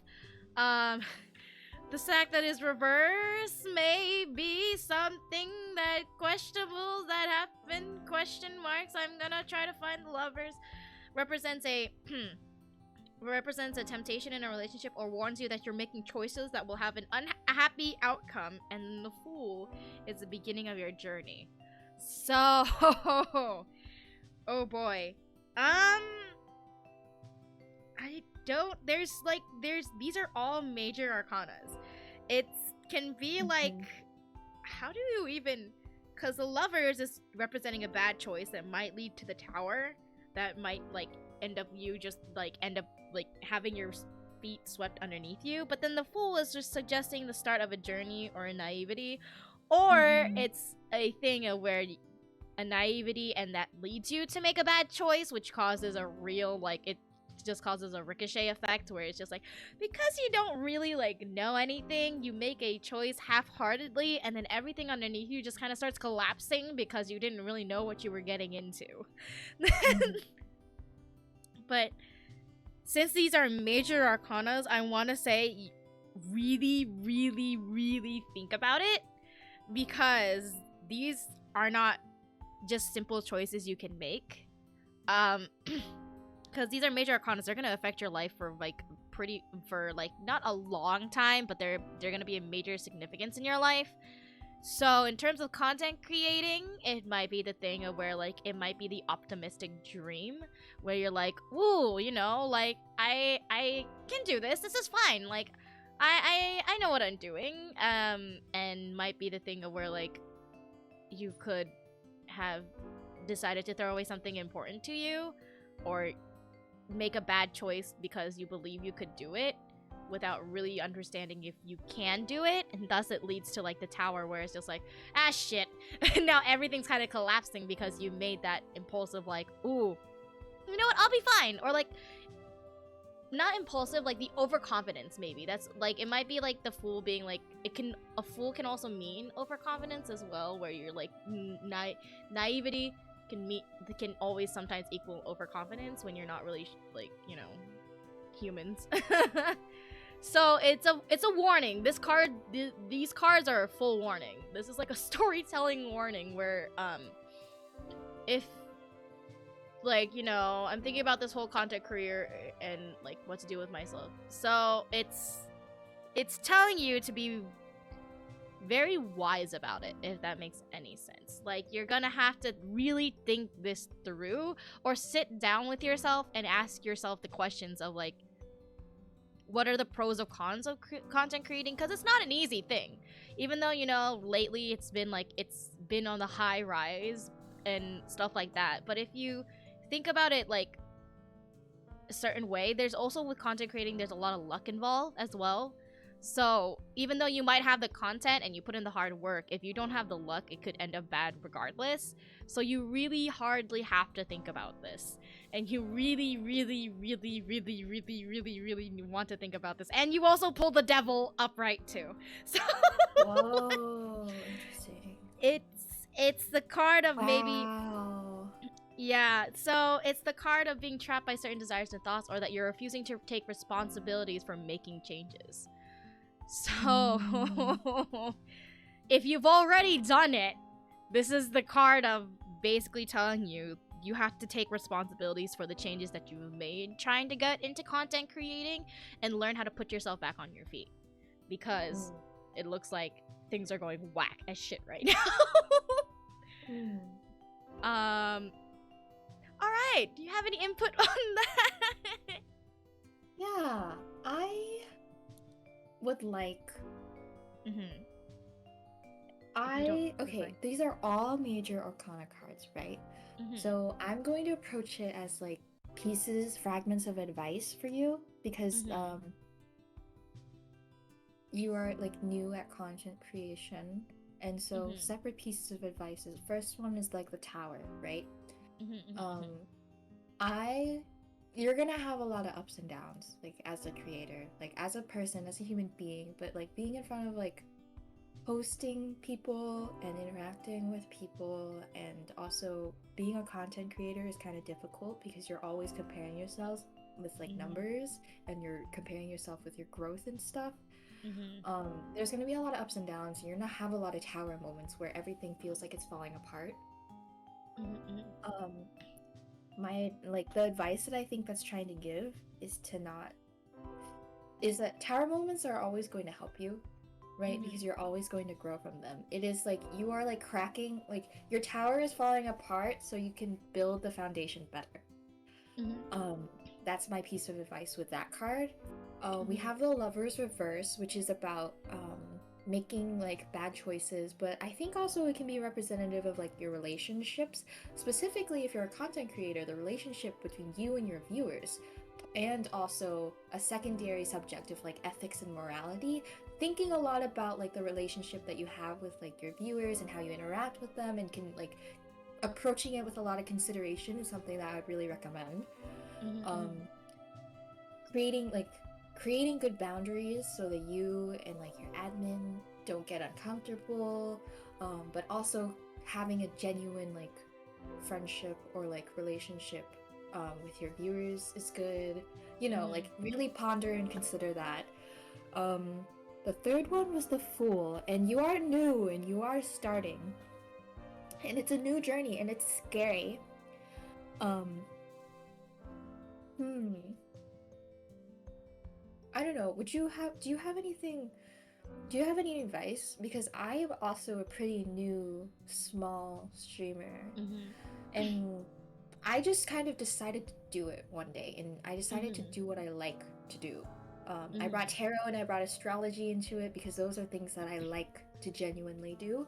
The sack that is reversed may be something that questionable that happen, question marks. I'm gonna try to find the lovers. Represents a represents a temptation in a relationship or warns you that you're making choices that will have an unhappy outcome, and the Fool is the beginning of your journey. So, oh boy. I don't, these are all major arcanas. It can be like, how do you even, because the Lovers is representing a bad choice that might lead to the Tower, that might like end up having your feet swept underneath you, but then the Fool is just suggesting the start of a journey or a naivety, or it's a thing of where a naivety and that leads you to make a bad choice, which causes a real it just causes a ricochet effect where it's just like, because you don't really know anything, you make a choice half-heartedly and then everything underneath you just kind of starts collapsing because you didn't really know what you were getting into. But since these are major arcanas, I want to say really, really, really think about it, because these are not just simple choices you can make. Because these are major arcanas, they're gonna affect your life for not a long time, but they're gonna be a major significance in your life. So in terms of content creating, it might be the thing of where it might be the optimistic dream, where you're like, ooh, I can do this. This is fine. I know what I'm doing. And might be the thing of where you could have decided to throw away something important to you, or make a bad choice because you believe you could do it without really understanding if you can do it, and thus it leads to the Tower, where it's just ah shit. Now everything's kind of collapsing because you made that impulsive ooh, you know what, I'll be fine, or not impulsive, the overconfidence. Maybe that's it might be the Fool being a Fool can also mean overconfidence as well, where you're naivety can always sometimes equal overconfidence when you're not really humans. So it's a warning. This card, these cards are a full warning. This is a storytelling warning where if I'm thinking about this whole content career and what to do with myself. So it's telling you to be very wise about it, if that makes any sense. You're gonna have to really think this through, or sit down with yourself and ask yourself the questions of what are the pros or cons of content creating, because it's not an easy thing. Even though lately it's been on the high rise and stuff like that, but if you think about it a certain way, there's also, with content creating, there's a lot of luck involved as well. So even though you might have the content and you put in the hard work, if you don't have the luck, it could end up bad regardless. So you really hardly have to think about this. And you really, really, really, really, really, really, really want to think about this. And you also pull the Devil upright too. So whoa, interesting. It's the card of maybe... Wow. Yeah, so it's the card of being trapped by certain desires and thoughts, or that you're refusing to take responsibilities for making changes. So, if you've already done it, this is the card of basically telling you you have to take responsibilities for the changes that you've made trying to get into content creating, and learn how to put yourself back on your feet. Because it looks like things are going whack as shit right now. Alright, do you have any input on that? Yeah, I would like... Okay, these are all major arcana cards, right? So I'm going to approach it as pieces, fragments of advice for you, because you are new at content creation, and so separate pieces of advice. First one is the Tower, right? You're gonna have a lot of ups and downs, as a creator, as a person, as a human being, but being in front of hosting people and interacting with people, and also being a content creator is kind of difficult because you're always comparing yourselves with like numbers, and you're comparing yourself with your growth and stuff, Mm-hmm. there's gonna be a lot of ups and downs, and you're gonna have a lot of tower moments where everything feels like it's falling apart. Mm-hmm. Um, my like the advice that I think that's trying to give is to not is that tower moments are always going to help you, right? Mm-hmm. Because you're always going to grow from them. It is like you are like cracking, like your tower is falling apart so you can build the foundation better. Mm-hmm. That's my piece of advice with that card. We Mm-hmm. have the Lovers Reverse, which is about making like bad choices, but I think also it can be representative of like your relationships, specifically if you're a content creator, the relationship between you and your viewers, and also a secondary subject of like ethics and morality, thinking a lot about like the relationship that you have with like your viewers and how you interact with them, and can like approaching it with a lot of consideration is something that I would really recommend. Mm-hmm. um creating good boundaries so that you and like your admin don't get uncomfortable, but also having a genuine like friendship or like relationship with your viewers is good. You know, like really ponder and consider that. The third one was the Fool, and you are new and you are starting, and it's a new journey and it's scary. um hmm I don't know. Do you have any advice? Because I am also a pretty new, small streamer, Mm-hmm. and I just kind of decided to do it one day, and I decided to Mm-hmm. do what I like to do. I brought Mm-hmm. tarot and I brought astrology into it because those are things that I like to genuinely do.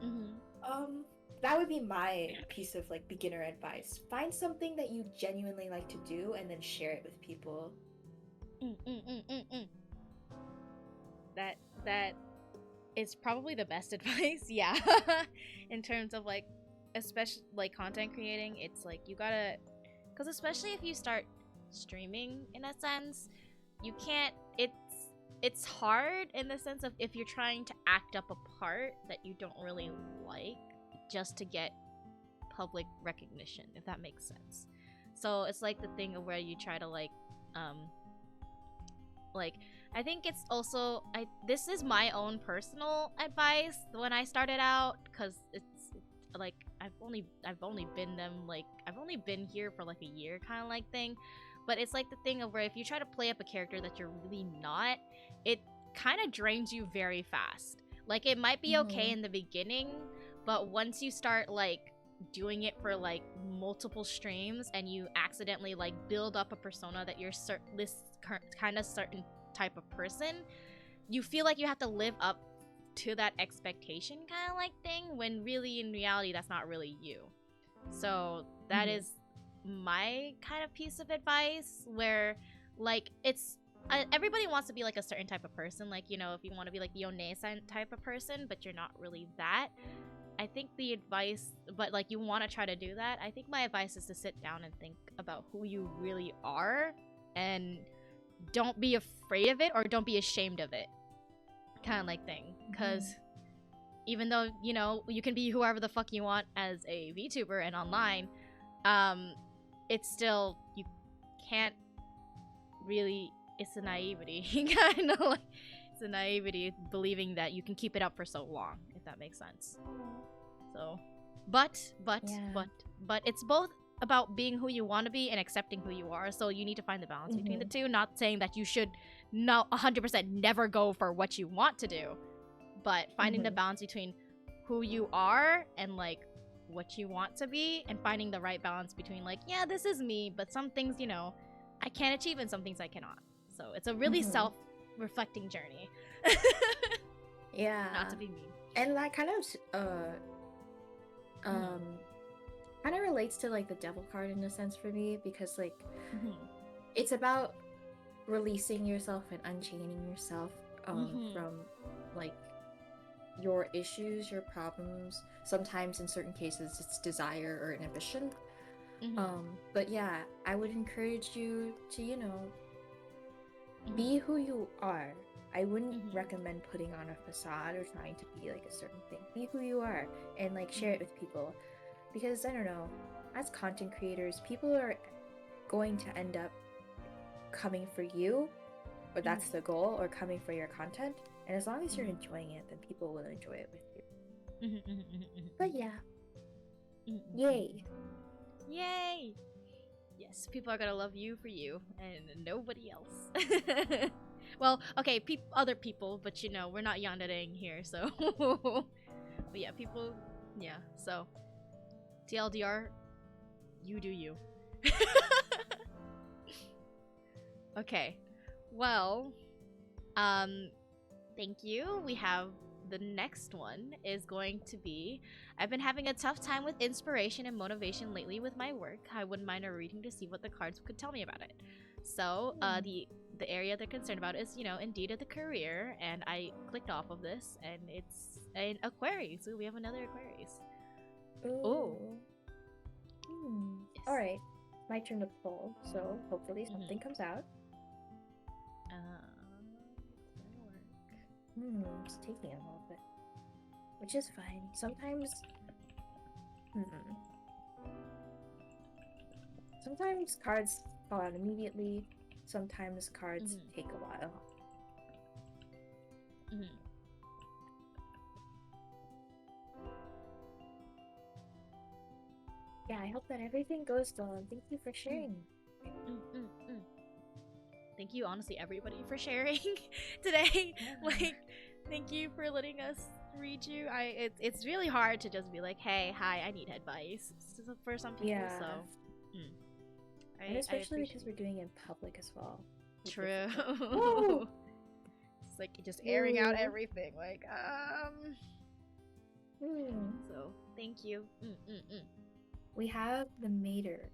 Mm-hmm. Um, that would be my piece of like beginner advice. Find something that you genuinely like to do and then share it with people. Mm-mm-mm-mm-mm. That is probably the best advice, yeah. In terms of like, especially like content creating, it's like you gotta, because especially if you start streaming in a sense, you can't. It's hard in the sense of if you're trying to act up a part that you don't really like just to get public recognition, if that makes sense. So it's like the thing of where you try to um like I think it's also I this is my own personal advice when I started out, because it's like I've only been here for like a year kind of like thing. But it's like the thing of where if you try to play up a character that you're really not, it kind of drains you very fast. Like it might be okay Mm-hmm. in the beginning, but once you start like doing it for like multiple streams and you accidentally like build up a persona that you're this kind of certain type of person, you feel like you have to live up to that expectation kind of like thing, when really in reality that's not really you. So that Mm-hmm. is my kind of piece of advice, where like it's everybody wants to be like a certain type of person, like, you know, if you want to be like the One type of person but you're not really that. I think the advice, but like you want to try to do that, I think my advice is to sit down and think about who you really are, and don't be afraid of it or don't be ashamed of it kind of like thing. Mm-hmm. Because even though, you know, you can be whoever the fuck you want as a VTuber and online, um it's still, you can't really, it's a naivety kind of like, it's a naivety believing that you can keep it up for so long, if that makes sense. So but Yeah. but it's both about being who you want to be and accepting who you are, so you need to find the balance between the Mm-hmm. two. Not saying that you should not 100% never go for what you want to do, but finding the Mm-hmm. balance between who you are and like what you want to be, and finding the right balance between like, yeah, this is me, but some things, you know, I can achieve and some things I cannot. So it's a really Mm-hmm. self-reflecting journey. Not Yeah. to be mean. And that kind of Mm-hmm. um kind of relates to like the devil card in a sense for me, because like Mm-hmm. it's about releasing yourself and unchaining yourself Mm-hmm. from like your issues, your problems. Sometimes in certain cases it's desire or inhibition. Mm-hmm. But yeah, I would encourage you to, you know, Mm-hmm. be who you are. I wouldn't Mm-hmm. recommend putting on a facade or trying to be like a certain thing. Be who you are and like share it Mm-hmm. with people. Because I don't know, as content creators, people are going to end up coming for you, or that's the goal, or coming for your content. And as long as you're enjoying it, then people will enjoy it with you. But yeah. Yay. Yay! Yes, people are gonna love you for you and nobody else. Well, okay, other people, but you know, we're not yandereing here, so. But yeah, people, yeah, so. TLDR, you do you. Okay, well, thank you. We have the next one is going to be, I've been having a tough time with inspiration and motivation lately with my work. I wouldn't mind a reading to see what the cards could tell me about it. So, the area they're concerned about is, you know, indeed the career, and I clicked off of this, and it's an Aquarius. So we have another Aquarius. Oh. Yes. All right, my turn to pull. So hopefully something comes out. It's taking a little bit, which is fine. Sometimes, sometimes cards fall out immediately. Sometimes cards take a while. Yeah, I hope that everything goes well, and thank you for sharing. Thank you, honestly, everybody, for sharing today. Yeah. Like, thank you for letting us read you. It's really hard to just be like, hey, hi, I need advice for some people. Yeah. So, and especially because we're doing it in public as well. True. It's like just airing out everything. Like, So, thank you. We have the Mater,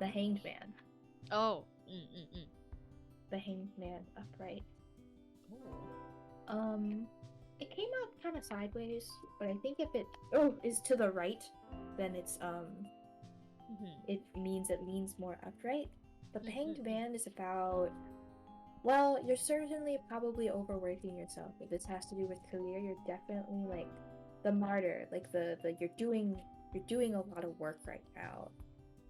the Hanged Man. Oh. The Hanged Man upright. It came out kind of sideways, but I think if it is to the right, then it's it means it leans more upright. But the Hanged Man is about, well, you're certainly probably overworking yourself. If this has to do with career, you're definitely like the martyr, like the you're doing a lot of work right now,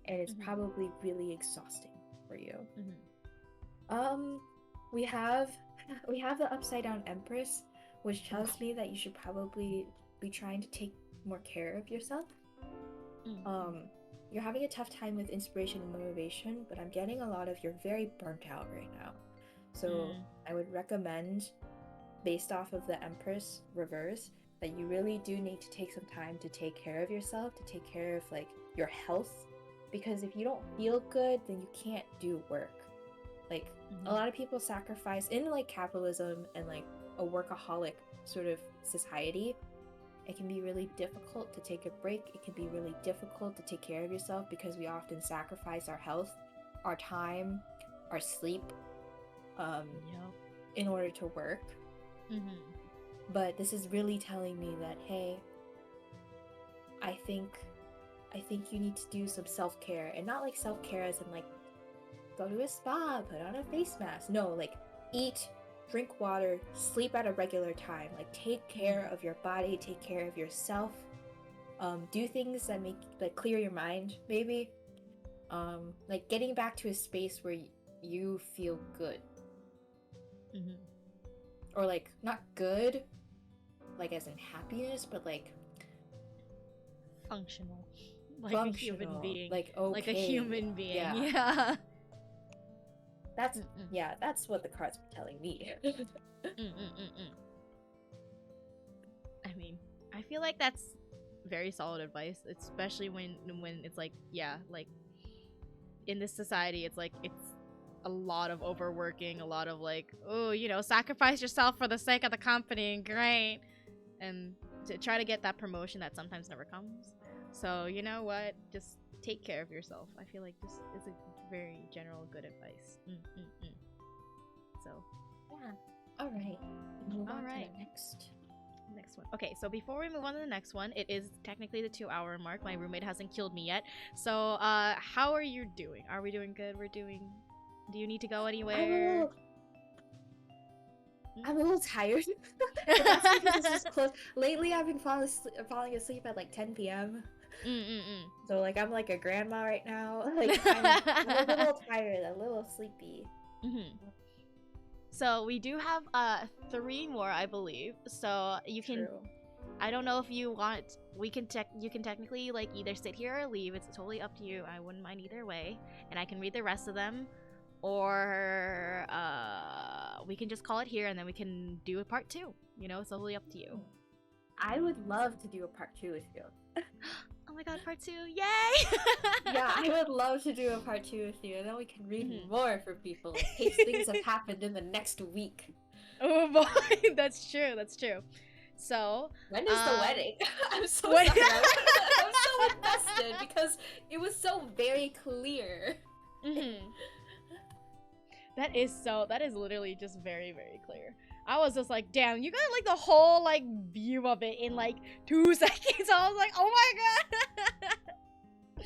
and it's probably really exhausting for you. We have the upside down Empress, which tells me that you should probably be trying to take more care of yourself. You're having a tough time with inspiration and motivation, but I'm getting a lot of you're very burnt out right now. So I would recommend, based off of the Empress reverse, that you really do need to take some time to take care of yourself, to take care of like your health, because if you don't feel good, then you can't do work. Like a lot of people sacrifice in like capitalism and like a workaholic sort of society. It can be really difficult to take a break. It can be really difficult to take care of yourself because we often sacrifice our health, our time, our sleep, in order to work. But this is really telling me that, hey, I think you need to do some self-care, and not like self-care as in like go to a spa, put on a face mask. No, like eat, drink water, sleep at a regular time. Like take care of your body, take care of yourself. Do things that make like clear your mind, maybe. Like getting back to a space where you feel good. Or like not good, like as in happiness, but like functional. Like a human being. Like okay. Like a human being. Yeah. That's what the cards were telling me. I mean, I feel like that's very solid advice, especially when it's like, like in this society, it's like it's a lot of overworking, a lot of like, oh, you know, sacrifice yourself for the sake of the company, great, and to try to get that promotion that sometimes never comes. So you know what, just take care of yourself. I feel like this is a very general good advice. So yeah, all right, move on to the next one. Okay, so before we move on to the next one, it is technically the 2-hour mark. My roommate hasn't killed me yet. So how are you doing? Are we doing good? Do you need to go anywhere? I'm a little tired. But that's because this is close. Lately I've been falling asleep at like 10 p.m. So like I'm like a grandma right now. Like I'm a little tired, a little sleepy. So we do have 3 more, I believe. So you can. True. I don't know if you want. You can technically like either sit here or leave. It's totally up to you. I wouldn't mind either way, and I can read the rest of them, or we can just call it here, and then we can do a part 2. You know, it's totally up to you. I would love to do a part 2 with you. Oh my god, part 2! Yay! Yeah, I would love to do a part 2 with you, and then we can read more for people in case things have happened in the next week. Oh boy, that's true. That's true. So when is the wedding? I'm so sorry. I'm so invested because it was so very clear. That is literally just very, very clear. I was just like, damn, you got like the whole like view of it in like 2 seconds. I was like, oh my god.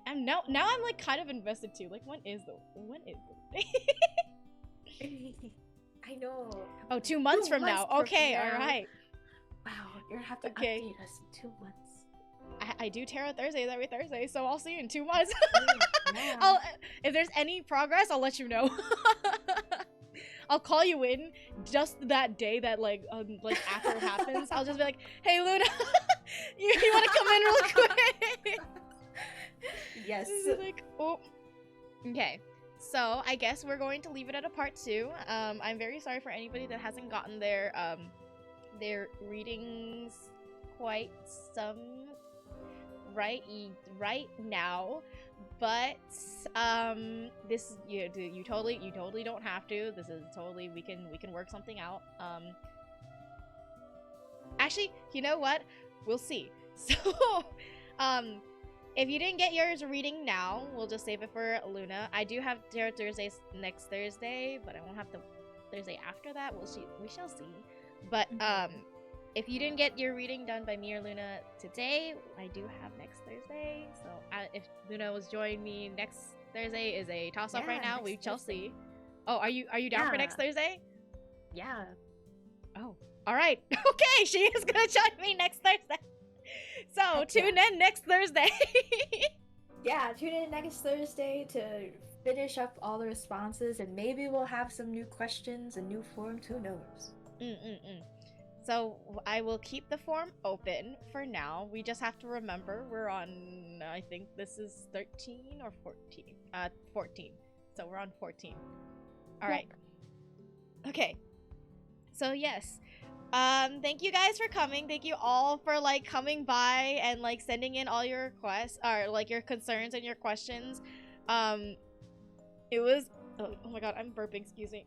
I'm now I'm like kind of invested too. Like when is the I know. Oh, 2 months from now. Okay, all right. Wow, you're gonna have to update us in 2 months. I do Tarot Thursdays every Thursday, so I'll see you in 2 months. Yeah. If there's any progress, I'll let you know. I'll call you in just that day that like after it happens. I'll just be like, hey Luna, you want to come in real quick? Yes. Like, oh. Okay. So I guess we're going to leave it at a part 2. I'm very sorry for anybody that hasn't gotten their readings quite some right now, but this you totally don't have to. This is totally we can work something out. Actually, you know what? We'll see. So if you didn't get yours reading now, we'll just save it for Luna. I do have Tarot Thursdays next Thursday, but I won't have the Thursday after that. We shall see. But if you didn't get your reading done by me or Luna today, I do have next Thursday. So if Luna was joining me next Thursday is a toss-up right now. We shall see. Oh, are you down for next Thursday? Yeah. Oh, all right. Okay, she is gonna join me next Thursday. So tune in next Thursday. Yeah, tune in next Thursday to finish up all the responses, and maybe we'll have some new questions and new forms. Who knows? So I will keep the form open for now. We just have to remember we're on, I think this is 13 or 14. 14. So we're on 14. All right. Okay. So yes. Thank you guys for coming. Thank you all for like coming by and like sending in all your requests or like your concerns and your questions. It was oh my god, I'm burping, excuse me.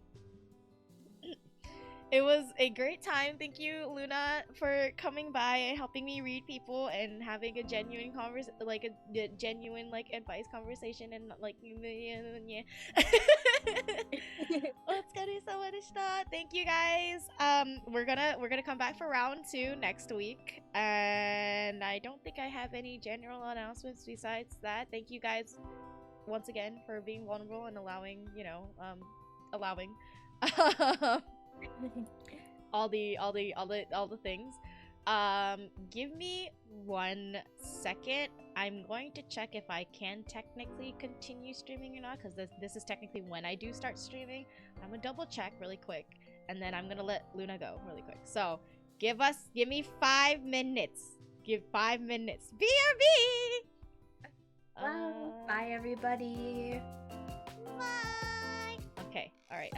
It was a great time. Thank you, Luna, for coming by and helping me read people and having a genuine genuine like advice conversation and like yeah. Thank you guys. We're gonna come back for round 2 next week, and I don't think I have any general announcements besides that. Thank you guys once again for being vulnerable and allowing all the things. Give me 1 second. I'm going to check if I can technically continue streaming or not, because this is technically when I do start streaming. I'm gonna double check really quick, and then I'm gonna let Luna go really quick. So give me 5 minutes. Give 5 minutes. BRB. Bye everybody. Bye. Okay. All right.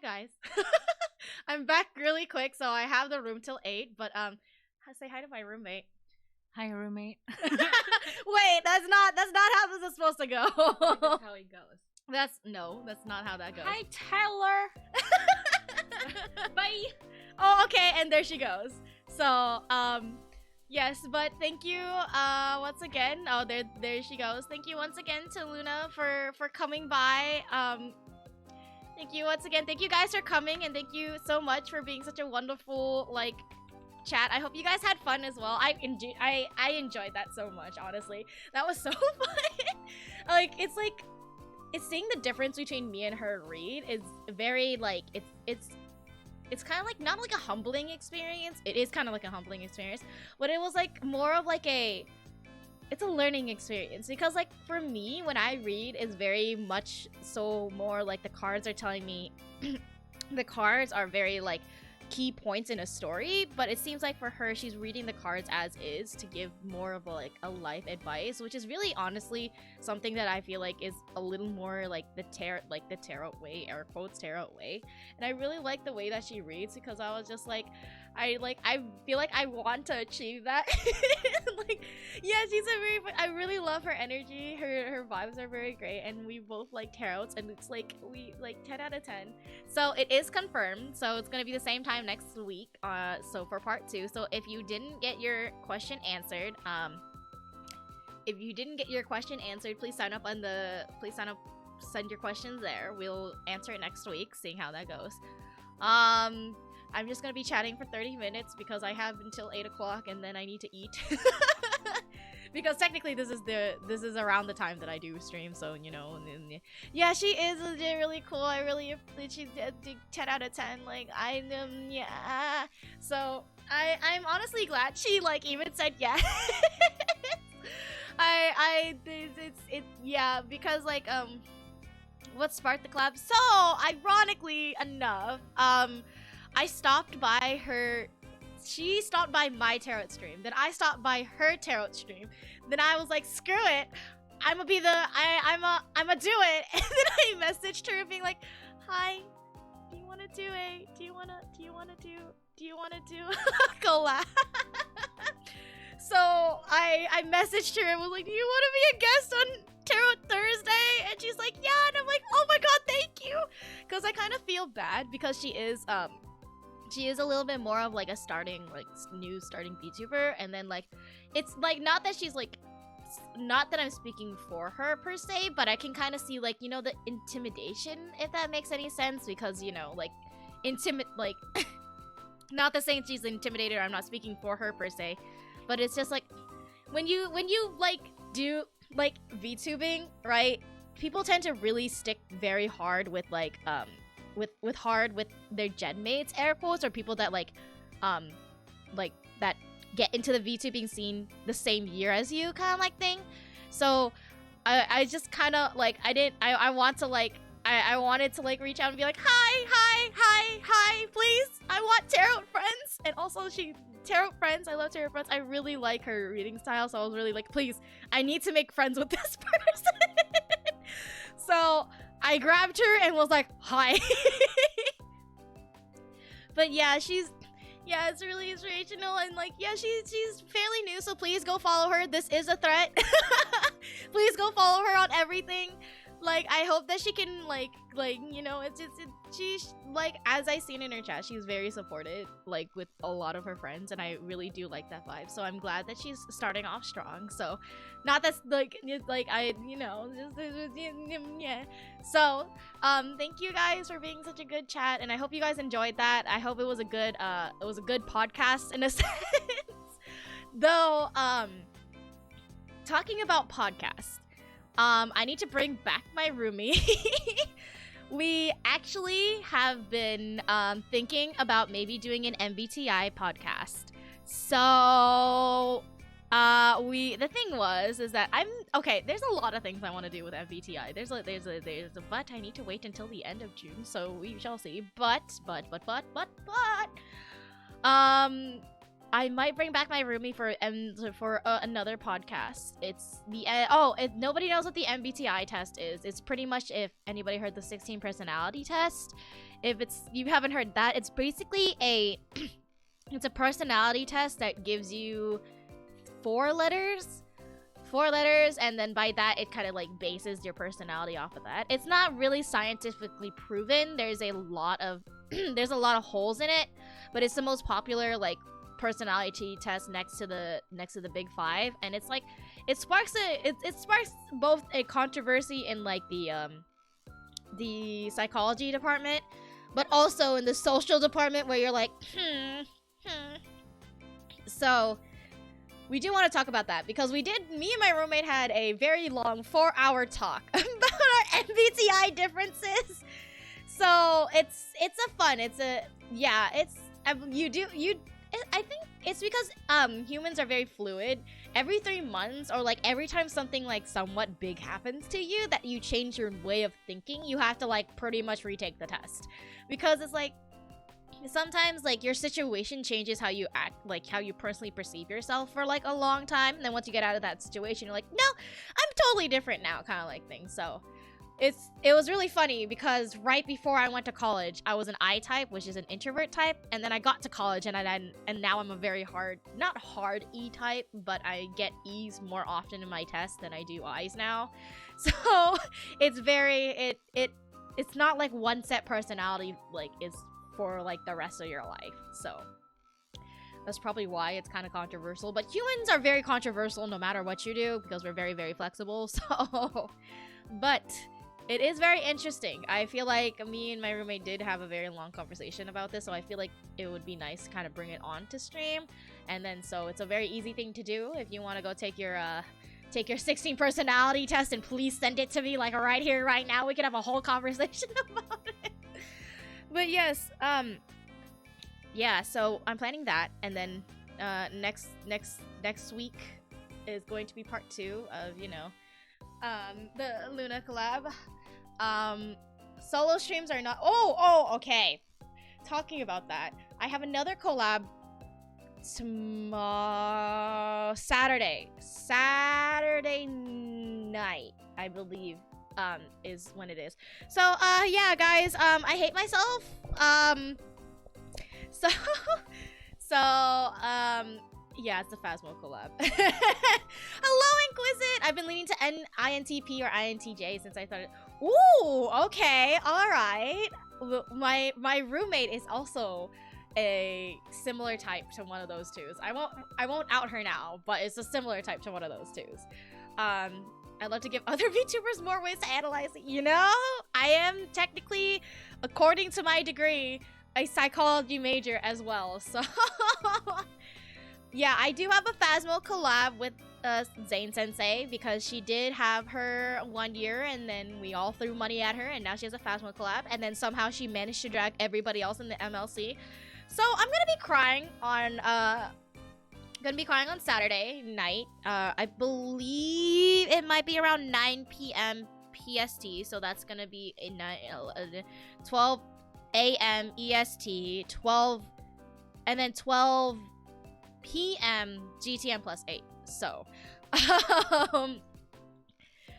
guys. I'm back really quick, so I have the room till 8, but say hi to my roommate. Hi, roommate. Wait, that's not how this is supposed to go. That's how it goes. That's not how that goes. Hi, Tyler. Bye. Oh, okay, and there she goes. So, yes, but thank you, once again. Oh, there she goes. Thank you once again to Luna for coming by. Thank you once again. Thank you guys for coming, and thank you so much for being such a wonderful, like, chat. I hope you guys had fun as well. I enjoyed that so much, honestly. That was so fun. Like, it's seeing the difference between me and her read is very, like, it's kind of like, not like a humbling experience. It is kind of like a humbling experience, but it was like more of like it's a learning experience, because like for me, when I read, is very much so more like the cards are telling me the cards are very like key points in a story, but it seems like for her, she's reading the cards as is to give more of a life advice, which is really honestly something that I feel like is a little more like the tarot way, air quotes tarot way. And I really like the way that she reads, because I was just like, I feel like I want to achieve that. Like, yeah, she's a very, I really love her energy. Her vibes are very great, and we both like tarots, and it's like we like 10 out of 10. So it is confirmed. So it's gonna be the same time next week. So for part 2. So if you didn't get your question answered, please sign up send your questions there. We'll answer it next week, seeing how that goes. I'm just gonna be chatting for 30 minutes because I have until 8 o'clock, and then I need to eat. Because technically this is around the time that I do stream, so you know. Yeah, she is legit really cool. I really she's 10 out of 10. Like yeah. So I'm honestly glad she like even said yes. Yeah, because like what sparked the collab? So ironically enough, I stopped by her. She stopped by my tarot stream. Then I stopped by her tarot stream. Then I was like, screw it. I'ma do it. And then I messaged her being like, hi, do you wanna do a collab? So I messaged her and was like, do you wanna be a guest on Tarot Thursday? And she's like, yeah. And I'm like, oh my god, thank you. Cause I kind of feel bad because she is a little bit more of like a new starting VTuber, and then like it's like not that I'm speaking for her per se, but I can kind of see like, you know, the intimidation, if that makes any sense, because you know, like like not the saying she's intimidated, or I'm not speaking for her per se, but it's just like when you like do like VTubing, right? People tend to really stick very hard with like with their gen mates, air quotes, or people that like that get into the VTubing scene the same year as you, kind of like thing. So I just kind of like I wanted to like reach out and be like, hi, please, I want tarot friends. And also tarot friends, I love tarot friends. I really like her reading style, so I was really like, please, I need to make friends with this person. So I grabbed her and was like, hi. But yeah, it's really inspirational, and like, yeah, she's fairly new, so please go follow her. This is a threat. Please go follow her on everything. Like, I hope that she can like you know, she's like, as I seen in her chat, she's very supported like with a lot of her friends, and I really do like that vibe. So I'm glad that she's starting off strong. So not that's like I, you know, just yeah. So thank you guys for being such a good chat, and I hope you guys enjoyed that. I hope it was a good podcast in a sense. Though talking about podcasts, I need to bring back my roomie. We actually have been thinking about maybe doing an MBTI podcast. So the thing is that there's a lot of things I want to do with MBTI. There's but I need to wait until the end of June, so we shall see. But I might bring back my roomie for another podcast. It's the nobody knows what the MBTI test is. It's pretty much, if anybody heard the 16 personality test, if you haven't heard that, it's basically it's a personality test that gives you 4 letters, and then by that it kind of like bases your personality off of that. It's not really scientifically proven. There's a lot of there's a lot of holes in it, but it's the most popular like personality test next to the big 5, and it's like it sparks both a controversy in like the psychology department, but also in the social department where you're like So we do want to talk about that because me and my roommate had a very long 4-hour talk about our MBTI differences. So I think it's because humans are very fluid. Every 3 months, or like every time something like somewhat big happens to you that you change your way of thinking, you have to like pretty much retake the test, because it's like sometimes like your situation changes how you act, like how you personally perceive yourself for like a long time, and then once you get out of that situation you're like, no, I'm totally different now, kind of like thing. So it was really funny because right before I went to college, I was an I type, which is an introvert type, and then I got to college and now I'm a very not hard E type, but I get E's more often in my tests than I do I's now. So it's very it's not like one set personality like is for like the rest of your life. So that's probably why it's kind of controversial, but humans are very controversial no matter what you do because we're very, very flexible. So but it is very interesting. I feel like me and my roommate did have a very long conversation about this, so I feel like it would be nice to kind of bring it on to stream. And then so it's a very easy thing to do. If you want to go take your 16 personality test, and please send it to me like right here, right now. We could have a whole conversation about it. But yes, yeah, so I'm planning that, and then next week is going to be part 2 of, you know, the Luna collab. Solo streams are not. Okay. Talking about that, I have another collab tomorrow, Saturday night, I believe, is when it is. So, yeah, guys, I hate myself. Yeah, it's the Phasmo collab. Hello, Inquisit! I've been leaning to INTP or INTJ since I thought it. Ooh, okay, alright. My roommate is also a similar type to one of those twos. I won't out her now, but it's a similar type to one of those twos. I'd love to give other VTubers more ways to analyze it. You know, I am technically, according to my degree, a psychology major as well, so yeah, I do have a Phasmo collab with Zane Sensei because she did have her 1 year, and then we all threw money at her, and now she has a Phasmo collab, and then somehow she managed to drag everybody else in the MLC. So I'm gonna be crying on Saturday night. I believe it might be around 9 p.m. PST, so that's gonna be a 12 a.m. EST, 12 p.m. GTM plus 8. So,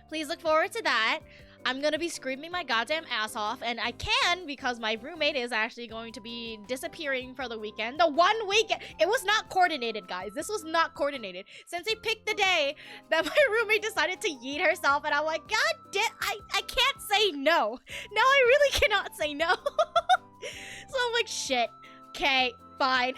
please look forward to that. I'm gonna be screaming my goddamn ass off, and I can because my roommate is actually going to be disappearing for the weekend. The 1 weekend! It was not coordinated, guys. This was not coordinated. Since he picked the day that my roommate decided to yeet herself, and I'm like, God damn, I can't say no. Now I really cannot say no. So I'm like, shit. Okay, fine.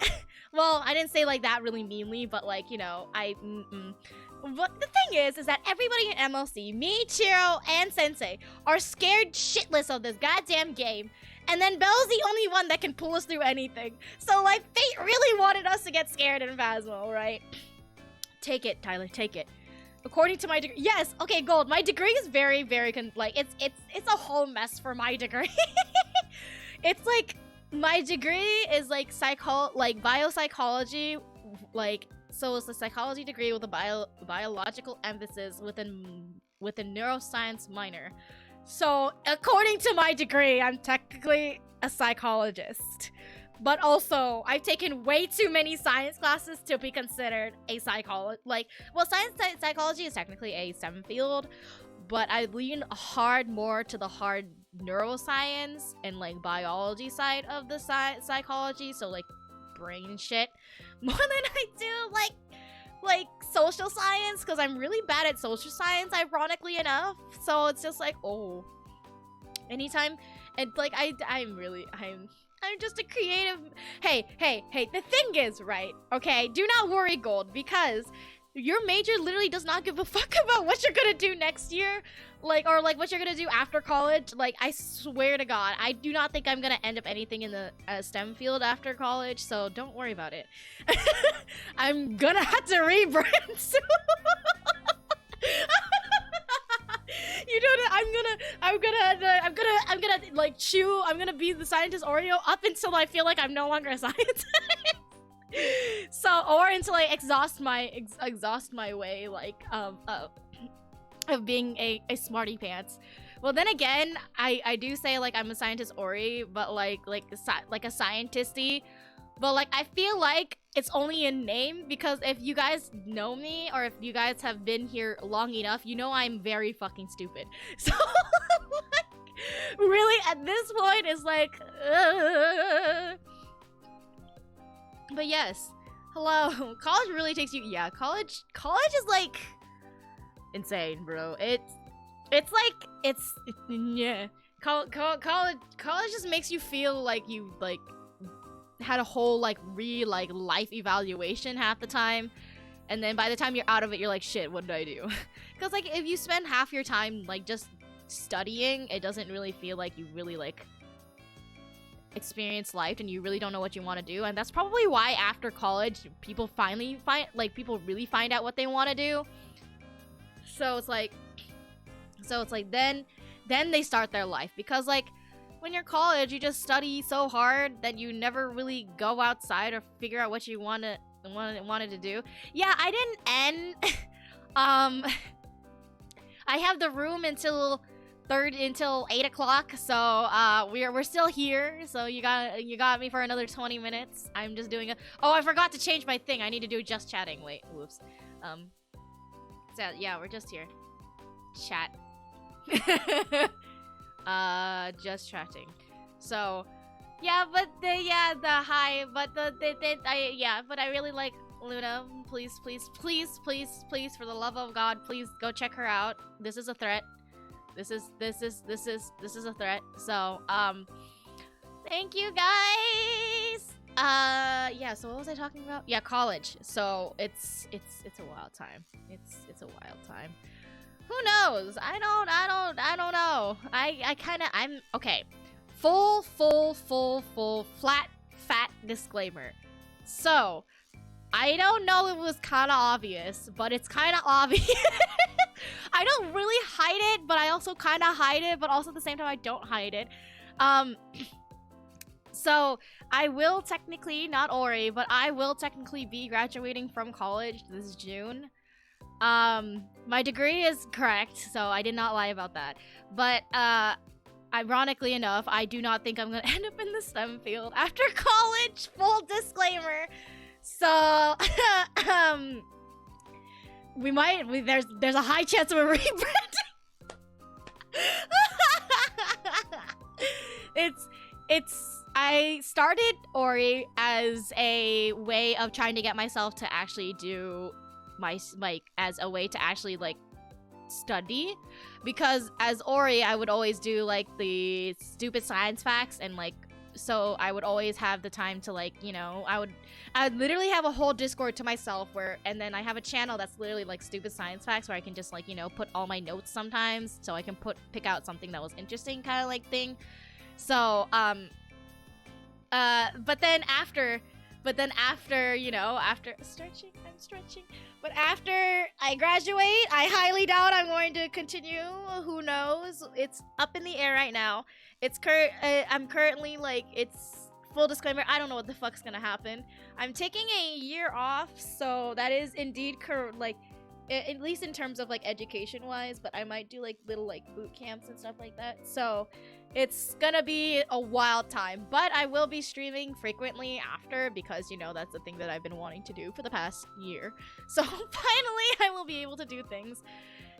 Well, I didn't say like that really meanly, but like, you know, But the thing is that everybody in MLC, me, Chiro, and Sensei, are scared shitless of this goddamn game. And then Belle's the only one that can pull us through anything. So, like, fate really wanted us to get scared in Phasmo, right? Take it, Tyler, take it. According to my degree, yes, okay, Gold, my degree is very, very, it's a whole mess for my degree. It's like, my degree is like biopsychology, like, so it's a psychology degree with a biological emphasis with a neuroscience minor. So according to my degree, I'm technically a psychologist. but also I've taken way too many science classes to be considered a psychologist. Like, well, psychology is technically a STEM field, but I lean hard more to the hard neuroscience and like biology side of the psychology, so like brain shit, more than I do like social science, because I'm really bad at social science, ironically enough. So it's just like, oh, anytime, and like I'm just a creative. Hey, the thing is, right, okay, do not worry, Gold, because your major literally does not give a fuck about what you're gonna do next year, like, or like what you're gonna do after college. Like, I swear to God, I do not think I'm gonna end up anything in the STEM field after college, so don't worry about it. I'm gonna have to rebrand soon. You know, I'm gonna like I'm gonna be the scientist Oreo up until I feel like I'm no longer a scientist. So, or until I exhaust my way, like, of being a smarty pants. Well, then again, I do say like I'm a scientist Ori, but like a scientisty. But like, I feel like it's only in name, because if you guys know me, or if you guys have been here long enough, you know I'm very fucking stupid. So, like, really, at this point, it's like, But yes, hello. College really takes you. Yeah, college is like insane, bro. Yeah. College just makes you feel like you like had a whole like life evaluation half the time, and then by the time you're out of it, you're like, shit, what did I do? Because like if you spend half your time like just studying, it doesn't really feel like you really like experience life, and you really don't know what you want to do. And that's probably why after college people really find out what they want to do. So it's like then they start their life, because like when you're college, you just study so hard that you never really go outside or figure out what you wanted to do. Yeah, I didn't end. I have the room until 8 o'clock, so we're still here. So you got me for another 20 minutes. I'm just doing oh, I forgot to change my thing. I need to do just chatting. Wait, whoops. So yeah, we're just here. Chat. Just chatting. So yeah, but but I really like Luna. Please, for the love of God, please go check her out. This is a threat. This is a threat. So thank you guys. Yeah, so what was I talking about? Yeah, college. So it's a wild time. It's a wild time. Who knows? I don't know. I'm okay. Full fat disclaimer. So I don't know if it was kind of obvious, but it's kind of obvious. I don't really hide it, but I also kind of hide it, but also at the same time I don't hide it. So I will technically, not Ori, but I will technically be graduating from college this June. My degree is correct, so I did not lie about that. But ironically enough, I do not think I'm gonna end up in the STEM field after college. Full disclaimer. So there's a high chance of a rebranding. I started Ori as a way of trying to get myself to actually do as a way to actually like study, because as Ori I would always do like the stupid science facts, and like so I would always have the time to like, you know, I would literally have a whole Discord to myself and then I have a channel that's literally like stupid science facts where I can just like, you know, put all my notes sometimes, so I can pick out something that was interesting kind of like thing. So but then after, you know, after I'm stretching. But after I graduate, I highly doubt I'm going to continue. Who knows? It's up in the air right now. I'm currently like, it's full disclaimer, I don't know what the fuck's gonna happen. I'm taking a year off, so that is indeed like, at least in terms of like education wise, but I might do like little like boot camps and stuff like that. So It's gonna be a wild time, but I will be streaming frequently after because, you know, that's the thing that I've been wanting to do for the past year. So finally I will be able to do things.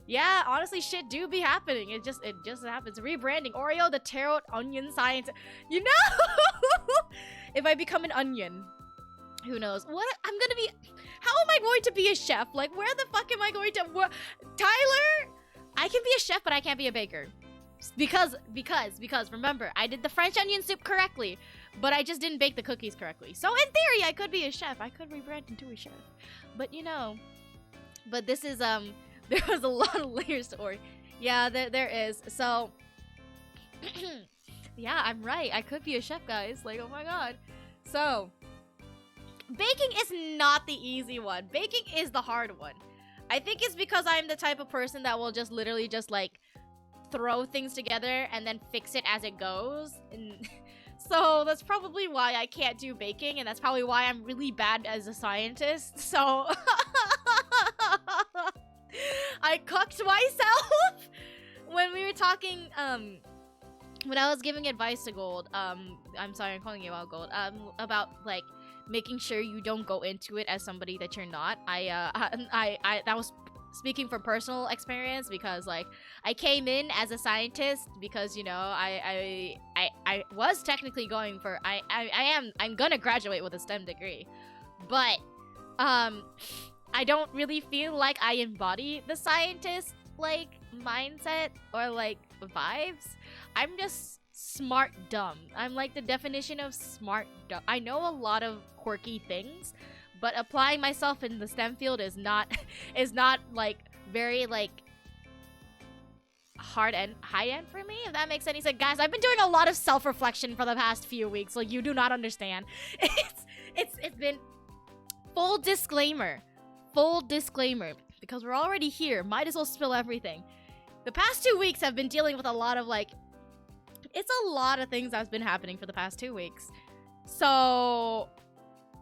Yeah, honestly, shit do be happening. It just happens. Rebranding Oreo the Tarot Onion Science. You know, if I become an onion, who knows? What I'm gonna be? How am I going to be a chef? Like, where the fuck am I going to? Tyler, I can be a chef, but I can't be a baker. Because remember, I did the French onion soup correctly, but I just didn't bake the cookies correctly. So in theory, I could be a chef. I could rebrand into a chef. But you know, but this is there was a lot of layers to Ori. Yeah, there is. So yeah, I'm right. I could be a chef, guys. Like, oh my god. So baking is not the easy one. Baking is the hard one. I think it's because I'm the type of person that will just literally just like throw things together and then fix it as it goes. And so that's probably why I can't do baking, and that's probably why I'm really bad as a scientist. So I cooked myself when we were talking when I was giving advice to Gold. I'm sorry, I'm calling you out, Gold. About like making sure you don't go into it as somebody that you're not. I that was speaking from personal experience, because like I came in as a scientist because, you know, I was technically going for I'm gonna graduate with a STEM degree, but I don't really feel like I embody the scientist like mindset or like vibes. I'm just smart dumb. I'm like the definition of smart dumb. I know a lot of quirky things, but applying myself in the STEM field is not like very like hard and high end for me, if that makes any sense. Guys, I've been doing a lot of self-reflection for the past few weeks, like you do not understand. It's been full disclaimer, because we're already here, might as well spill everything. The past 2 weeks I've been dealing with a lot of like, it's a lot of things that's been happening for the past 2 weeks. So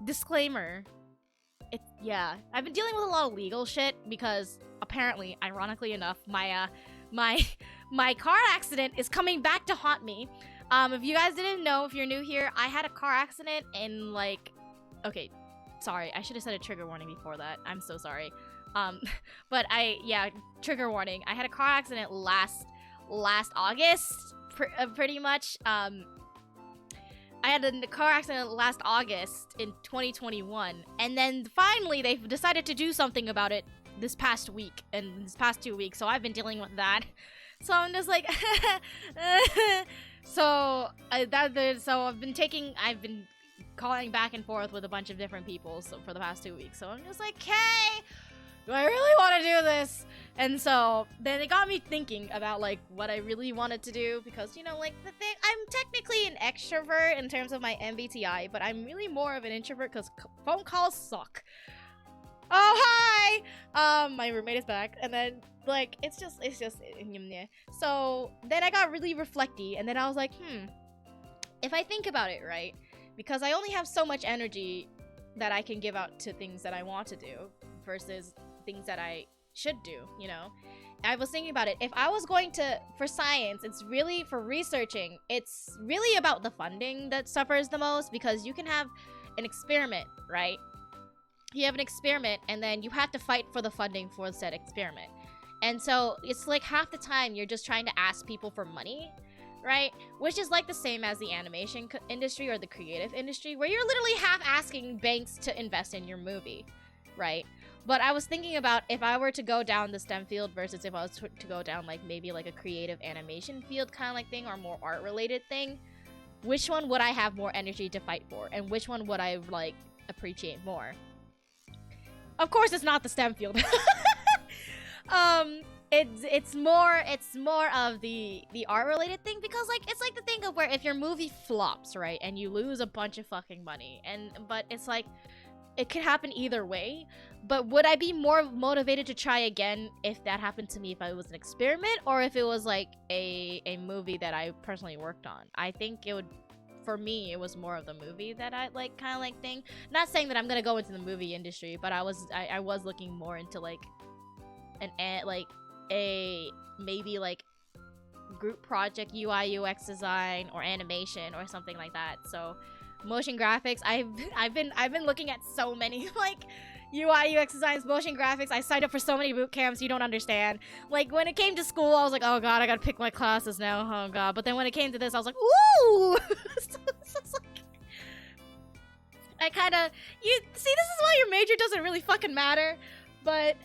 disclaimer, yeah, I've been dealing with a lot of legal shit because apparently, ironically enough, my car accident is coming back to haunt me. If you guys didn't know, if you're new here, I had a car accident in like, okay, sorry, I should have said a trigger warning before that. I'm so sorry. But yeah, trigger warning. I had a car accident last August, pretty much. I had a car accident last August in 2021, and then finally they've decided to do something about it this past week, and this past 2 weeks, so I've been dealing with that. So I'm just like, so I've been calling back and forth with a bunch of different people for the past 2 weeks, so I'm just like, hey, do I really want to do this? And so then it got me thinking about like what I really wanted to do, because, you know, like the thing, I'm technically an extrovert in terms of my MBTI, but I'm really more of an introvert because phone calls suck. Oh, hi! My roommate is back, and then like it's just so then I got really reflecty, and then I was like, if I think about it, right, because I only have so much energy that I can give out to things that I want to do versus things that I should do, you know. I was thinking about it. If I was going to, for science, it's really, for researching, it's really about the funding that suffers the most, because you can have an experiment, right? You have an experiment, and then you have to fight for the funding for said experiment. And so it's like half the time you're just trying to ask people for money, right? Which is like the same as the animation industry or the creative industry, where you're literally half asking banks to invest in your movie, right? But I was thinking about if I were to go down the STEM field versus if I was to go down like maybe like a creative animation field kind of like thing, or more art related thing, which one would I have more energy to fight for, and which one would I like appreciate more? Of course, it's not the STEM field. It's more of the art related thing, because like it's like the thing of where if your movie flops, right, and you lose a bunch of fucking money, but it's like it could happen either way. But would I be more motivated to try again if that happened to me if it was an experiment, or if it was like a movie that I personally worked on? I think it would, for me, it was more of the movie that I like, kind of like thing. Not saying that I'm gonna go into the movie industry, but I was looking more into like maybe like group project UI UX design or animation or something like that. So motion graphics, I've been looking at so many like UI UX designs, motion graphics. I signed up for so many boot camps, you don't understand. Like when it came to school, I was like, oh god, I gotta pick my classes now. Oh god. But then when it came to this, I was like, ooh. So it's like, I kind of, you see, this is why your major doesn't really fucking matter. But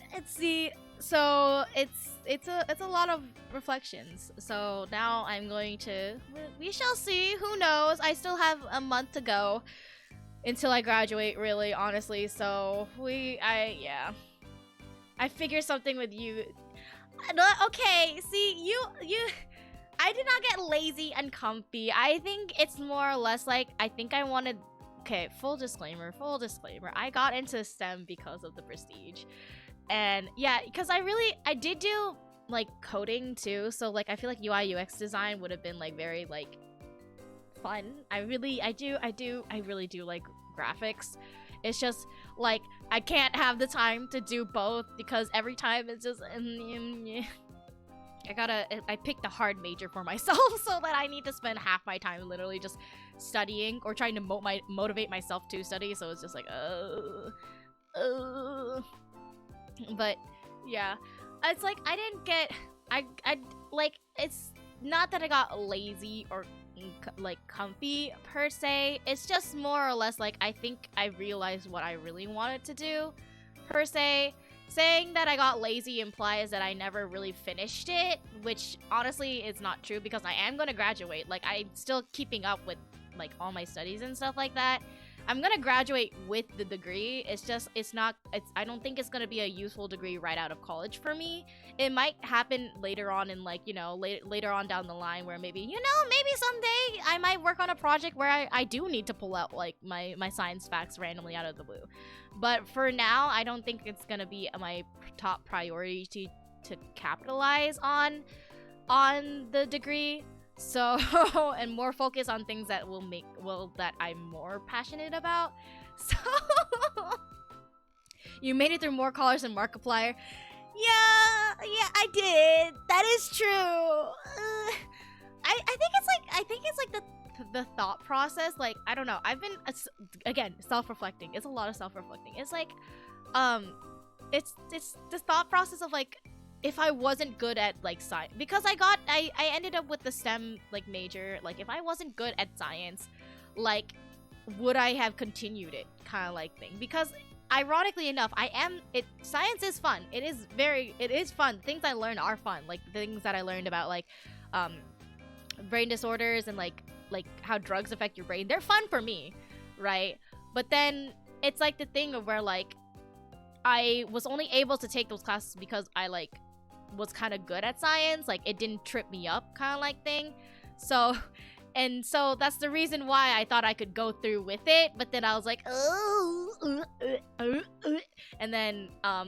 so it's a lot of reflections. So now I'm going to, we shall see. Who knows? I still have a month to go until I graduate, really, honestly. So I figure something with you. Okay, see, I did not get lazy and comfy. I think it's more or less like, I think I wanted, okay, full disclaimer. I got into STEM because of the prestige. And yeah, because I did do like coding too. So like, I feel like UI UX design would have been like very like fun. I really do like graphics. It's just like I can't have the time to do both because every time it's just I picked a hard major for myself so that I need to spend half my time literally just studying or trying to motivate myself to study. So it's just like but yeah, it's like I didn't get I like, it's not that I got lazy or like comfy per se. It's just more or less like I think I realized what I really wanted to do per se. Saying that I got lazy implies that I never really finished it, which honestly is not true because I am gonna graduate. Like, I'm still keeping up with like all my studies and stuff like that. I'm gonna graduate with the degree. It's just, I don't think it's gonna be a useful degree right out of college for me. It might happen later on in like, you know, later on down the line where maybe, you know, maybe someday I might work on a project where I do need to pull out like my science facts randomly out of the blue. But for now, I don't think it's gonna be my top priority to capitalize on the degree. So, and more focus on things that that I'm more passionate about. So, you made it through more college than Markiplier. Yeah, I did. That is true. I think it's like the thought process. Like, I don't know. I've been again self-reflecting. It's a lot of self-reflecting. It's like, it's the thought process of like, if I wasn't good at like science, because I ended up with the STEM like major. Like, if I wasn't good at science, like, would I have continued it, kind of like thing? Because ironically enough, science is fun. It is fun. Things I learned are fun. Like things that I learned about like brain disorders and like how drugs affect your brain. They're fun for me, right? But then it's like the thing of where like I was only able to take those classes because I like was kind of good at science. Like, it didn't trip me up, kind of like thing. So that's the reason why I thought I could go through with it. But then I was like, and then I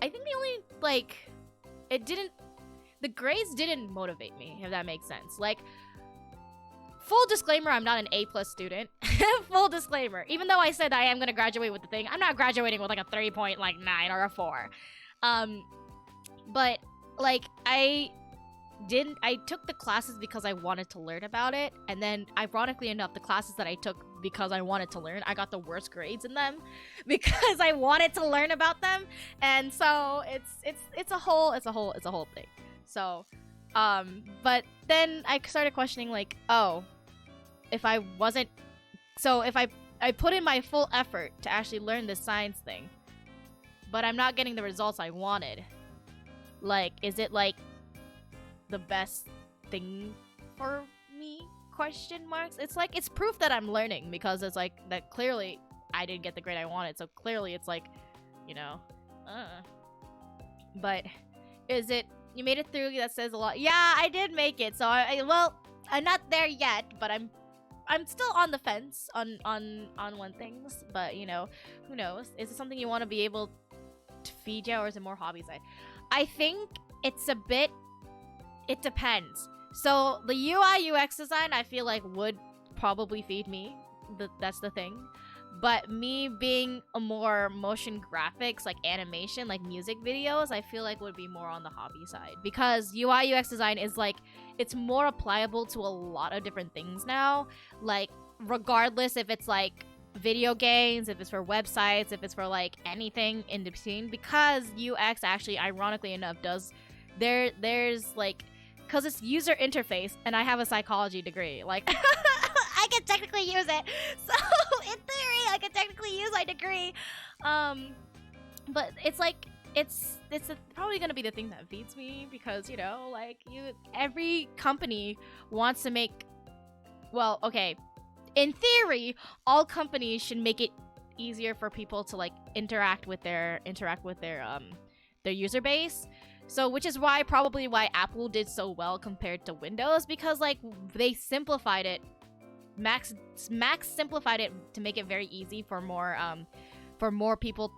think the only like the grades didn't motivate me, if that makes sense. Like, full disclaimer, I'm not an A+ student. Full disclaimer. Even though I said I am going to graduate with the thing, I'm not graduating with like a 3.9 or a 4. But like I took the classes because I wanted to learn about it, and then ironically enough, the classes that I took because I wanted to learn, I got the worst grades in them because I wanted to learn about them. And so it's a whole thing. So but then I started questioning like, oh, if I put in my full effort to actually learn this science thing, but I'm not getting the results I wanted, like, is it like the best thing for me? Question marks. It's like, it's proof that I'm learning, because it's like that clearly I didn't get the grade I wanted, so clearly it's like, you know, but is it, you made it through? That says a lot. Yeah, I did make it. So well, I'm not there yet, but I'm still on the fence on one things. But you know, who knows? Is it something you want to be able to feed you, or is it more hobby side? I think it's a bit. It depends. So the UI UX design, I feel like would probably feed me. That's the thing. But me being a more motion graphics, like animation, like music videos, I feel like would be more on the hobby side. Because UI UX design is like, it's more applicable to a lot of different things now. Like, regardless if it's like video games, if it's for websites, if it's for like anything in between. Because UX actually, ironically enough, does, there's like, because it's user interface, and I have a psychology degree. Like, I can technically use it. So, in theory, I can technically use my degree. But it's like, it's probably gonna be the thing that feeds me, because, you know, like, every company wants to make, well, okay, in theory, all companies should make it easier for people to like interact with their user base. So, which is why Apple did so well compared to Windows, because like they simplified it, Max simplified it to make it very easy for more people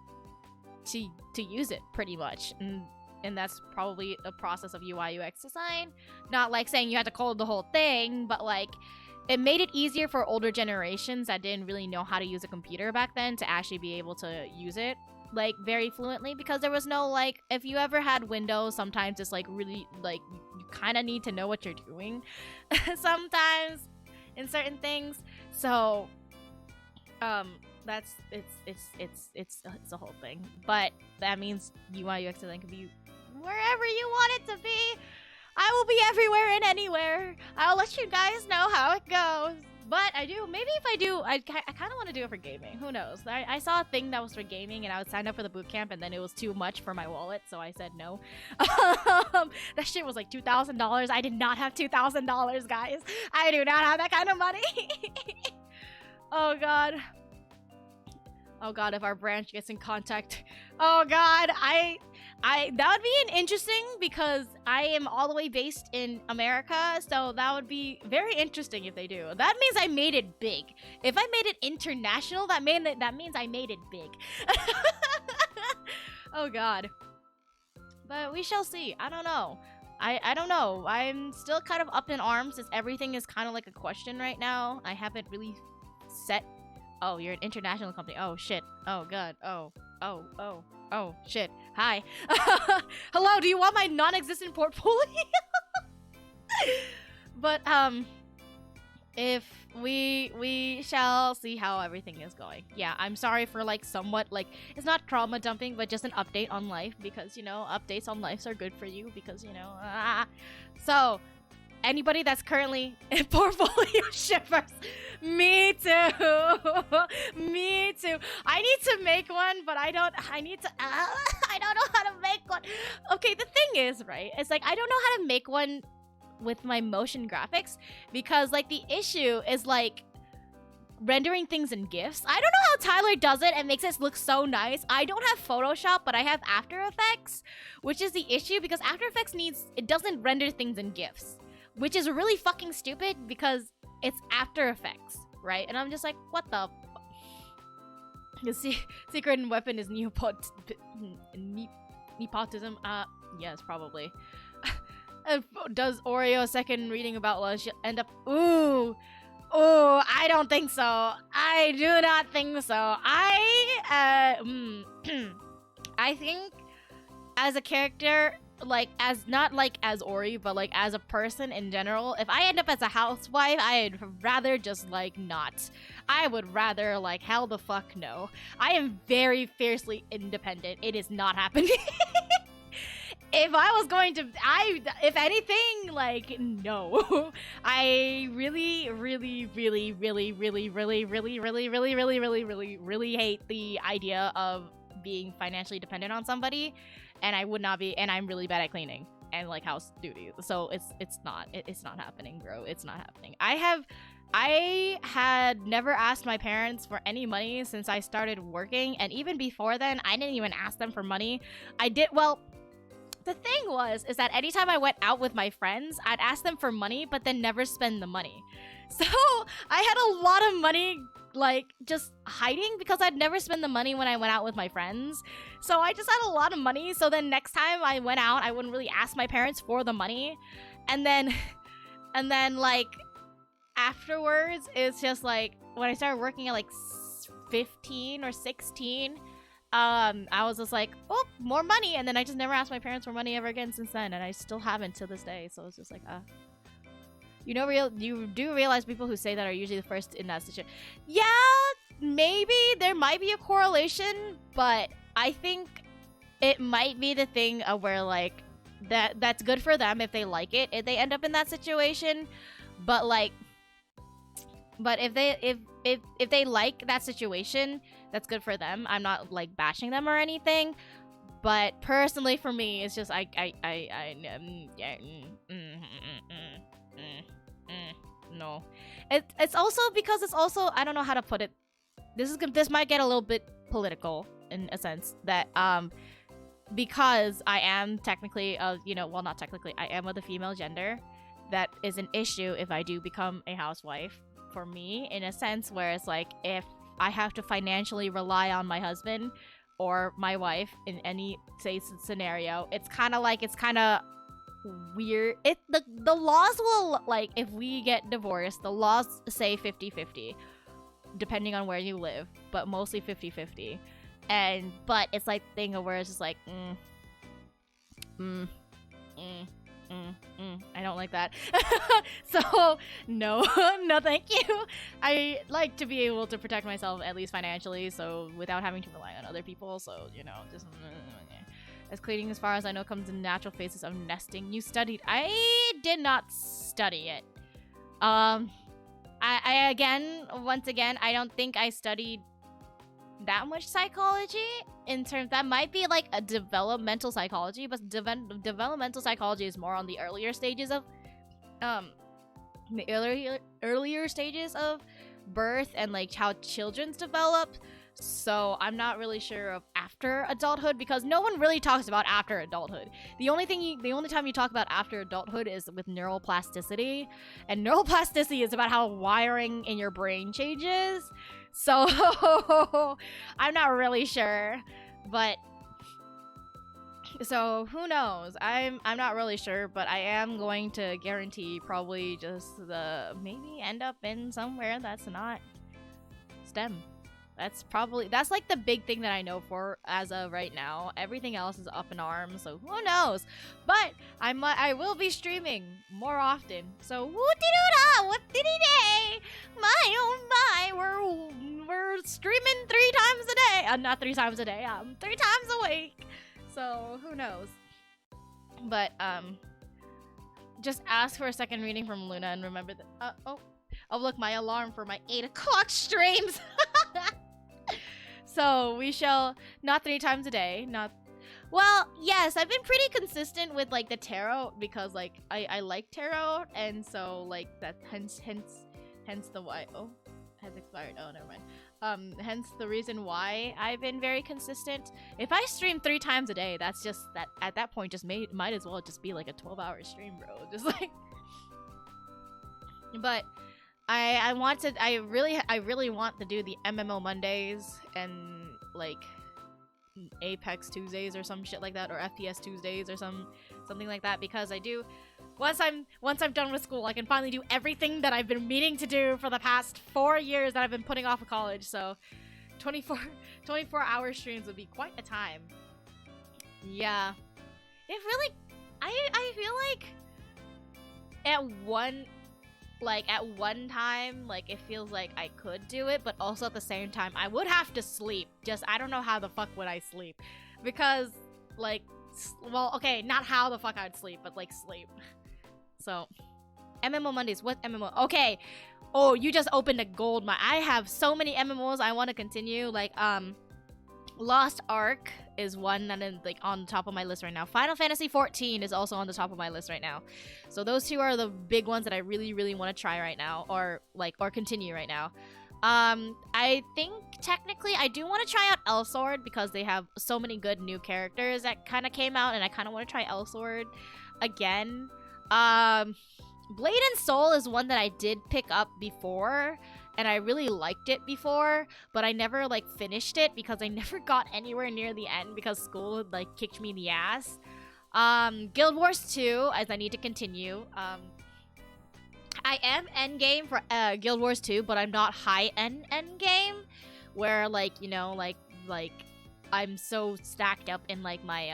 to use it, pretty much. And that's probably a process of UI UX design. Not like saying you had to code the whole thing, but like it made it easier for older generations that didn't really know how to use a computer back then to actually be able to use it like very fluently, because there was no like, if you ever had Windows, sometimes it's like really like you kind of need to know what you're doing sometimes in certain things. So that's it's a whole thing. But that means UI UX design can be wherever you want it to be. I will be everywhere and anywhere. I'll let you guys know how it goes. But I do, maybe if I do, I kind of want to do it for gaming. Who knows? I saw a thing that was for gaming, and I would sign up for the bootcamp, and then it was too much for my wallet, so I said no. That shit was like $2,000. I did not have $2,000, guys. I do not have that kind of money. Oh, God. Oh, God, if our branch gets in contact. Oh, God, that would be an interesting, because I am all the way based in America, so that would be very interesting if they do. That means I made it big. If I made it international, that means I made it big. Oh, God. But we shall see. I don't know. I don't know. I'm still kind of up in arms, as everything is kind of like a question right now. I haven't really set... Oh, you're an international company. Oh, shit. Oh, God. Oh, shit. Hi. Hello, do you want my non-existent portfolio? But, if we shall see how everything is going. Yeah, I'm sorry for, like, somewhat, like, it's not trauma dumping, but just an update on life, because, you know, updates on life are good for you, because, you know, So, anybody that's currently in portfolio shippers, me too. Me too. I need to make one, but I don't know how to make one. Okay, the thing is, right, it's like I don't know how to make one with my motion graphics, because like the issue is like rendering things in GIFs. I don't know how Tyler does it and makes it look so nice. I don't have Photoshop, but I have After Effects, which is the issue, because After Effects doesn't render things in GIFs. Which is really fucking stupid, because it's After Effects, right? And I'm just like, what the... The secret weapon is nepotism? Yes, probably. Does Oreo second reading about love end up... Ooh, I don't think so. I do not think so. I think as a character... like, as not like as Ori, but like as a person in general, if I end up as a housewife, I'd rather just like not. I would rather like, hell the fuck no. I am very fiercely independent. It is not happening. If I was going to, if anything, like, no. I really hate the idea of being financially dependent on somebody. And I would not be, and I'm really bad at cleaning and like house duties. So it's not happening, bro. It's not happening. I had never asked my parents for any money since I started working, and even before then, I didn't even ask them for money. The thing is that anytime I went out with my friends, I'd ask them for money, but then never spend the money. So I had a lot of money like just hiding, because I'd never spend the money when I went out with my friends. So I just had a lot of money, so then next time I went out, I wouldn't really ask my parents for the money. And then like afterwards, it's just like when I started working at like 15 or 16, I was just like, oh, more money, and then I just never asked my parents for money ever again since then, and I still haven't to this day. So it's just like, you do realize people who say that are usually the first in that situation. Yeah, maybe there might be a correlation, but I think it might be the thing of where like that's good for them if they like it, if they end up in that situation, but like, but if they like that situation, that's good for them. I'm not like bashing them or anything, but personally for me, it's just no. It's also because it's also, I don't know how to put it. This might get a little bit political in a sense that because I am technically well, not technically, I am of the female gender. That is an issue if I do become a housewife for me, in a sense where it's like if I have to financially rely on my husband or my wife in any scenario, it's kind of weird. The laws will, like, if we get divorced, the laws say 50-50 depending on where you live, but mostly 50-50. But it's like thing of where it's just like I don't like that. So no, no thank you. I like to be able to protect myself, at least financially, so without having to rely on other people. So, just as cleaning, as far as I know, comes in natural phases of nesting. You studied. I did not study it. Once again, I don't think I studied that much psychology in terms that might be like a developmental psychology, but developmental psychology is more on the earlier stages of earlier stages of birth and like how children's develop. So I'm not really sure of after adulthood, because no one really talks about after adulthood. The only time you talk about after adulthood is with neuroplasticity, and neuroplasticity is about how wiring in your brain changes. So I'm not really sure, but so who knows? I'm not really sure, but I am going to guarantee probably just maybe end up in somewhere that's not STEM. That's like the big thing that I know for as of right now. Everything else is up in arms, so who knows? But I will be streaming more often. So woo-de-doo-da, what-de-de-day? My oh my, we're streaming 3 times a day. Not 3 times a day. 3 times a week. So who knows? But just ask for a second reading from Luna and remember that. Oh look, my alarm for my 8 o'clock streams. So we shall, not 3 times a day, well, yes, I've been pretty consistent with like the tarot, because like I like tarot, and so like that hence the why. Oh, has expired. Oh, never mind. Hence the reason why I've been very consistent. If I stream 3 times a day, that's just that at that point just might as well just be like a 12-hour stream, bro. Just like, but I really want to do the MMO Mondays and like Apex Tuesdays or some shit like that, or FPS Tuesdays or something like that, because I do once I'm done with school, I can finally do everything that I've been meaning to do for the past 4 years that I've been putting off of college. So 24-hour streams would be quite a time. Yeah. It really, I feel like at one time, like, it feels like I could do it, but also at the same time, I would have to sleep. Just, I don't know how the fuck would I sleep. Because, like, well, okay, not how the fuck I'd sleep, but, like, sleep. So, MMO Mondays, what MMO? Okay. Oh, you just opened a gold mine. I have so many MMOs I want to continue, like, Lost Ark is one that is like on top of my list right now. Final Fantasy 14 is also on the top of my list right now. So those 2 are the big ones that I really, really want to try right now, or continue right now. I think technically I do want to try out Elsword, because they have so many good new characters that kind of came out, and I kind of want to try Elsword again. Blade and Soul is one that I did pick up before, and I really liked it before, but I never like finished it because I never got anywhere near the end because school like kicked me in the ass. Guild Wars 2, as I need to continue. I am endgame for Guild Wars 2, but I'm not high end endgame, where like, you know, like I'm so stacked up in like my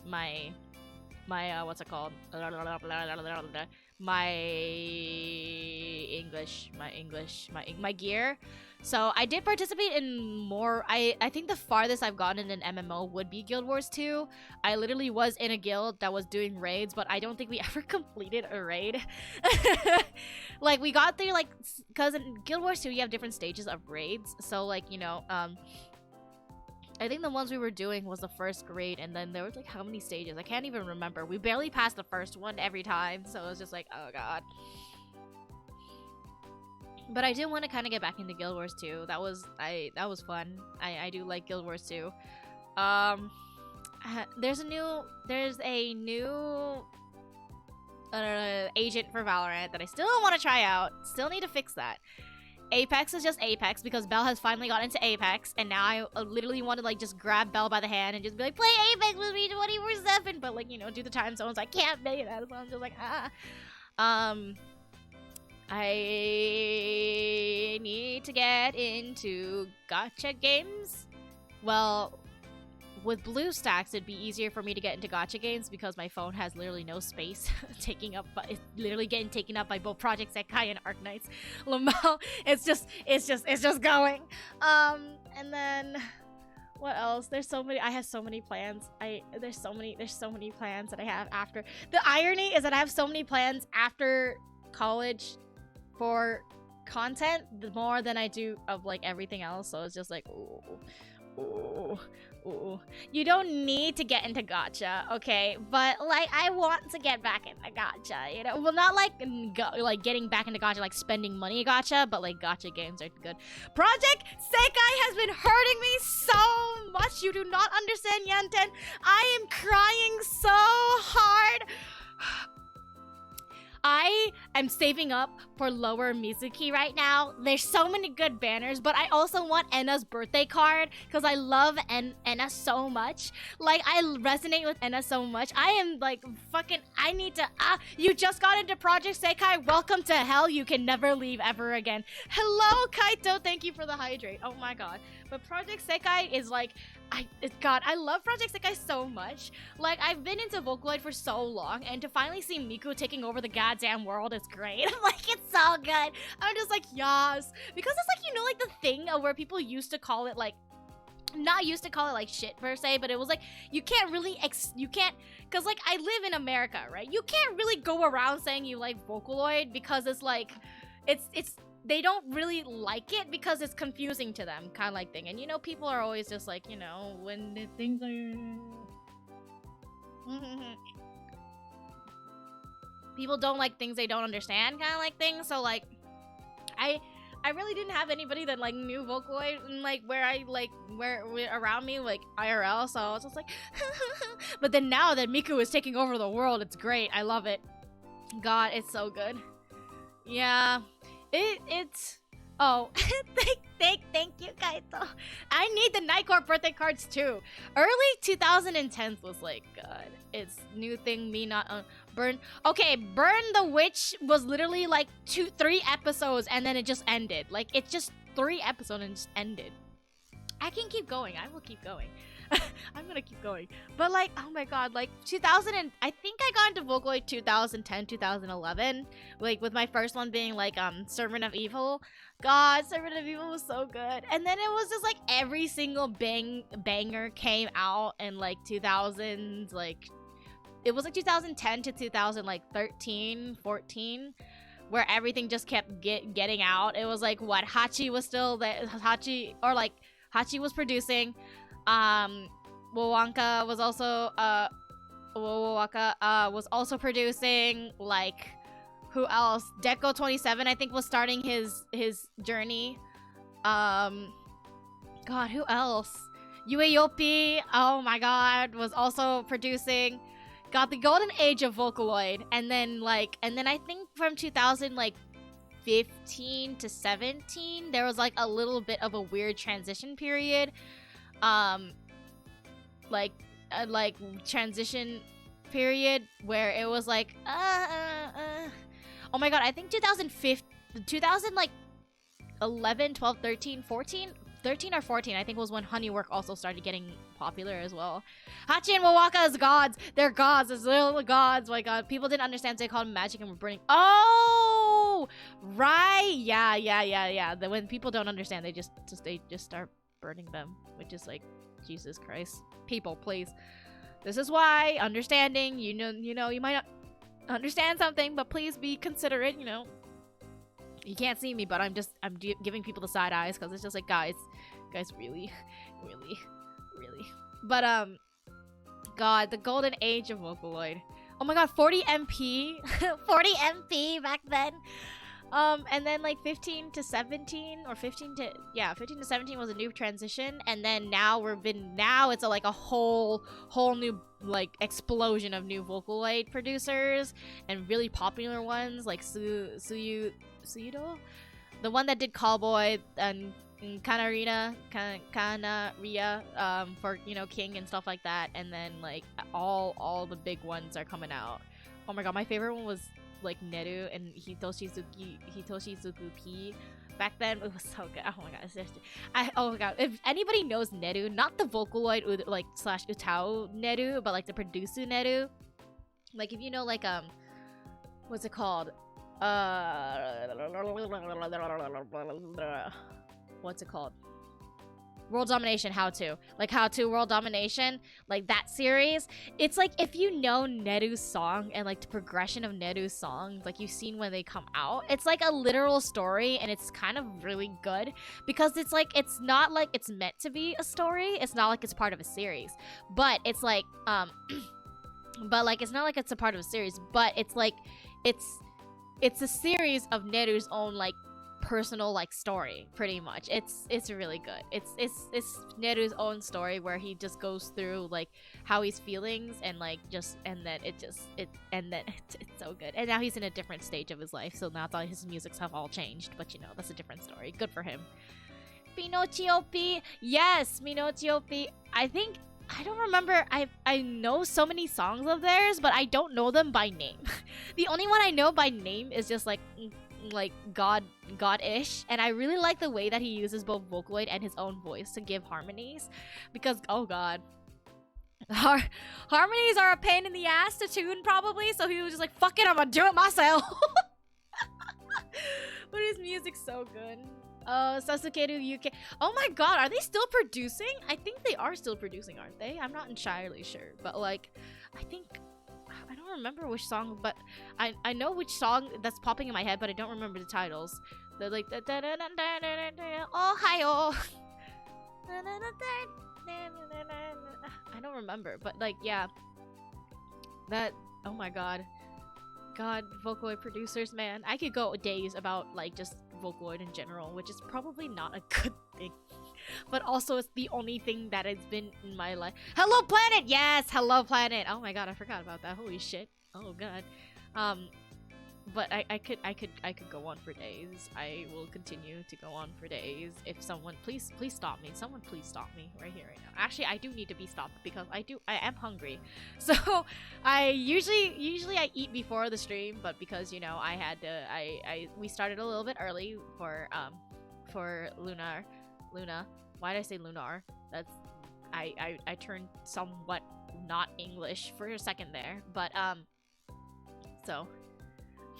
my what's it called, my gear. So I did participate in more. I think the farthest I've gotten in an MMO would be Guild Wars 2. I literally was in a guild that was doing raids, but I don't think we ever completed a raid. Like we got there like, cause in Guild Wars 2 you have different stages of raids. So like, you know, I think the ones we were doing was the first raid, and then there was like how many stages? I can't even remember. We barely passed the first one every time, so it was just like, oh god. But I do want to kind of get back into Guild Wars 2. That was fun. I do like Guild Wars 2. There's a new agent for Valorant that I still want to try out. Still need to fix that. Apex is just Apex because Belle has finally got into Apex, and now I literally want to like just grab Belle by the hand and just be like, play Apex with me 24/7, but like, you know, do the time zones. I can't make it out, so I'm just like, I need to get into gacha games. Well, with BlueStacks, it'd be easier for me to get into gacha games because my phone has literally no space it's literally getting taken up by both Project Sekai and Arknights. Lamel, it's just going. And then what else? There's so many. I have so many plans. There's so many plans that I have after. The irony is that I have so many plans after college for content, more than I do of like everything else. So it's just like, ooh. You don't need to get into gacha, okay? But like, I want to get back into gacha, you know? Well, not like getting back into gacha, like spending money gacha, but like gacha games are good. Project Sekai has been hurting me so much. You do not understand, Yanten. I am crying so hard. I am saving up for Lower Mizuki right now. There's so many good banners, but I also want Enna's birthday card because I love Enna so much. Like, I resonate with Enna so much. I am like fucking, I need to, you just got into Project Sekai. Welcome to hell. You can never leave ever again. Hello, Kaito. Thank you for the hydrate. Oh my god. But Project Sekai is like, God, I love Project Sekai so much. Like, I've been into Vocaloid for so long, and to finally see Miku taking over the goddamn world is great. Like, it's so good. I'm just like, yes. Because it's like, you know, like the thing of where people used to call it like, not used to call it like shit per se, but it was like, you can't really, because like, I live in America, right? You can't really go around saying you like Vocaloid because it's like, they don't really like it because it's confusing to them, kind of like thing. And you know, people are always just like, you know, when the things are... people don't like things they don't understand, kind of like thing. So like, I really didn't have anybody that like knew Vocaloid and like where around me, like IRL. So I was just like, but then now that Miku is taking over the world, it's great. I love it. God, it's so good. Yeah. It's oh thank you, Kaito. I need the Nightcore birthday cards too. Early 2010s was like, God, it's new thing, me not Burn. Okay, Burn the Witch was literally like 3 episodes and then it just ended. Like, it's just 3 episodes and just ended. I can keep going. I will keep going. I'm gonna keep going. But like, oh my god, like 2000 and I think I got into Vocaloid 2010, 2011. Like with my first one being like Servant of Evil. God, Servant of Evil was so good. And then it was just like every single banger came out in like 2000s, like it was like 2010 to 2013, 14, where everything just kept getting out. It was like what Hachi was still there, Hachi was producing. Wowanka was also was also producing. Like, who else? Deco 27 I think was starting his journey. God, who else? Ueyopi, oh my god, was also producing. Got the golden age of Vocaloid, and then I think from 2015 to 17 there was like a little bit of a weird transition period. Transition period where it was like oh my god, I think 2011, 12, 13, 14 13 or 14, I think, was when Honeywork also started getting popular as well. Hachi and Wawaka as gods. They're gods. They're little gods. My god. People didn't understand, so they called them magic and were burning. Oh! Right! Yeah. When people don't understand, they just start burning them. Which is like, Jesus Christ. People, please. This is why, understanding, you know, you might not understand something, but please be considerate, you know. You can't see me, but I'm giving people the side eyes because it's just like, guys, really. But God, the golden age of Vocaloid. Oh my God, 40 MP, 40 MP back then. And then like 15 to 17 or 15 to 17 was a new transition, and then now it's like a whole new like explosion of new Vocaloid producers and really popular ones like Suyudo, the one that did Callboy, and Kanaria for, you know, King and stuff like that, and then like all the big ones are coming out. Oh my God, my favorite one was like Neru and Hitoshi Suzuki P. Back then, it was so good. Oh my God, seriously. Oh my God, if anybody knows Neru, not the Vocaloid like / Utao Neru, but like the producer Neru, like if you know like what's it called? What's it called? World Domination, How To World Domination, like that series. It's like if you know Neru's song and like the progression of Neru's songs, like you've seen when they come out, it's like a literal story, and it's kind of really good because it's like, it's not like it's meant to be a story. It's not like it's part of a series, but it's like but like it's not like it's a part of a series, but it's like it's a series of Neru's own like personal like story, pretty much. It's really good. It's Neru's own story where he just goes through like how he's feelings and like it's so good. And now he's in a different stage of his life, so now his musics have all changed, but you know, that's a different story. Good for him. Pinocchio P, yes, Pinocchio P. I don't remember. I know so many songs of theirs, but I don't know them by name. The only one I know by name is just like God-ish, and I really like the way that he uses both Vocaloid and his own voice to give harmonies, because oh God, harmonies are a pain in the ass to tune probably, so he was just like, fuck it, I'm gonna do it myself. But his music's so good. Sasukeru UK. Oh my God, are they still producing? I think they are still producing, aren't they? I'm not entirely sure, but like, I don't remember which song, but I know which song that's popping in my head, but I don't remember the titles. They're like oh hi-oh. I don't remember, but like, yeah, that, oh my God, Vocaloid producers, man. I could go days about like just Vocaloid in general, which is probably not a good thing. But also, it's the only thing that has been in my life. Hello Planet! Yes! Hello Planet! Oh my God, I forgot about that. Holy shit. Oh God. But I could go on for days. I will continue to go on for days. If someone, please stop me. Someone please stop me right here, right now. Actually, I do need to be stopped because I am hungry. So, I usually I eat before the stream, but because, you know, I had to, we started a little bit early for Luna. Why did I say Lunar? That's, I turned somewhat not English for a second there, but so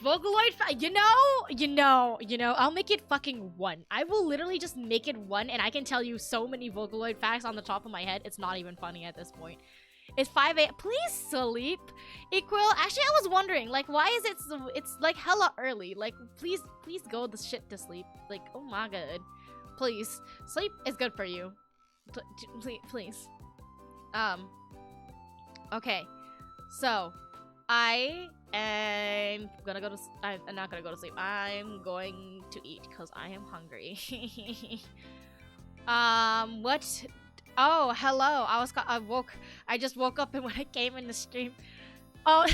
Vocaloid, you know, I'll make it fucking 1. I will literally just make it 1, and I can tell you so many Vocaloid facts on the top of my head. It's not even funny at this point. It's 5 a.m. Please sleep. Equal. Actually, I was wondering, like, why is it so, it's like hella early. Like, please go the shit to sleep. Like, oh my God. Please. Sleep is good for you. Please. Okay. So, I am gonna go to... I'm not gonna go to sleep. I'm going to eat because I am hungry. What? Oh, hello. I just woke up and when I came in the stream. Oh,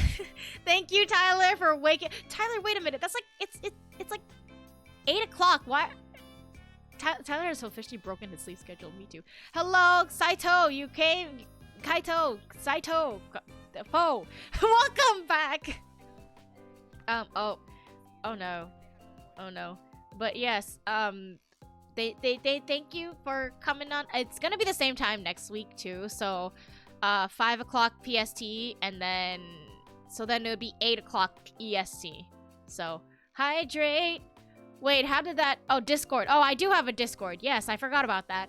thank you, Tyler, for waking... Tyler, wait a minute. That's like... It's like 8 o'clock. Why... Tyler has officially broken his sleep schedule. Me too. Hello, Saito. You came... Kaito. Saito. Fo. Welcome back. Oh no. Oh no. But yes, they thank you for coming on. It's gonna be the same time next week too. So 5 o'clock PST, and then it would be 8 o'clock EST. So hydrate. Wait, how did that? Oh, Discord. Oh, I do have a Discord. Yes, I forgot about that.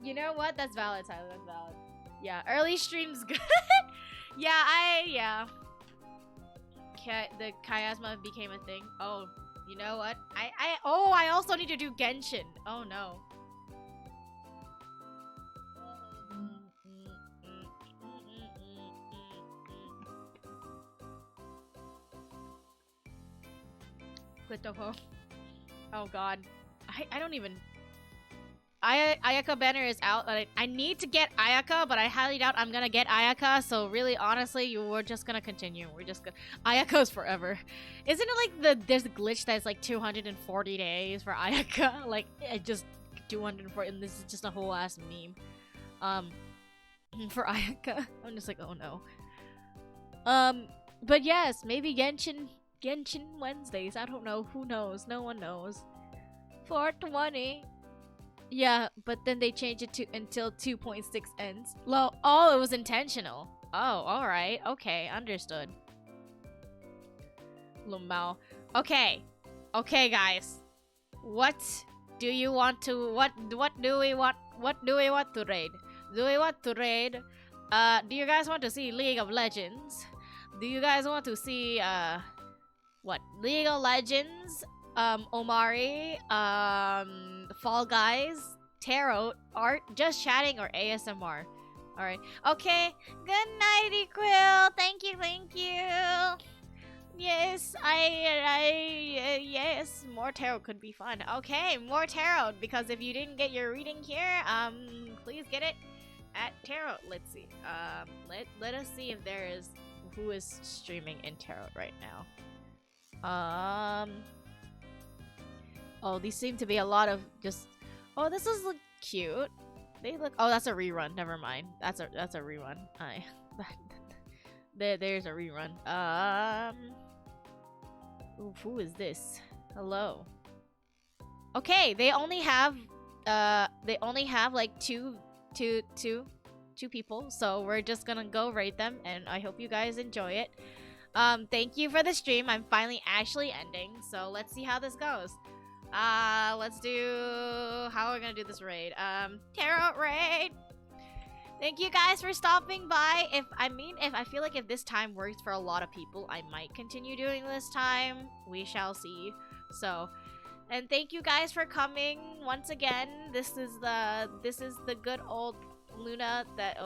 You know what? That's valid, Tyler. That's valid. Yeah, early streams good. Yeah. The chiasma became a thing. Oh, you know what? I also need to do Genshin. Oh no. Quit the phone. Oh god. I don't even. Ayaka banner is out. I need to get Ayaka, but I highly doubt I'm gonna get Ayaka. So really, honestly, we're just gonna continue. We're just gonna Ayaka's forever. Isn't it like there's a glitch that's like 240 days for Ayaka? Like it just 240, and this is just a whole ass meme. For Ayaka, I'm just like, oh no. But yes, maybe Genshin Wednesdays. I don't know. Who knows? No one knows. 420. Yeah, but then they changed it to until 2.6 ends. Oh, it was intentional. Oh, alright. Okay, understood. Lumao. Okay. Okay, guys. What do you want to what do we want to raid? Do we want to raid? Do you guys want to see League of Legends? Do you guys want to see what? League of Legends, Omari, Fall Guys, Tarot, art, just chatting, or ASMR? Alright. Okay. Good night, Equil. Thank you. Yes, yes, more tarot could be fun. Okay, more tarot, because if you didn't get your reading here, please get it at tarot. Let's see. Let us see if there is who is streaming in tarot right now. Oh, these seem to be a lot of just. Oh, this is look cute. They look. Oh, that's a rerun. Never mind. That's a rerun. There's a rerun. Ooh, who is this? Hello. Okay, they only have like two people, so we're just gonna go rate them, and I hope you guys enjoy it. Thank you for the stream. I'm finally actually ending, so let's see how this goes. Let's do how are we gonna do this raid? Tarot raid. Thank you guys for stopping by. If I feel like if this time works for a lot of people, I might continue doing this time. We shall see. So, and thank you guys for coming once again. This is the good old Luna that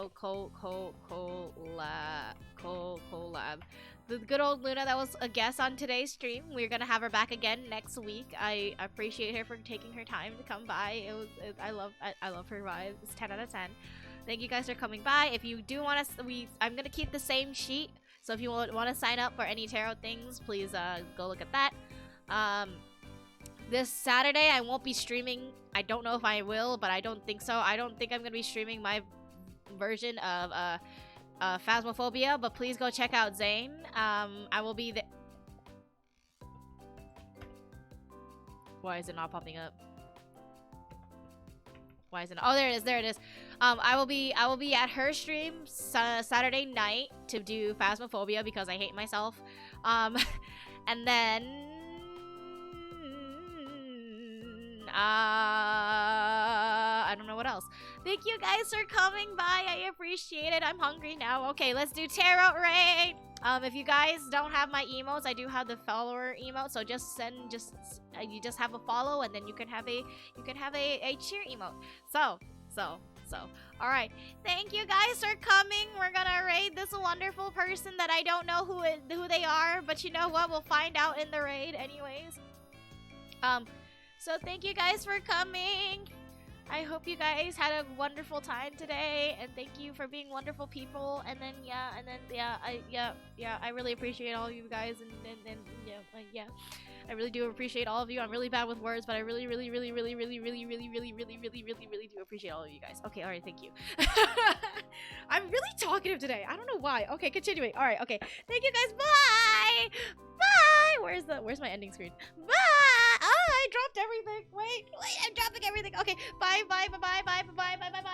collab. The good old Luna that was a guest on today's stream. We're gonna have her back again next week. I appreciate her for taking her time to come by. I love her vibe. It's 10 out of 10. Thank you guys for coming by. If you do want to, I'm gonna keep the same sheet. So if you want to sign up for any tarot things, please go look at that. This Saturday I won't be streaming. I don't know if I will, but I don't think so. I don't think I'm gonna be streaming my version of Phasmophobia, but please go check out Zane. I will be the. Why is it not popping up? Why is it not? Oh, there it is. There it is. I will be at her stream Saturday night to do Phasmophobia because I hate myself. And then I don't know what else. Thank you guys for coming by. I appreciate it. I'm hungry now. Okay, let's do tarot raid. If you guys don't have my emotes, I do have the follower emote. So just you just have a follow, and then you can have a cheer emote. So. All right. Thank you guys for coming. We're gonna raid this wonderful person that I don't know who they are, but you know what? We'll find out in the raid anyways. So thank you guys for coming. I hope you guys had a wonderful time today, and thank you for being wonderful people. And then I really appreciate all of you guys, and I really do appreciate all of you. I'm really bad with words, but I really do appreciate all of you guys. Okay, all right, thank you. I'm really talkative today. I don't know why. Okay, continuing. All right, okay. Thank you guys. Bye. Bye. Where's my ending screen? Bye. I dropped everything. Wait, I'm dropping everything. Okay, bye.